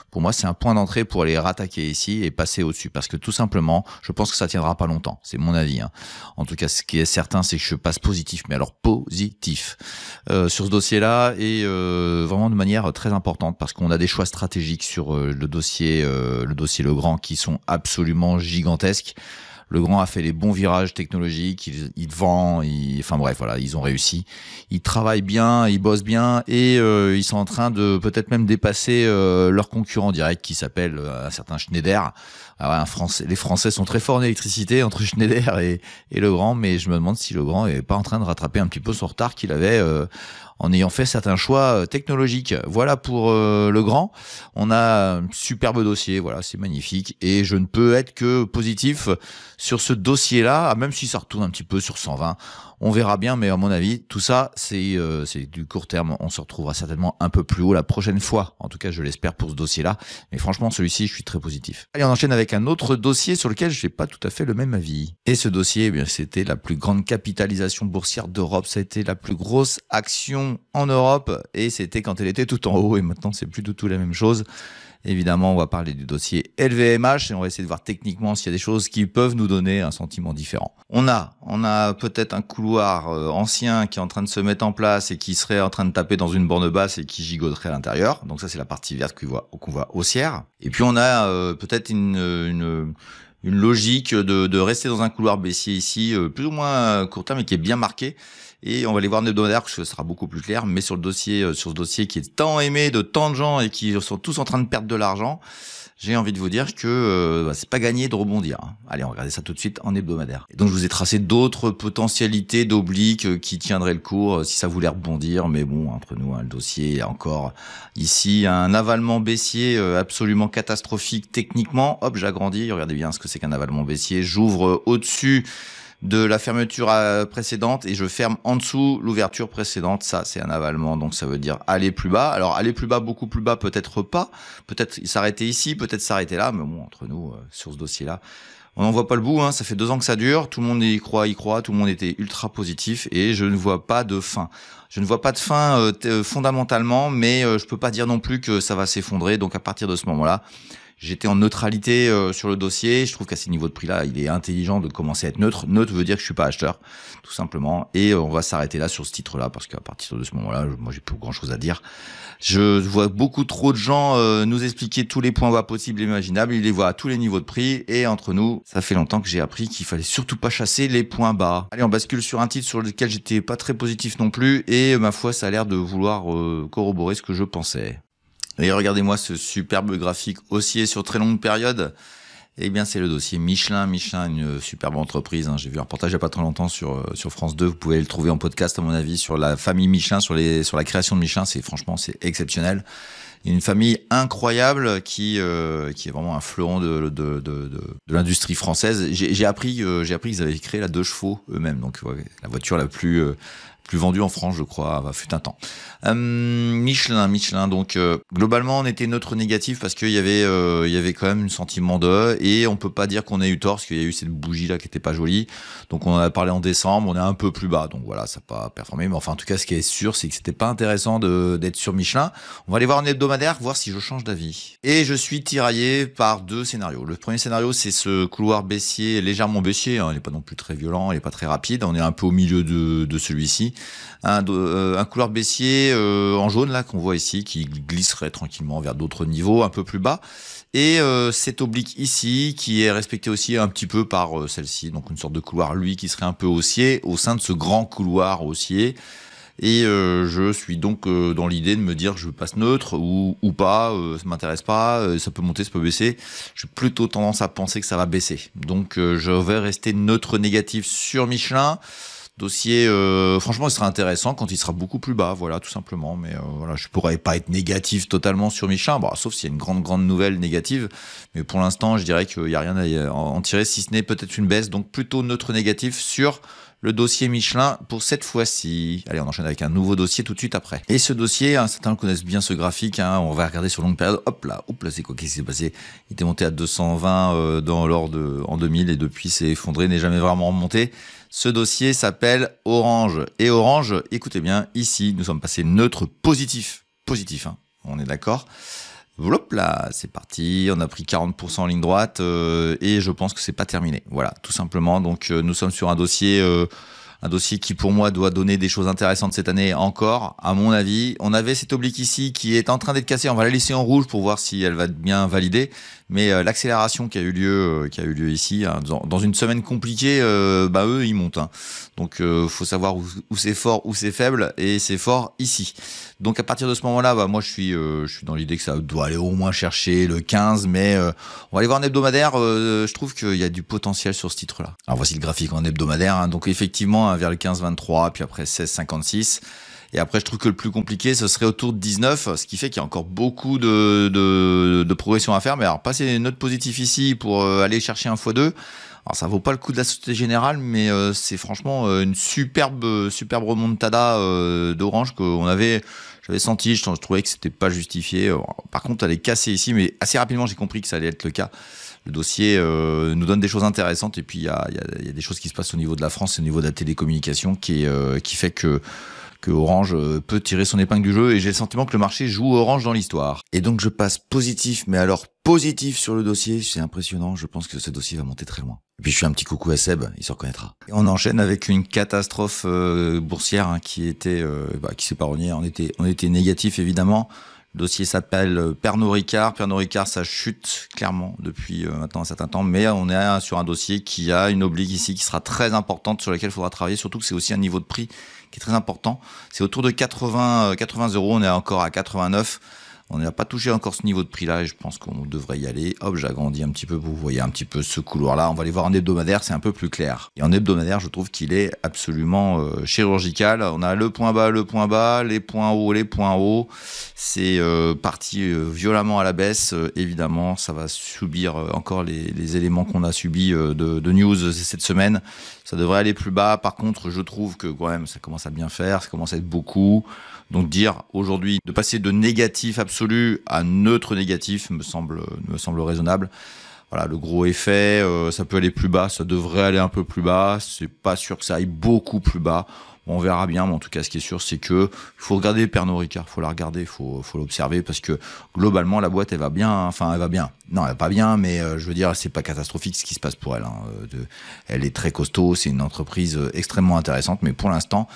Pour moi, c'est un point d'entrée pour aller rattaquer ici et passer au-dessus, parce que tout simplement, je pense que ça tiendra pas longtemps. C'est mon avis. En tout cas, ce qui est certain, c'est que je passe positif, mais alors positif sur ce dossier-là, et vraiment de manière très importante, parce qu'on a des choix stratégiques sur le dossier Legrand qui sont absolument gigantesques. Legrand a fait les bons virages technologiques, il vend, enfin bref, voilà, ils ont réussi. Ils travaillent bien, ils bossent bien, et ils sont en train de peut-être même dépasser leur concurrent direct qui s'appelle un certain Schneider. Alors, les Français sont très forts en électricité, entre Schneider et Legrand, mais je me demande si Legrand est pas en train de rattraper un petit peu son retard qu'il avait en ayant fait certains choix technologiques. Voilà pour le grand. On a un superbe dossier, voilà, c'est magnifique. Et je ne peux être que positif sur ce dossier-là, même si ça retourne un petit peu sur 120. On verra bien, mais à mon avis, tout ça, c'est du court terme. On se retrouvera certainement un peu plus haut la prochaine fois. En tout cas, je l'espère pour ce dossier-là. Mais franchement, celui-ci, je suis très positif. Allez, on enchaîne avec un autre dossier sur lequel je n'ai pas tout à fait le même avis. Et ce dossier, eh bien, c'était la plus grande capitalisation boursière d'Europe. Ça a été la plus grosse action en Europe. Et c'était quand elle était tout en haut. Et maintenant, c'est plus du tout la même chose. Évidemment, on va parler du dossier LVMH et on va essayer de voir techniquement s'il y a des choses qui peuvent nous donner un sentiment différent. On a peut-être un couloir ancien qui est en train de se mettre en place et qui serait en train de taper dans une borne basse et qui gigoterait à l'intérieur. Donc ça, c'est la partie verte qu'on voit haussière. Et puis on a peut-être une logique de rester dans un couloir baissier ici, plus ou moins court terme et qui est bien marqué. Et on va aller voir en hebdomadaire, parce que ce sera beaucoup plus clair, mais sur ce dossier qui est tant aimé de tant de gens et qui sont tous en train de perdre de l'argent, j'ai envie de vous dire que c'est pas gagné de rebondir. Allez, on va regarder ça tout de suite en hebdomadaire. Et donc je vous ai tracé d'autres potentialités d'obliques qui tiendraient le cours si ça voulait rebondir, mais bon, entre nous, le dossier est encore ici un avalement baissier absolument catastrophique techniquement. Hop, j'agrandis, regardez bien ce que c'est qu'un avalement baissier. J'ouvre au-dessus de la fermeture précédente et je ferme en dessous l'ouverture précédente. Ça, c'est un avalement, donc ça veut dire aller plus bas. Alors aller plus bas, beaucoup plus bas, peut-être pas. Peut-être s'arrêter ici, peut-être s'arrêter là. Mais bon, entre nous, sur ce dossier-là, on n'en voit pas le bout. Ça fait 2 ans que ça dure. Tout le monde y croit. Tout le monde était ultra positif et je ne vois pas de fin. Je ne vois pas de fin fondamentalement, mais je peux pas dire non plus que ça va s'effondrer. Donc à partir de ce moment-là, j'étais en neutralité sur le dossier. Je trouve qu'à ces niveaux de prix-là, il est intelligent de commencer à être neutre. Neutre veut dire que je suis pas acheteur, tout simplement. Et on va s'arrêter là sur ce titre-là, parce qu'à partir de ce moment-là, moi, j'ai plus grand-chose à dire. Je vois beaucoup trop de gens nous expliquer tous les points bas possibles et imaginables. Ils les voient à tous les niveaux de prix. Et entre nous, ça fait longtemps que j'ai appris qu'il fallait surtout pas chasser les points bas. Allez, on bascule sur un titre sur lequel j'étais pas très positif non plus. Et ma foi, ça a l'air de vouloir corroborer ce que je pensais. Et regardez-moi ce superbe graphique haussier sur très longue période. Eh bien, c'est le dossier Michelin. Michelin, une superbe entreprise. J'ai vu un reportage il n'y a pas très longtemps sur France 2. Vous pouvez le trouver en podcast, à mon avis, sur la famille Michelin, sur la création de Michelin. Franchement, c'est exceptionnel. Il y a une famille incroyable qui est vraiment un fleuron de l'industrie française. J'ai appris qu'ils avaient créé la 2 chevaux eux-mêmes. Donc, ouais, la voiture la plus vendue en France, je crois, fut un temps. Michelin. Donc globalement, on était neutre négatif parce qu'il y avait quand même un sentiment et on peut pas dire qu'on ait eu tort parce qu'il y a eu cette bougie là qui était pas jolie. Donc on en a parlé en décembre, on est un peu plus bas. Donc voilà, ça n'a pas performé. Mais enfin, en tout cas, ce qui est sûr, c'est que c'était pas intéressant d'être sur Michelin. On va aller voir en hebdomadaire, voir si je change d'avis. Et je suis tiraillé par 2 scénarios. Le premier scénario, c'est ce couloir baissier, légèrement baissier. Il n'est pas non plus très violent, il n'est pas très rapide. On est un peu au milieu de celui-ci. Un couloir baissier en jaune là qu'on voit ici qui glisserait tranquillement vers d'autres niveaux un peu plus bas et cette oblique ici qui est respectée aussi un petit peu par celle-ci, donc une sorte de couloir lui qui serait un peu haussier au sein de ce grand couloir haussier. Et je suis donc dans l'idée de me dire que je passe neutre ou pas, ça m'intéresse pas, ça peut monter, ça peut baisser. J'ai plutôt tendance à penser que ça va baisser. Donc je vais rester neutre négatif sur Michelin. Dossier, franchement, il sera intéressant quand il sera beaucoup plus bas, voilà, tout simplement. Mais voilà, je pourrais pas être négatif totalement sur Michelin, sauf s'il y a une grande nouvelle négative. Mais pour l'instant, je dirais qu'il y a rien à en tirer, si ce n'est peut-être une baisse. Donc plutôt neutre négatif sur le dossier Michelin pour cette fois-ci. Allez, on enchaîne avec un nouveau dossier tout de suite après. Et ce dossier, certains connaissent bien ce graphique, on va regarder sur longue période. Hop là, c'est quoi qui s'est passé? Il était monté à 220 en 2000 et depuis s'est effondré, n'est jamais vraiment remonté. Ce dossier s'appelle Orange. Et Orange, écoutez bien, ici, nous sommes passés neutre positif. Positif, on est d'accord? Hop là, c'est parti, on a pris 40% en ligne droite et je pense que c'est pas terminé. Voilà, tout simplement. Donc nous sommes sur un dossier qui pour moi doit donner des choses intéressantes cette année encore, à mon avis. On avait cette oblique ici qui est en train d'être cassée, on va la laisser en rouge pour voir si elle va bien valider. Mais l'accélération qui a eu lieu ici, dans une semaine compliquée, eux ils montent. Donc faut savoir où c'est fort, où c'est faible, et c'est fort ici. Donc à partir de ce moment-là, moi je suis dans l'idée que ça doit aller au moins chercher le 15, mais on va aller voir en hebdomadaire. Je trouve qu'il y a du potentiel sur ce titre-là. Alors voici le graphique en hebdomadaire. Donc effectivement vers le 15,23, puis après 16,56. Et après, je trouve que le plus compliqué, ce serait autour de 19, ce qui fait qu'il y a encore beaucoup de progression à faire. Mais alors, passer une note positive ici pour aller chercher un x2, alors ça vaut pas le coup de la Société Générale, mais c'est franchement une superbe remontada d'Orange j'avais senti, je trouvais que c'était pas justifié. Par contre, elle est cassée ici, mais assez rapidement, j'ai compris que ça allait être le cas. Le dossier nous donne des choses intéressantes, et puis il y a des choses qui se passent au niveau de la France, au niveau de la télécommunication, qui fait que Orange peut tirer son épingle du jeu, et j'ai le sentiment que le marché joue Orange dans l'histoire. Et donc je passe positif, mais alors positif sur le dossier, c'est impressionnant, je pense que ce dossier va monter très loin. Et puis je fais un petit coucou à Seb, il se reconnaîtra. Et on enchaîne avec une catastrophe boursière qui s'est pas reniée. On était négatif évidemment. Le dossier s'appelle Pernod Ricard. Pernod Ricard, ça chute clairement depuis maintenant un certain temps, mais on est sur un dossier qui a une oblique ici qui sera très importante, sur laquelle il faudra travailler, surtout que c'est aussi un niveau de prix qui est très important. C'est autour de 80 €, on est encore à 89. On n'a pas touché encore ce niveau de prix-là, et je pense qu'on devrait y aller. Hop, j'agrandis un petit peu, vous voyez un petit peu ce couloir-là. On va aller voir en hebdomadaire, c'est un peu plus clair. Et en hebdomadaire, je trouve qu'il est absolument chirurgical. On a le point bas, les points hauts. C'est parti violemment à la baisse. Évidemment, ça va subir encore les éléments qu'on a subis de news cette semaine. Ça devrait aller plus bas. Par contre, je trouve que quand même, ça commence à bien faire, ça commence à être beaucoup. Donc dire aujourd'hui de passer de négatif absolu à neutre négatif me semble raisonnable. Voilà, le gros effet, ça peut aller plus bas, ça devrait aller un peu plus bas. C'est pas sûr que ça aille beaucoup plus bas. Bon, on verra bien, mais en tout cas, ce qui est sûr, c'est que il faut regarder Pernod Ricard, faut la regarder, il faut l'observer, parce que globalement, la boîte, elle va bien. Enfin, elle va bien. Non, elle va pas bien, mais je veux dire, c'est pas catastrophique ce qui se passe pour elle. Elle est très costaud, c'est une entreprise extrêmement intéressante, mais pour l'instant,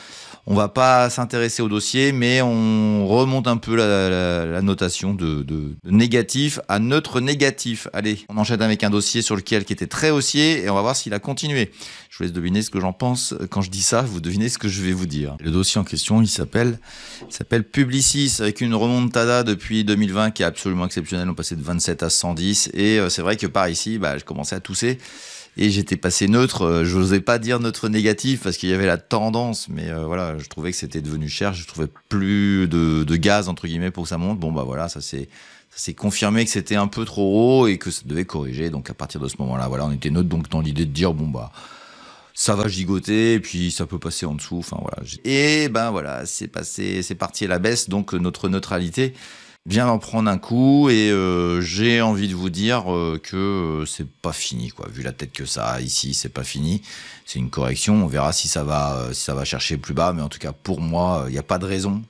on va pas s'intéresser au dossier, mais on remonte un peu la notation de négatif à neutre négatif. Allez, on enchaîne avec un dossier qui était très haussier, et on va voir s'il a continué. Je vous laisse deviner ce que j'en pense. Quand je dis ça, vous devinez ce que je vais vous dire. Le dossier en question, il s'appelle Publicis, avec une remontada depuis 2020 qui est absolument exceptionnelle. On passait de 27 à 110, et c'est vrai que par ici, je commençais à tousser. Et j'étais passé neutre, je n'osais pas dire neutre négatif parce qu'il y avait la tendance, mais voilà, je trouvais que c'était devenu cher, je trouvais plus de gaz entre guillemets pour que ça monte. Bon voilà, ça s'est confirmé que c'était un peu trop haut et que ça devait corriger. Donc à partir de ce moment-là, voilà, on était neutre, donc dans l'idée de dire ça va gigoter et puis ça peut passer en dessous. Enfin voilà. Et voilà, c'est parti à la baisse, donc notre neutralité vient d'en prendre un coup, et j'ai envie de vous dire que c'est pas fini, quoi. Vu la tête que ça a ici, c'est pas fini. C'est une correction. On verra si ça va chercher plus bas, mais en tout cas pour moi, il n'y a pas de raison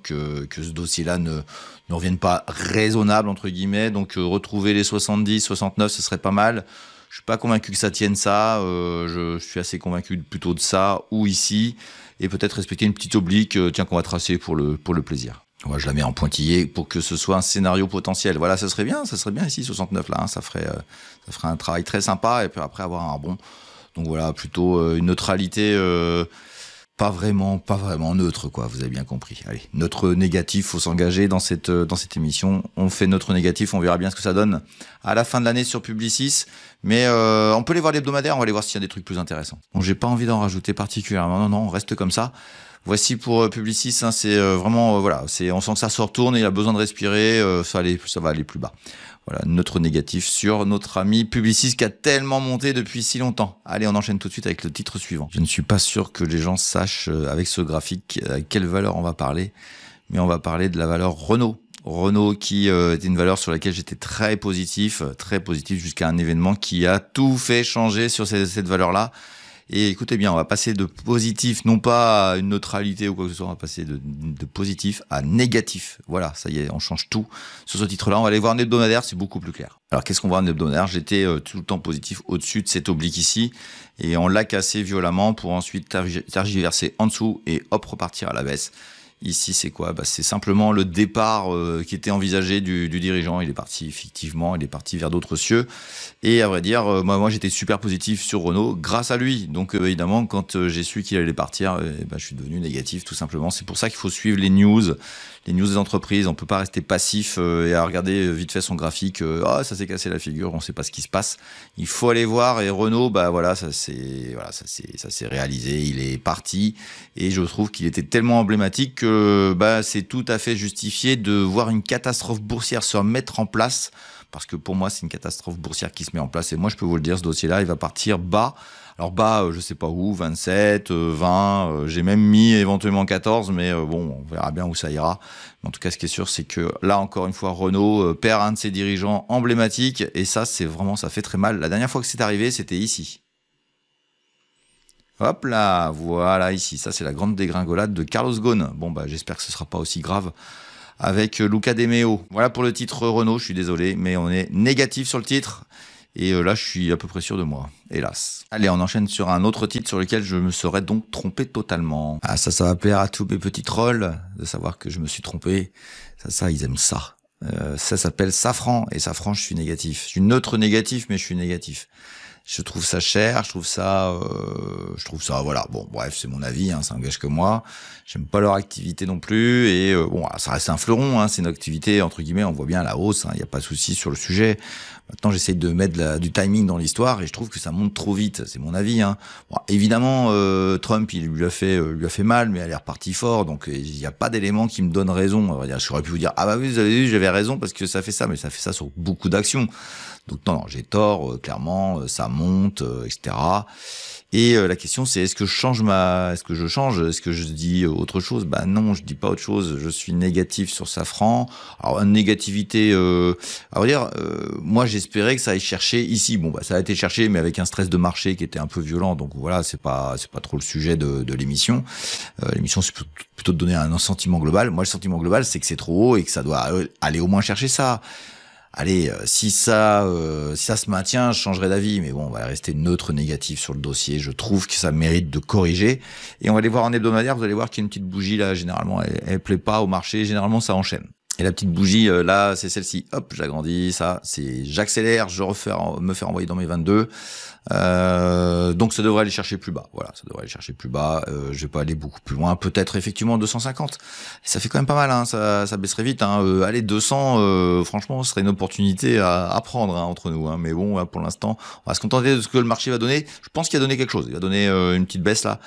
que ce dossier-là ne revienne pas raisonnable entre guillemets. Donc retrouver les 70, 69, ce serait pas mal. Je suis pas convaincu que ça tienne ça. Je suis assez convaincu plutôt de ça ou ici, et peut-être respecter une petite oblique, qu'on va tracer pour le plaisir. Moi, je la mets en pointillé pour que ce soit un scénario potentiel. Voilà, ça serait bien ici, 69 là, ça ferait un travail très sympa, et puis après avoir un rebond. Donc voilà, plutôt une neutralité, pas vraiment neutre, quoi. Vous avez bien compris. Allez, neutre négatif, faut s'engager dans cette émission. On fait neutre négatif, on verra bien ce que ça donne à la fin de l'année sur Publicis. Mais on peut aller voir l'hebdomadaire, on va aller voir s'il y a des trucs plus intéressants. Bon, j'ai pas envie d'en rajouter particulièrement. Non, on reste comme ça. Voici pour Publicis, c'est vraiment voilà, on sent que ça se retourne et il a besoin de respirer, ça va aller plus bas. Voilà, notre négatif sur notre ami Publicis qui a tellement monté depuis si longtemps. Allez, on enchaîne tout de suite avec le titre suivant. Je ne suis pas sûr que les gens sachent avec ce graphique à quelle valeur on va parler, mais on va parler de la valeur Renault. Renault qui était une valeur sur laquelle j'étais très positif jusqu'à un événement qui a tout fait changer sur cette valeur-là. Et écoutez bien, on va passer de positif, non pas à une neutralité ou quoi que ce soit, on va passer de positif à négatif. Voilà, ça y est, on change tout. Sur ce titre-là, on va aller voir un hebdomadaire, c'est beaucoup plus clair. Alors qu'est-ce qu'on voit en hebdomadaire? J'étais tout le temps positif au-dessus de cette oblique ici, et on l'a cassé violemment pour ensuite tergiverser en dessous et hop, repartir à la baisse. Ici, c'est quoi? C'est simplement le départ qui était envisagé du dirigeant. Il est parti, effectivement, il est parti vers d'autres cieux. Et à vrai dire, moi j'étais super positif sur Renault grâce à lui. Donc évidemment, quand j'ai su qu'il allait partir, je suis devenu négatif, tout simplement. C'est pour ça qu'il faut suivre les news les news des entreprises, on peut pas rester passif et à regarder vite fait son graphique. Ah, ça s'est cassé la figure, on sait pas ce qui se passe. Il faut aller voir. Et Renault, bah voilà, ça s'est réalisé. Il est parti et je trouve qu'il était tellement emblématique que bah c'est tout à fait justifié de voir une catastrophe boursière se mettre en place. Parce que pour moi, c'est une catastrophe boursière qui se met en place. Et moi, je peux vous le dire, ce dossier-là, il va partir bas. Alors bas, je sais pas où, 27, 20, j'ai même mis éventuellement 14, mais bon, on verra bien où ça ira. Mais en tout cas, ce qui est sûr, c'est que là, encore une fois, Renault perd un de ses dirigeants emblématiques. Et ça, c'est vraiment, ça fait très mal. La dernière fois que c'est arrivé, c'était ici. Hop là, voilà, ici. Ça, c'est la grande dégringolade de Carlos Ghosn. Bon, bah, j'espère que ce sera pas aussi grave avec Luca De Meo. Voilà pour le titre Renault, je suis désolé, mais on est négatif sur le titre. Et là, je suis à peu près sûr de moi, hélas. Allez, on enchaîne sur un autre titre sur lequel je me serais donc trompé totalement. Ah, ça va plaire à tous mes petits trolls de savoir que je me suis trompé. Ça, ils aiment ça. Ça s'appelle Safran. Et Safran, je suis négatif. Je suis neutre négatif, mais je suis négatif. Je trouve ça cher, je trouve ça, voilà. Bon, bref, c'est mon avis, hein, ça engage que moi. J'aime pas leur activité non plus, et bon, ça reste un fleuron, hein, c'est une activité entre guillemets, on voit bien la hausse, il y a pas de souci sur le sujet. Maintenant, j'essaye de mettre du timing dans l'histoire, et je trouve que ça monte trop vite. C'est mon avis, hein. Bon, évidemment, Trump, il lui a fait mal, mais elle est repartie fort, donc il n'y a pas d'éléments qui me donnent raison. On va dire, j'aurais pu vous dire, ah bah oui, vous avez vu, j'avais raison parce que ça fait ça, mais ça fait ça sur beaucoup d'actions. Donc non, j'ai tort, clairement, ça monte, etc. Et la question c'est est-ce que je change est-ce que je dis autre chose? Bah non, je dis pas autre chose, je suis négatif sur Safran. Alors une négativité à vrai dire, moi j'espérais que ça aille chercher ici. Bon bah ça a été cherché mais avec un stress de marché qui était un peu violent. Donc voilà, c'est pas trop le sujet de l'émission. L'émission c'est plutôt de donner un sentiment global. Moi le sentiment global c'est que c'est trop haut et que ça doit aller au moins chercher ça. Allez, si ça se maintient, je changerai d'avis. Mais bon, on va rester neutre négatif sur le dossier. Je trouve que ça mérite de corriger. Et on va aller voir en hebdomadaire. Vous allez voir qu'il y a une petite bougie là. Généralement, elle plaît pas au marché. Généralement, ça enchaîne. Et la petite bougie, là, c'est celle-ci. Hop, j'agrandis. Ça, c'est j'accélère. Je me fais renvoyer dans mes 22. Donc ça devrait aller chercher plus bas. Voilà, ça devrait aller chercher plus bas. Je vais pas aller beaucoup plus loin. Peut-être effectivement 250. Ça fait quand même pas mal. Hein. Ça baisserait vite. Hein. Allez 200. Franchement, ce serait une opportunité à prendre hein, entre nous. Hein. Mais bon, pour l'instant, on va se contenter de ce que le marché va donner. Je pense qu'il va donner quelque chose. Il va donner une petite baisse là,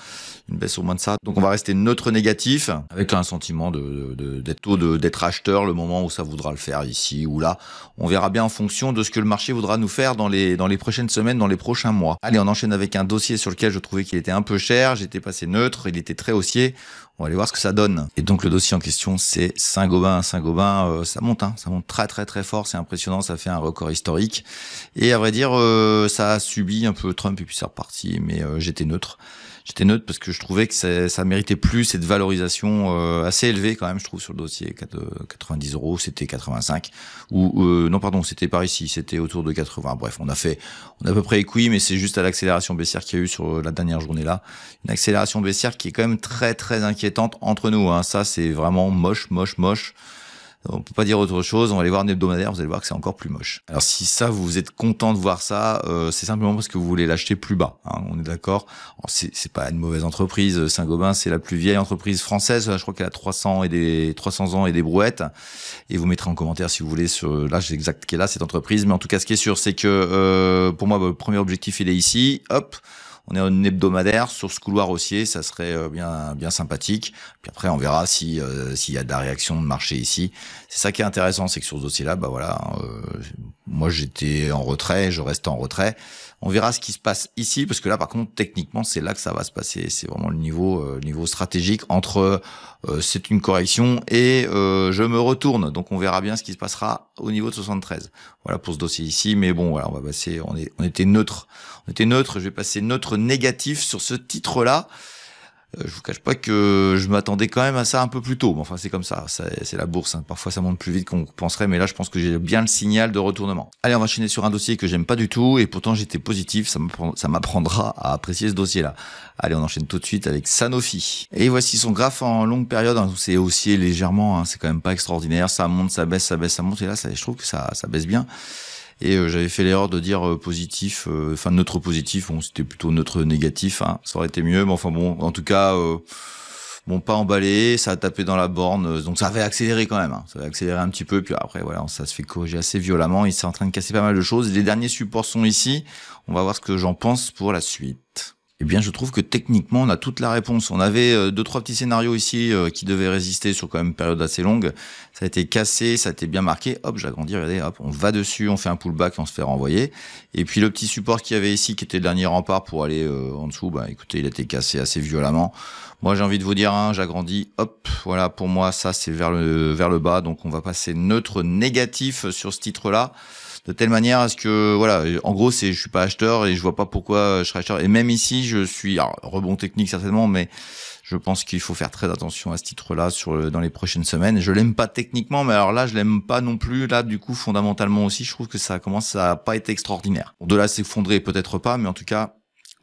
une baisse au moins de ça. Donc on va rester neutre négatif avec un sentiment d'être acheteur le moment où ça voudra le faire ici ou là. On verra bien en fonction de ce que le marché voudra nous faire dans les prochaines semaines, dans les prochains mois. Allez, on enchaîne avec un dossier sur lequel je trouvais qu'il était un peu cher. J'étais passé neutre, il était très haussier. On va aller voir ce que ça donne. Et donc le dossier en question, c'est Saint-Gobain. Saint-Gobain, ça monte, hein, ça monte très très très fort. C'est impressionnant, ça fait un record historique. Et à vrai dire, ça a subi un peu Trump et puis c'est reparti. Mais j'étais neutre. J'étais neutre parce que je trouvais que ça méritait plus cette valorisation assez élevée quand même, je trouve, sur le dossier. 90 €, c'était 85. Non, pardon, c'était par ici, c'était autour de 80. Bref, on a à peu près équi, mais c'est juste à l'accélération baissière qu'il y a eu sur la dernière journée là. Une accélération baissière qui est quand même très très inquiétante entre nous. Hein. Ça, c'est vraiment moche. On peut pas dire autre chose. On va aller voir un hebdomadaire. Vous allez voir que c'est encore plus moche. Alors si ça, vous êtes content de voir ça, c'est simplement parce que vous voulez l'acheter plus bas. Hein, on est d'accord. C'est pas une mauvaise entreprise. Saint-Gobain, c'est la plus vieille entreprise française. Je crois qu'elle a 300 ans et des brouettes. Et vous mettrez en commentaire si vous voulez sur l'âge exact qu'elle a cette entreprise. Mais en tout cas, ce qui est sûr, c'est que pour moi, le premier objectif, il est ici. Hop. On est en hebdomadaire sur ce couloir haussier, ça serait bien sympathique. Puis après, on verra s'il y a de la réaction de marché ici. C'est ça qui est intéressant, c'est que sur ce dossier-là, bah voilà, moi j'étais en retrait, je reste en retrait. On verra ce qui se passe ici, parce que là, par contre, techniquement, c'est là que ça va se passer. C'est vraiment le niveau stratégique entre c'est une correction et je me retourne. Donc, on verra bien ce qui se passera au niveau de 73. Voilà pour ce dossier ici. Mais bon, voilà, on va passer. On était neutre. Je vais passer neutre négatif sur ce titre-là. Je vous cache pas que je m'attendais quand même à ça un peu plus tôt. Mais enfin, c'est comme ça. C'est la bourse. Hein. Parfois, ça monte plus vite qu'on penserait. Mais là, je pense que j'ai bien le signal de retournement. Allez, on va enchaîner sur un dossier que j'aime pas du tout. Et pourtant, j'étais positif. Ça m'apprendra à apprécier ce dossier-là. Allez, on enchaîne tout de suite avec Sanofi. Et voici son graphe en longue période. Hein. C'est haussier légèrement. Hein. C'est quand même pas extraordinaire. Ça monte, ça baisse, ça monte. Et là, je trouve que ça baisse bien. Et j'avais fait l'erreur de dire positif, neutre positif. Bon, c'était plutôt neutre négatif. Hein. Ça aurait été mieux. Mais enfin bon, en tout cas... Bon, pas emballé, ça a tapé dans la borne, donc ça avait accéléré quand même. Hein. Ça avait accéléré un petit peu, puis après, voilà, ça se fait corriger assez violemment. Il s'est en train de casser pas mal de choses. Les derniers supports sont ici. On va voir ce que j'en pense pour la suite. Eh bien, je trouve que techniquement, on a toute la réponse. On avait 2-3 petits scénarios ici qui devaient résister sur quand même une période assez longue. Ça a été cassé, ça a été bien marqué. Hop, j'agrandis, regardez, hop, on va dessus, on fait un pullback et on se fait renvoyer. Et puis le petit support qu'il y avait ici, qui était le dernier rempart pour aller en dessous, bah écoutez, il a été cassé assez violemment. Moi, j'ai envie de vous dire, hein, j'agrandis, hop, voilà, pour moi, ça c'est vers le bas. Donc on va passer neutre négatif sur ce titre-là. De telle manière à ce que, voilà, en gros, je suis pas acheteur et je vois pas pourquoi je serais acheteur. Et même ici, je suis, alors, rebond technique certainement, mais je pense qu'il faut faire très attention à ce titre-là dans les prochaines semaines. Je l'aime pas techniquement, mais alors là, je l'aime pas non plus. Là, du coup, fondamentalement aussi, je trouve que ça commence à pas être extraordinaire. De là, s'effondrer, peut-être pas, mais en tout cas,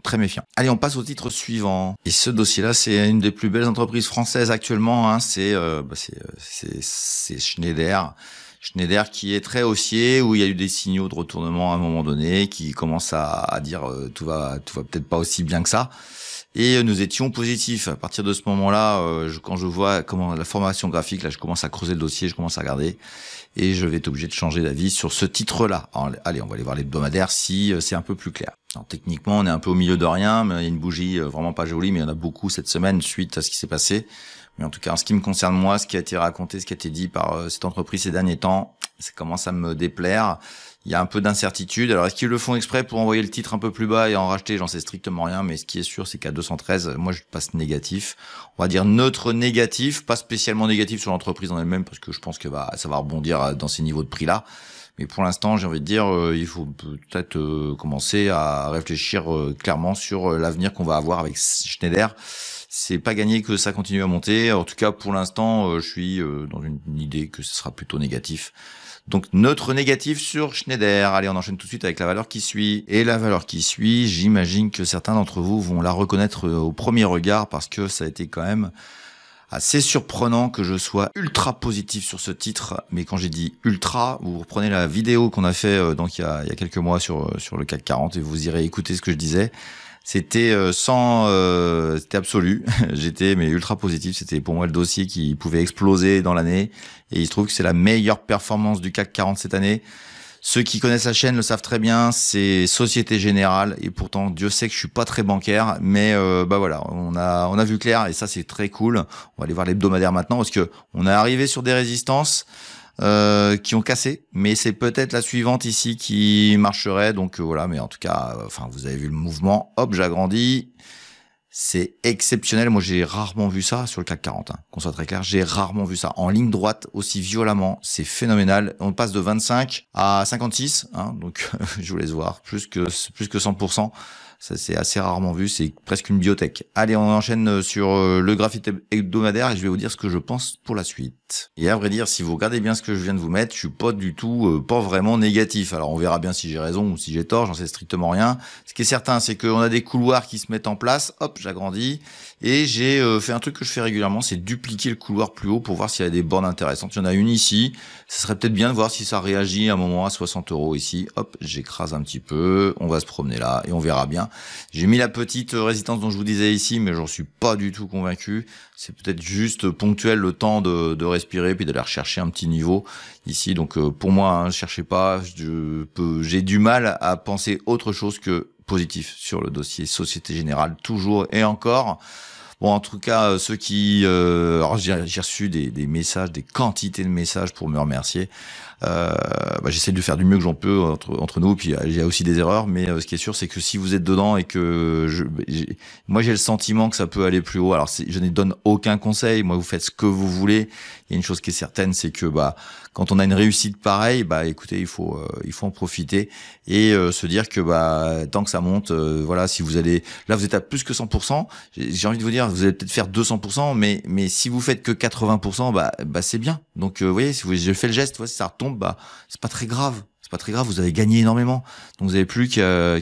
très méfiant. Allez, on passe au titre suivant. Et ce dossier-là, c'est une des plus belles entreprises françaises actuellement, hein. C'est Schneider. Schneider qui est très haussier, où il y a eu des signaux de retournement à un moment donné, qui commencent à dire tout va peut-être pas aussi bien que ça. Et nous étions positifs. À partir de ce moment-là, quand je vois comment la formation graphique, là, je commence à creuser le dossier, je commence à regarder, et je vais être obligé de changer d'avis sur ce titre-là. Alors, allez, on va aller voir l'hebdomadaire si c'est un peu plus clair. Alors, techniquement, on est un peu au milieu de rien, mais il y a une bougie vraiment pas jolie, mais il y en a beaucoup cette semaine suite à ce qui s'est passé. Mais en tout cas, en ce qui me concerne moi, ce qui a été raconté, ce qui a été dit par cette entreprise ces derniers temps, ça commence à me déplaire. Il y a un peu d'incertitude. Alors, est-ce qu'ils le font exprès pour envoyer le titre un peu plus bas et en racheter? J'en sais strictement rien, mais ce qui est sûr, c'est qu'à 213, moi, je passe négatif. On va dire neutre négatif, pas spécialement négatif sur l'entreprise en elle-même, parce que je pense que ça va rebondir dans ces niveaux de prix-là. Mais pour l'instant, j'ai envie de dire, il faut peut-être commencer à réfléchir clairement sur l'avenir qu'on va avoir avec Schneider. C'est pas gagné que ça continue à monter. En tout cas, pour l'instant, je suis dans une idée que ce sera plutôt négatif. Donc, neutre négatif sur Schneider. Allez, on enchaîne tout de suite avec la valeur qui suit. Et la valeur qui suit, j'imagine que certains d'entre vous vont la reconnaître au premier regard parce que ça a été quand même assez surprenant que je sois ultra positif sur ce titre. Mais quand j'ai dit ultra, vous reprenez la vidéo qu'on a fait donc il y a quelques mois sur le CAC 40 et vous irez écouter ce que je disais. C'était c'était absolu. J'étais ultra positif. C'était pour moi le dossier qui pouvait exploser dans l'année. Et il se trouve que c'est la meilleure performance du CAC 40 cette année. Ceux qui connaissent la chaîne le savent très bien. C'est Société Générale. Et pourtant, Dieu sait que je suis pas très bancaire. Mais voilà, on a vu clair. Et ça, c'est très cool. On va aller voir l'hebdomadaire maintenant parce que on est arrivé sur des résistances qui ont cassé, mais c'est peut-être la suivante ici qui marcherait, donc voilà, mais en tout cas, vous avez vu le mouvement, hop, j'agrandis, c'est exceptionnel, moi j'ai rarement vu ça sur le CAC 40, hein. Qu'on soit très clair, j'ai rarement vu ça, en ligne droite aussi violemment, c'est phénoménal, on passe de 25 à 56, hein, donc je vous laisse voir, plus que 100%, ça c'est assez rarement vu, c'est presque une biotech. Allez, on enchaîne sur le graphique hebdomadaire et je vais vous dire ce que je pense pour la suite. Et à vrai dire, si vous regardez bien ce que je viens de vous mettre, je suis pas du tout, pas vraiment négatif. Alors on verra bien si j'ai raison ou si j'ai tort, j'en sais strictement rien. Ce qui est certain, c'est qu'on a des couloirs qui se mettent en place, hop, j'agrandis, et j'ai fait un truc que je fais régulièrement, c'est dupliquer le couloir plus haut pour voir s'il y a des bornes intéressantes. Il y en a une ici, ce serait peut-être bien de voir si ça réagit à un moment à 60 € ici, hop, j'écrase un petit peu, on va se promener là et on verra bien. J'ai mis la petite résistance dont je vous disais ici, mais j'en suis pas du tout convaincu. C'est peut-être juste ponctuel le temps de respirer puis d'aller rechercher un petit niveau ici. Donc pour moi, hein, cherchez pas. J'ai du mal à penser autre chose que positif sur le dossier Société Générale, toujours et encore. Bon, en tout cas, ceux qui... alors j'ai reçu des messages, des quantités de messages pour me remercier. J'essaie de faire du mieux que j'en peux entre nous, puis il y a aussi des erreurs, mais ce qui est sûr, c'est que si vous êtes dedans et que moi j'ai le sentiment que ça peut aller plus haut. Alors je ne donne aucun conseil, moi vous faites ce que vous voulez. Il y a une chose qui est certaine, c'est que quand on a une réussite pareille, écoutez, il faut en profiter et se dire que tant que ça monte, voilà, si vous allez là, vous êtes à plus que 100%, j'ai envie de vous dire, vous allez peut-être faire 200%, mais si vous faites que 80%, c'est bien. Donc vous voyez, si je fais le geste, si ça retombe, c'est pas très grave. pas très grave, vous avez gagné énormément. Donc vous avez plus qu'à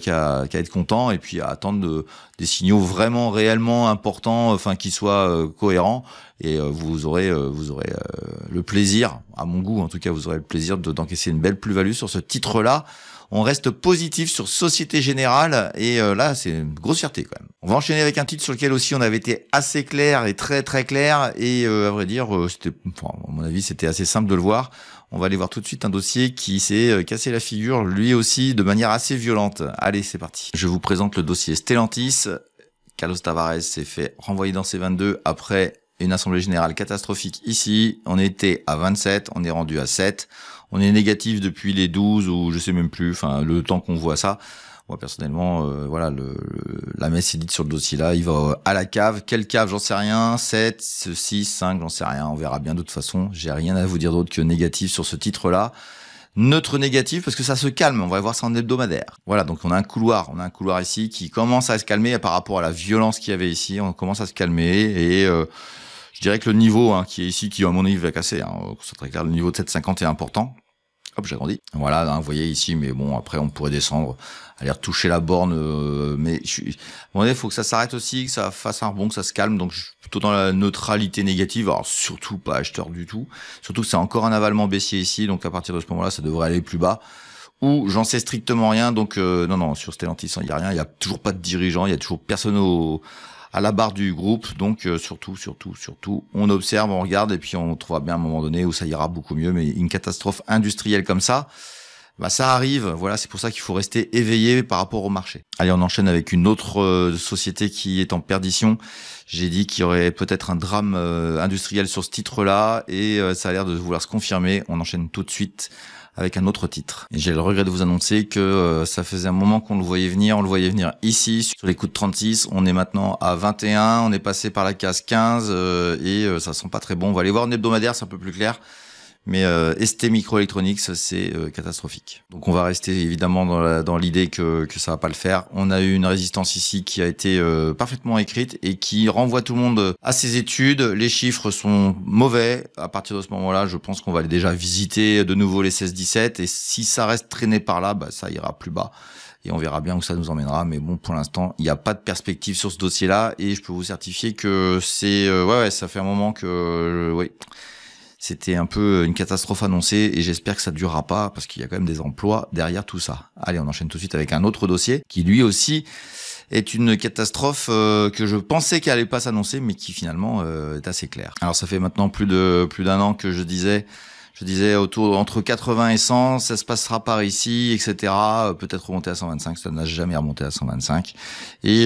être content et puis à attendre des signaux vraiment réellement importants, enfin qui soient cohérents, et vous aurez le plaisir, à mon goût en tout cas, vous aurez le plaisir d'encaisser une belle plus-value sur ce titre-là. On reste positif sur Société Générale et là c'est une grosse fierté quand même. On va enchaîner avec un titre sur lequel aussi on avait été assez clair et très très clair, et à vrai dire c'était, enfin, à mon avis c'était assez simple de le voir. On va aller voir tout de suite un dossier qui s'est cassé la figure lui aussi de manière assez violente. Allez, c'est parti. Je vous présente le dossier Stellantis. Carlos Tavares s'est fait renvoyer dans C22 après une assemblée générale catastrophique ici. On était à 27, on est rendu à 7. On est négatif depuis les 12 ou je sais même plus, enfin le temps qu'on voit ça. Moi personnellement, voilà, la messe est dite sur le dossier là, il va à la cave. Quelle cave, j'en sais rien. 7, 6, 5, j'en sais rien. On verra bien de toute façon. J'ai rien à vous dire d'autre que négatif sur ce titre là. Neutre négatif parce que ça se calme, on va voir ça en hebdomadaire. Voilà, donc on a un couloir ici qui commence à se calmer par rapport à la violence qu'il y avait ici. On commence à se calmer et je dirais que le niveau qui est ici, qui à mon avis va casser, c'est très clair, le niveau de 7,50 est important. Hop, j'agrandis. Voilà, vous voyez ici, mais bon, après on pourrait descendre, aller retoucher la borne, mais il faut que ça s'arrête aussi, que ça fasse un rebond, que ça se calme, donc je suis plutôt dans la neutralité négative, alors surtout pas acheteur du tout, surtout que c'est encore un avalement baissier ici, donc à partir de ce moment-là, ça devrait aller plus bas, ou j'en sais strictement rien, donc non, sur Stellantis, il n'y a rien, il n'y a toujours pas de dirigeant, il y a toujours personne à la barre du groupe, donc surtout, on observe, on regarde, et puis on trouvera bien à un moment donné où ça ira beaucoup mieux, mais une catastrophe industrielle comme ça, ça arrive, voilà, c'est pour ça qu'il faut rester éveillé par rapport au marché. Allez, on enchaîne avec une autre société qui est en perdition. J'ai dit qu'il y aurait peut-être un drame industriel sur ce titre-là, et ça a l'air de vouloir se confirmer. On enchaîne tout de suite avec un autre titre. Et j'ai le regret de vous annoncer que ça faisait un moment qu'on le voyait venir. On le voyait venir ici, sur les coups de 36. On est maintenant à 21. On est passé par la case 15 et ça sent pas très bon. On va aller voir en hebdomadaire, c'est un peu plus clair. Mais ST Microelectronics, c'est catastrophique. Donc on va rester évidemment dans l'idée que ça va pas le faire. On a eu une résistance ici qui a été parfaitement écrite et qui renvoie tout le monde à ses études. Les chiffres sont mauvais. À partir de ce moment-là, je pense qu'on va aller déjà visiter de nouveau les 16-17. Et si ça reste traîné par là, ça ira plus bas. Et on verra bien où ça nous emmènera. Mais bon, pour l'instant, il n'y a pas de perspective sur ce dossier-là. Et je peux vous certifier que c'est... ça fait un moment que... C'était un peu une catastrophe annoncée et j'espère que ça durera pas parce qu'il y a quand même des emplois derrière tout ça. Allez, on enchaîne tout de suite avec un autre dossier qui lui aussi est une catastrophe que je pensais qu'elle allait pas s'annoncer mais qui finalement est assez claire. Alors ça fait maintenant plus d'un an que je disais entre 80 et 100, ça se passera par ici, etc. Peut-être remonter à 125, ça n'a jamais remonté à 125. Et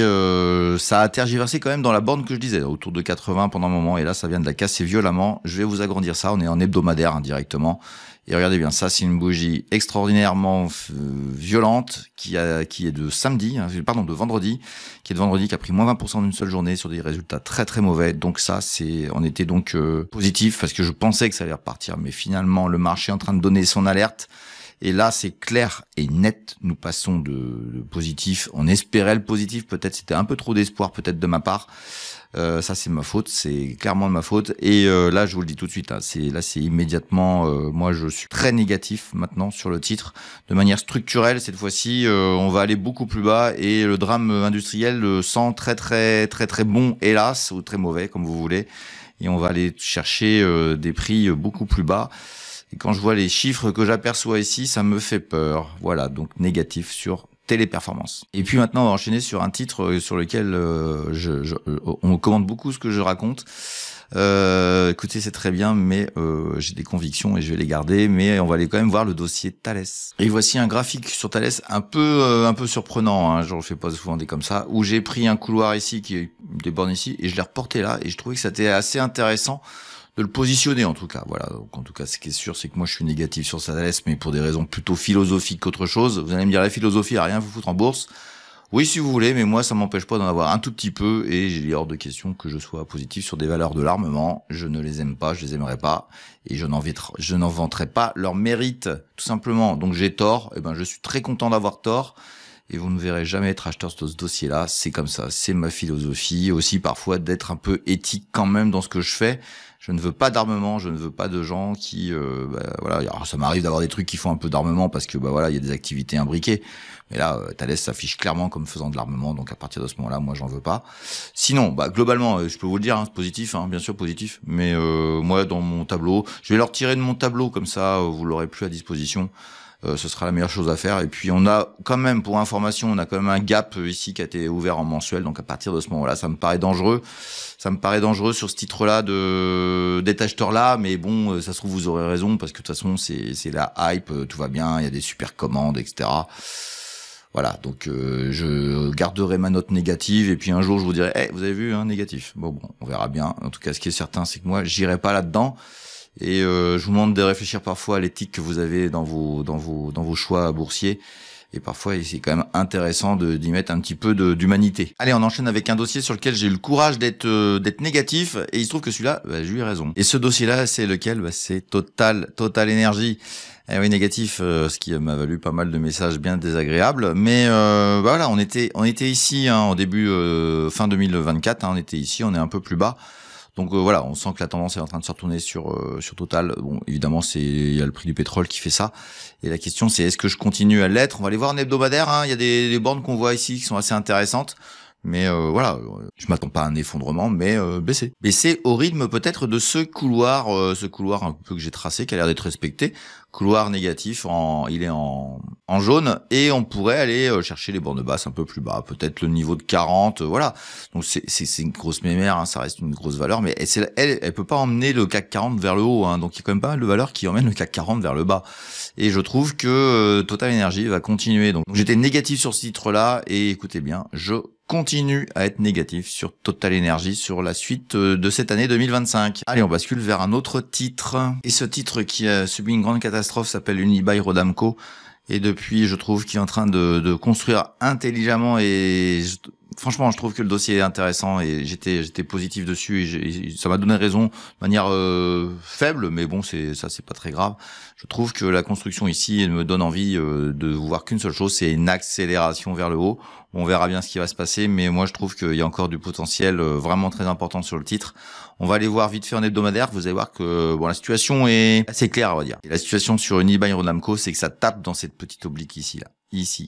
ça a tergiversé quand même dans la borne que je disais, autour de 80 pendant un moment. Et là, ça vient de la casser violemment. Je vais vous agrandir ça, on est en hebdomadaire directement. Et regardez bien, ça c'est une bougie extraordinairement violente qui est de vendredi, qui a pris moins 20% d'une seule journée sur des résultats très très mauvais. Donc ça, on était donc positif parce que je pensais que ça allait repartir, mais finalement le marché est en train de donner son alerte. Et là, c'est clair et net. Nous passons de positif. On espérait le positif. Peut-être c'était un peu trop d'espoir, peut-être de ma part. Ça, c'est ma faute. C'est clairement de ma faute. Et là, je vous le dis tout de suite. C'est immédiatement. Moi, je suis très négatif maintenant sur le titre. De manière structurelle, cette fois-ci, on va aller beaucoup plus bas. Et le drame industriel sent très, très, très, très bon, hélas, ou très mauvais, comme vous voulez. Et on va aller chercher des prix beaucoup plus bas. Et quand je vois les chiffres que j'aperçois ici, ça me fait peur. Voilà, donc négatif sur Téléperformance. Et puis maintenant, on va enchaîner sur un titre sur lequel on me commande beaucoup ce que je raconte. Écoutez, c'est très bien, mais j'ai des convictions et je vais les garder. Mais on va aller quand même voir le dossier Thales. Et voici un graphique sur Thales un peu surprenant. Je ne le fais pas souvent des comme ça. Où j'ai pris un couloir ici, qui est des bornes ici, et je l'ai reporté là. Et je trouvais que c'était assez intéressant de le positionner en tout cas. Voilà. Donc en tout cas, ce qui est sûr, c'est que moi je suis négatif sur Thales, mais pour des raisons plutôt philosophiques qu'autre chose. Vous allez me dire, la philosophie a rien à vous foutre en bourse. Oui, si vous voulez, mais moi ça m'empêche pas d'en avoir un tout petit peu, et il est hors de question que je sois positif sur des valeurs de l'armement. Je ne les aime pas, je les aimerais pas, et je n'en vanterai pas leur mérite, tout simplement. Donc j'ai tort, et je suis très content d'avoir tort. Et vous ne verrez jamais être acheteur sur ce dossier-là. C'est comme ça, c'est ma philosophie. Aussi parfois d'être un peu éthique quand même dans ce que je fais. Je ne veux pas d'armement, je ne veux pas de gens qui, voilà. Alors, ça m'arrive d'avoir des trucs qui font un peu d'armement parce que, voilà, il y a des activités imbriquées. Mais là, Thales s'affiche clairement comme faisant de l'armement, donc à partir de ce moment-là, moi, j'en veux pas. Sinon, globalement, je peux vous le dire, hein, c'est positif, hein, bien sûr positif. Mais moi, dans mon tableau, je vais leur tirer de mon tableau comme ça, vous l'aurez plus à disposition. Ce sera la meilleure chose à faire. Et puis on a quand même, pour information, on a quand même un gap ici qui a été ouvert en mensuel. Donc à partir de ce moment-là, ça me paraît dangereux. Ça me paraît dangereux sur ce titre-là d'être acheteur là. Mais bon, ça se trouve vous aurez raison parce que de toute façon c'est la hype, tout va bien, il y a des super commandes, etc. Voilà, donc je garderai ma note négative et puis un jour je vous dirai, vous avez vu, hein, négatif. Bon, on verra bien. En tout cas, ce qui est certain, c'est que moi, j'irai pas là-dedans. Et je vous demande de réfléchir parfois à l'éthique que vous avez dans vos choix boursiers. Et parfois, c'est quand même intéressant d'y mettre un petit peu d'humanité. Allez, on enchaîne avec un dossier sur lequel j'ai eu le courage d'être négatif. Et il se trouve que celui-là, j'ai eu raison. Et ce dossier-là, c'est lequel? C'est Total Energy. Eh oui, négatif, ce qui m'a valu pas mal de messages bien désagréables. Mais voilà, on était ici hein, au début, fin 2024. Hein, on était ici, on est un peu plus bas. Donc voilà, on sent que la tendance est en train de se retourner sur Total. Bon, évidemment, il y a le prix du pétrole qui fait ça. Et la question, c'est est-ce que je continue à l'être? On va aller voir en hebdomadaire. Hein. Il y a des bornes qu'on voit ici qui sont assez intéressantes. Mais voilà, je m'attends pas à un effondrement, mais baisser au rythme peut-être de ce couloir un peu que j'ai tracé, qui a l'air d'être respecté. Couloir négatif, il est en jaune, et on pourrait aller chercher les bornes basses un peu plus bas, peut-être le niveau de 40, voilà. Donc c'est une grosse mémère, hein, ça reste une grosse valeur, mais elle peut pas emmener le CAC 40 vers le haut, hein, donc il y a quand même pas mal de valeurs qui emmènent le CAC 40 vers le bas. Et je trouve que Total Energy va continuer. Donc j'étais négatif sur ce titre-là, et écoutez bien, je continue à être négatif sur Total Energy sur la suite de cette année 2025. Allez, on bascule vers un autre titre. Et ce titre qui a subi une grande catastrophe s'appelle Unibail-Rodamco. Et depuis, je trouve qu'il est en train de construire intelligemment et franchement, je trouve que le dossier est intéressant et j'étais positif dessus et ça m'a donné raison de manière faible, mais bon, c'est pas très grave. Je trouve que la construction ici, elle me donne envie de voir qu'une seule chose, c'est une accélération vers le haut. On verra bien ce qui va se passer, mais moi je trouve qu'il y a encore du potentiel vraiment très important sur le titre. On va aller voir vite fait en hebdomadaire. Vous allez voir que la situation est assez claire, on va dire. Et la situation sur Unibail-Rodamco, c'est que ça tape dans cette petite oblique ici,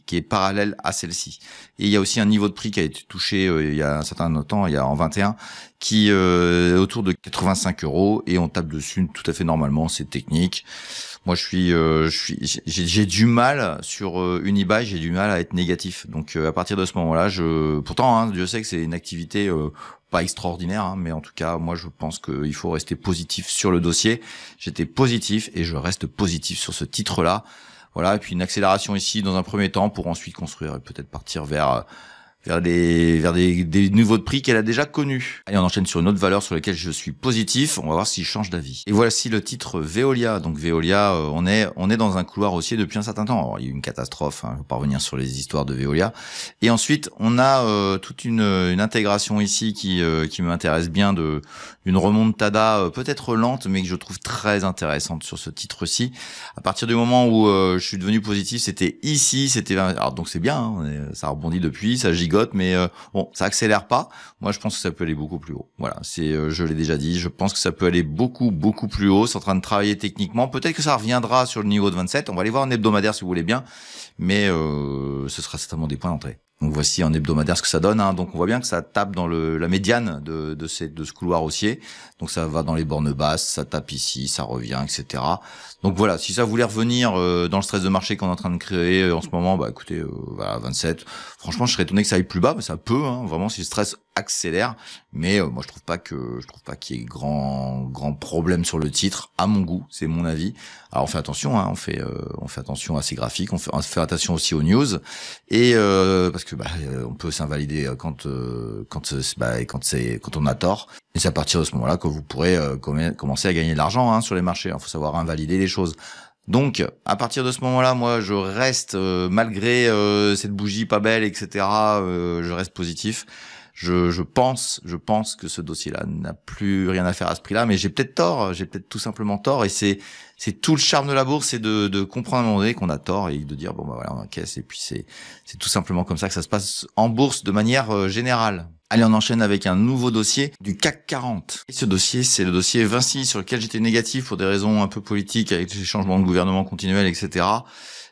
qui est parallèle à celle-ci. Et il y a aussi un niveau de prix qui a été touché il y a un certain temps, il y a en 21, qui est autour de 85 €, et on tape dessus tout à fait normalement. C'est technique. Moi, j'ai du mal sur Unibail, j'ai du mal à être négatif. Donc, à partir de ce moment-là, pourtant, hein, Dieu sait que c'est une activité pas extraordinaire, hein, mais en tout cas, moi, je pense qu'il faut rester positif sur le dossier. J'étais positif et je reste positif sur ce titre-là. Voilà, et puis une accélération ici dans un premier temps pour ensuite construire et peut-être partir vers des niveaux de prix qu'elle a déjà connus. Allez, on enchaîne sur une autre valeur sur laquelle je suis positif. On va voir s'il change d'avis. Et voici le titre Veolia. Donc Veolia, on est dans un couloir haussier depuis un certain temps. Alors, il y a eu une catastrophe. Hein, je ne vais pas revenir sur les histoires de Veolia. Et ensuite, on a toute une intégration ici qui m'intéresse bien d'une remontada peut-être lente, mais que je trouve très intéressante sur ce titre-ci. À partir du moment où je suis devenu positif, c'était ici, alors donc c'est bien, hein, ça rebondit depuis, ça gigote. Mais bon, ça accélère pas. Moi, je pense que ça peut aller beaucoup plus haut. Voilà, je l'ai déjà dit, je pense que ça peut aller beaucoup plus haut. C'est en train de travailler techniquement. Peut-être que ça reviendra sur le niveau de 27. On va aller voir en hebdomadaire si vous voulez bien. Mais ce sera certainement des points d'entrée. Donc voici en hebdomadaire ce que ça donne. Hein. Donc on voit bien que ça tape dans la médiane de ce couloir haussier. Donc ça va dans les bornes basses, ça tape ici, ça revient, etc. Donc voilà, si ça voulait revenir dans le stress de marché qu'on est en train de créer en ce moment, écoutez, voilà, 27. Franchement, je serais étonné que ça aille plus bas, mais ça peut, hein, vraiment, si le stress accélère. Mais moi, je trouve pas qu'il y ait grand problème sur le titre. À mon goût, c'est mon avis. Alors on fait attention, hein, on fait attention à ces graphiques, on fait attention aussi aux news, et parce que on peut s'invalider quand on a tort. Et c'est à partir de ce moment-là que vous pourrez commencer à gagner de l'argent, hein, sur les marchés. Il faut savoir invalider les choses. Donc, à partir de ce moment-là, moi, je reste, malgré cette bougie pas belle, etc., je reste positif. Je pense que ce dossier-là n'a plus rien à faire à ce prix-là, mais j'ai peut-être tort, j'ai peut-être tout simplement tort, et c'est tout le charme de la bourse, c'est de comprendre à un moment donné qu'on a tort et de dire voilà, on encaisse, et puis c'est tout simplement comme ça que ça se passe en bourse de manière générale. Allez, on enchaîne avec un nouveau dossier du CAC 40. Et ce dossier, c'est le dossier Vinci, sur lequel j'étais négatif pour des raisons un peu politiques, avec les changements de gouvernement continuels, etc.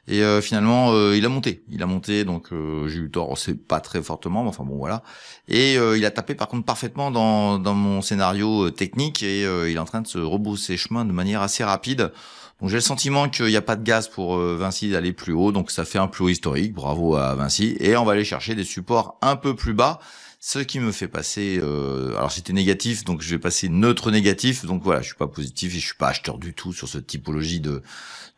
Et finalement, il a monté, donc j'ai eu tort, c'est pas très fortement, mais enfin bon, voilà. Et il a tapé par contre parfaitement dans mon scénario technique, et il est en train de se rebrousser chemin de manière assez rapide. Donc j'ai le sentiment qu'il n'y a pas de gaz pour Vinci d'aller plus haut, donc ça fait un plus haut historique, bravo à Vinci. Et on va aller chercher des supports un peu plus bas. Ce qui me fait passer, alors c'était négatif, donc je vais passer neutre négatif, donc voilà, je suis pas positif et je suis pas acheteur du tout sur cette typologie de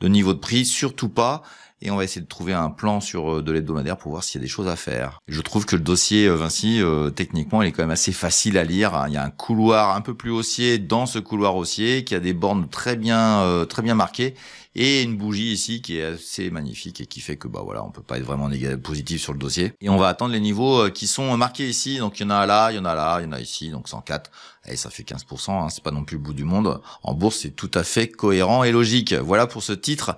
niveau de prix, surtout pas. Et on va essayer de trouver un plan sur de l'hebdomadaire pour voir s'il y a des choses à faire. Je trouve que le dossier Vinci, techniquement, il est quand même assez facile à lire. Il y a un couloir un peu plus haussier dans ce couloir haussier, qui a des bornes très bien marquées, et une bougie ici qui est assez magnifique et qui fait que voilà, on peut pas être vraiment positif sur le dossier. Et on va attendre les niveaux qui sont marqués ici. Donc il y en a là, il y en a là, il y en a ici, donc 104. Et ça fait 15%, hein, c'est pas non plus le bout du monde. En bourse, c'est tout à fait cohérent et logique. Voilà pour ce titre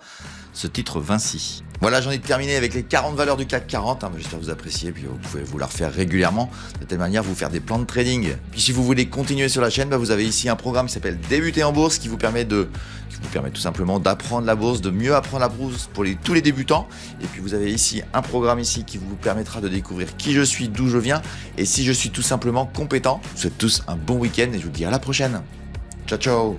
Vinci. Voilà, j'en ai terminé avec les 40 valeurs du CAC 40. Hein, j'espère que vous appréciez, puis vous pouvez vous la refaire régulièrement. De telle manière, vous faire des plans de trading. Puis si vous voulez continuer sur la chaîne, vous avez ici un programme qui s'appelle Débuter en bourse, qui vous permet tout simplement d'apprendre la bourse, de mieux apprendre la bourse pour tous les débutants. Et puis vous avez ici un programme ici qui vous permettra de découvrir qui je suis, d'où je viens, et si je suis tout simplement compétent. Je vous souhaite tous un bon week-end et je vous dis à la prochaine. Ciao, ciao.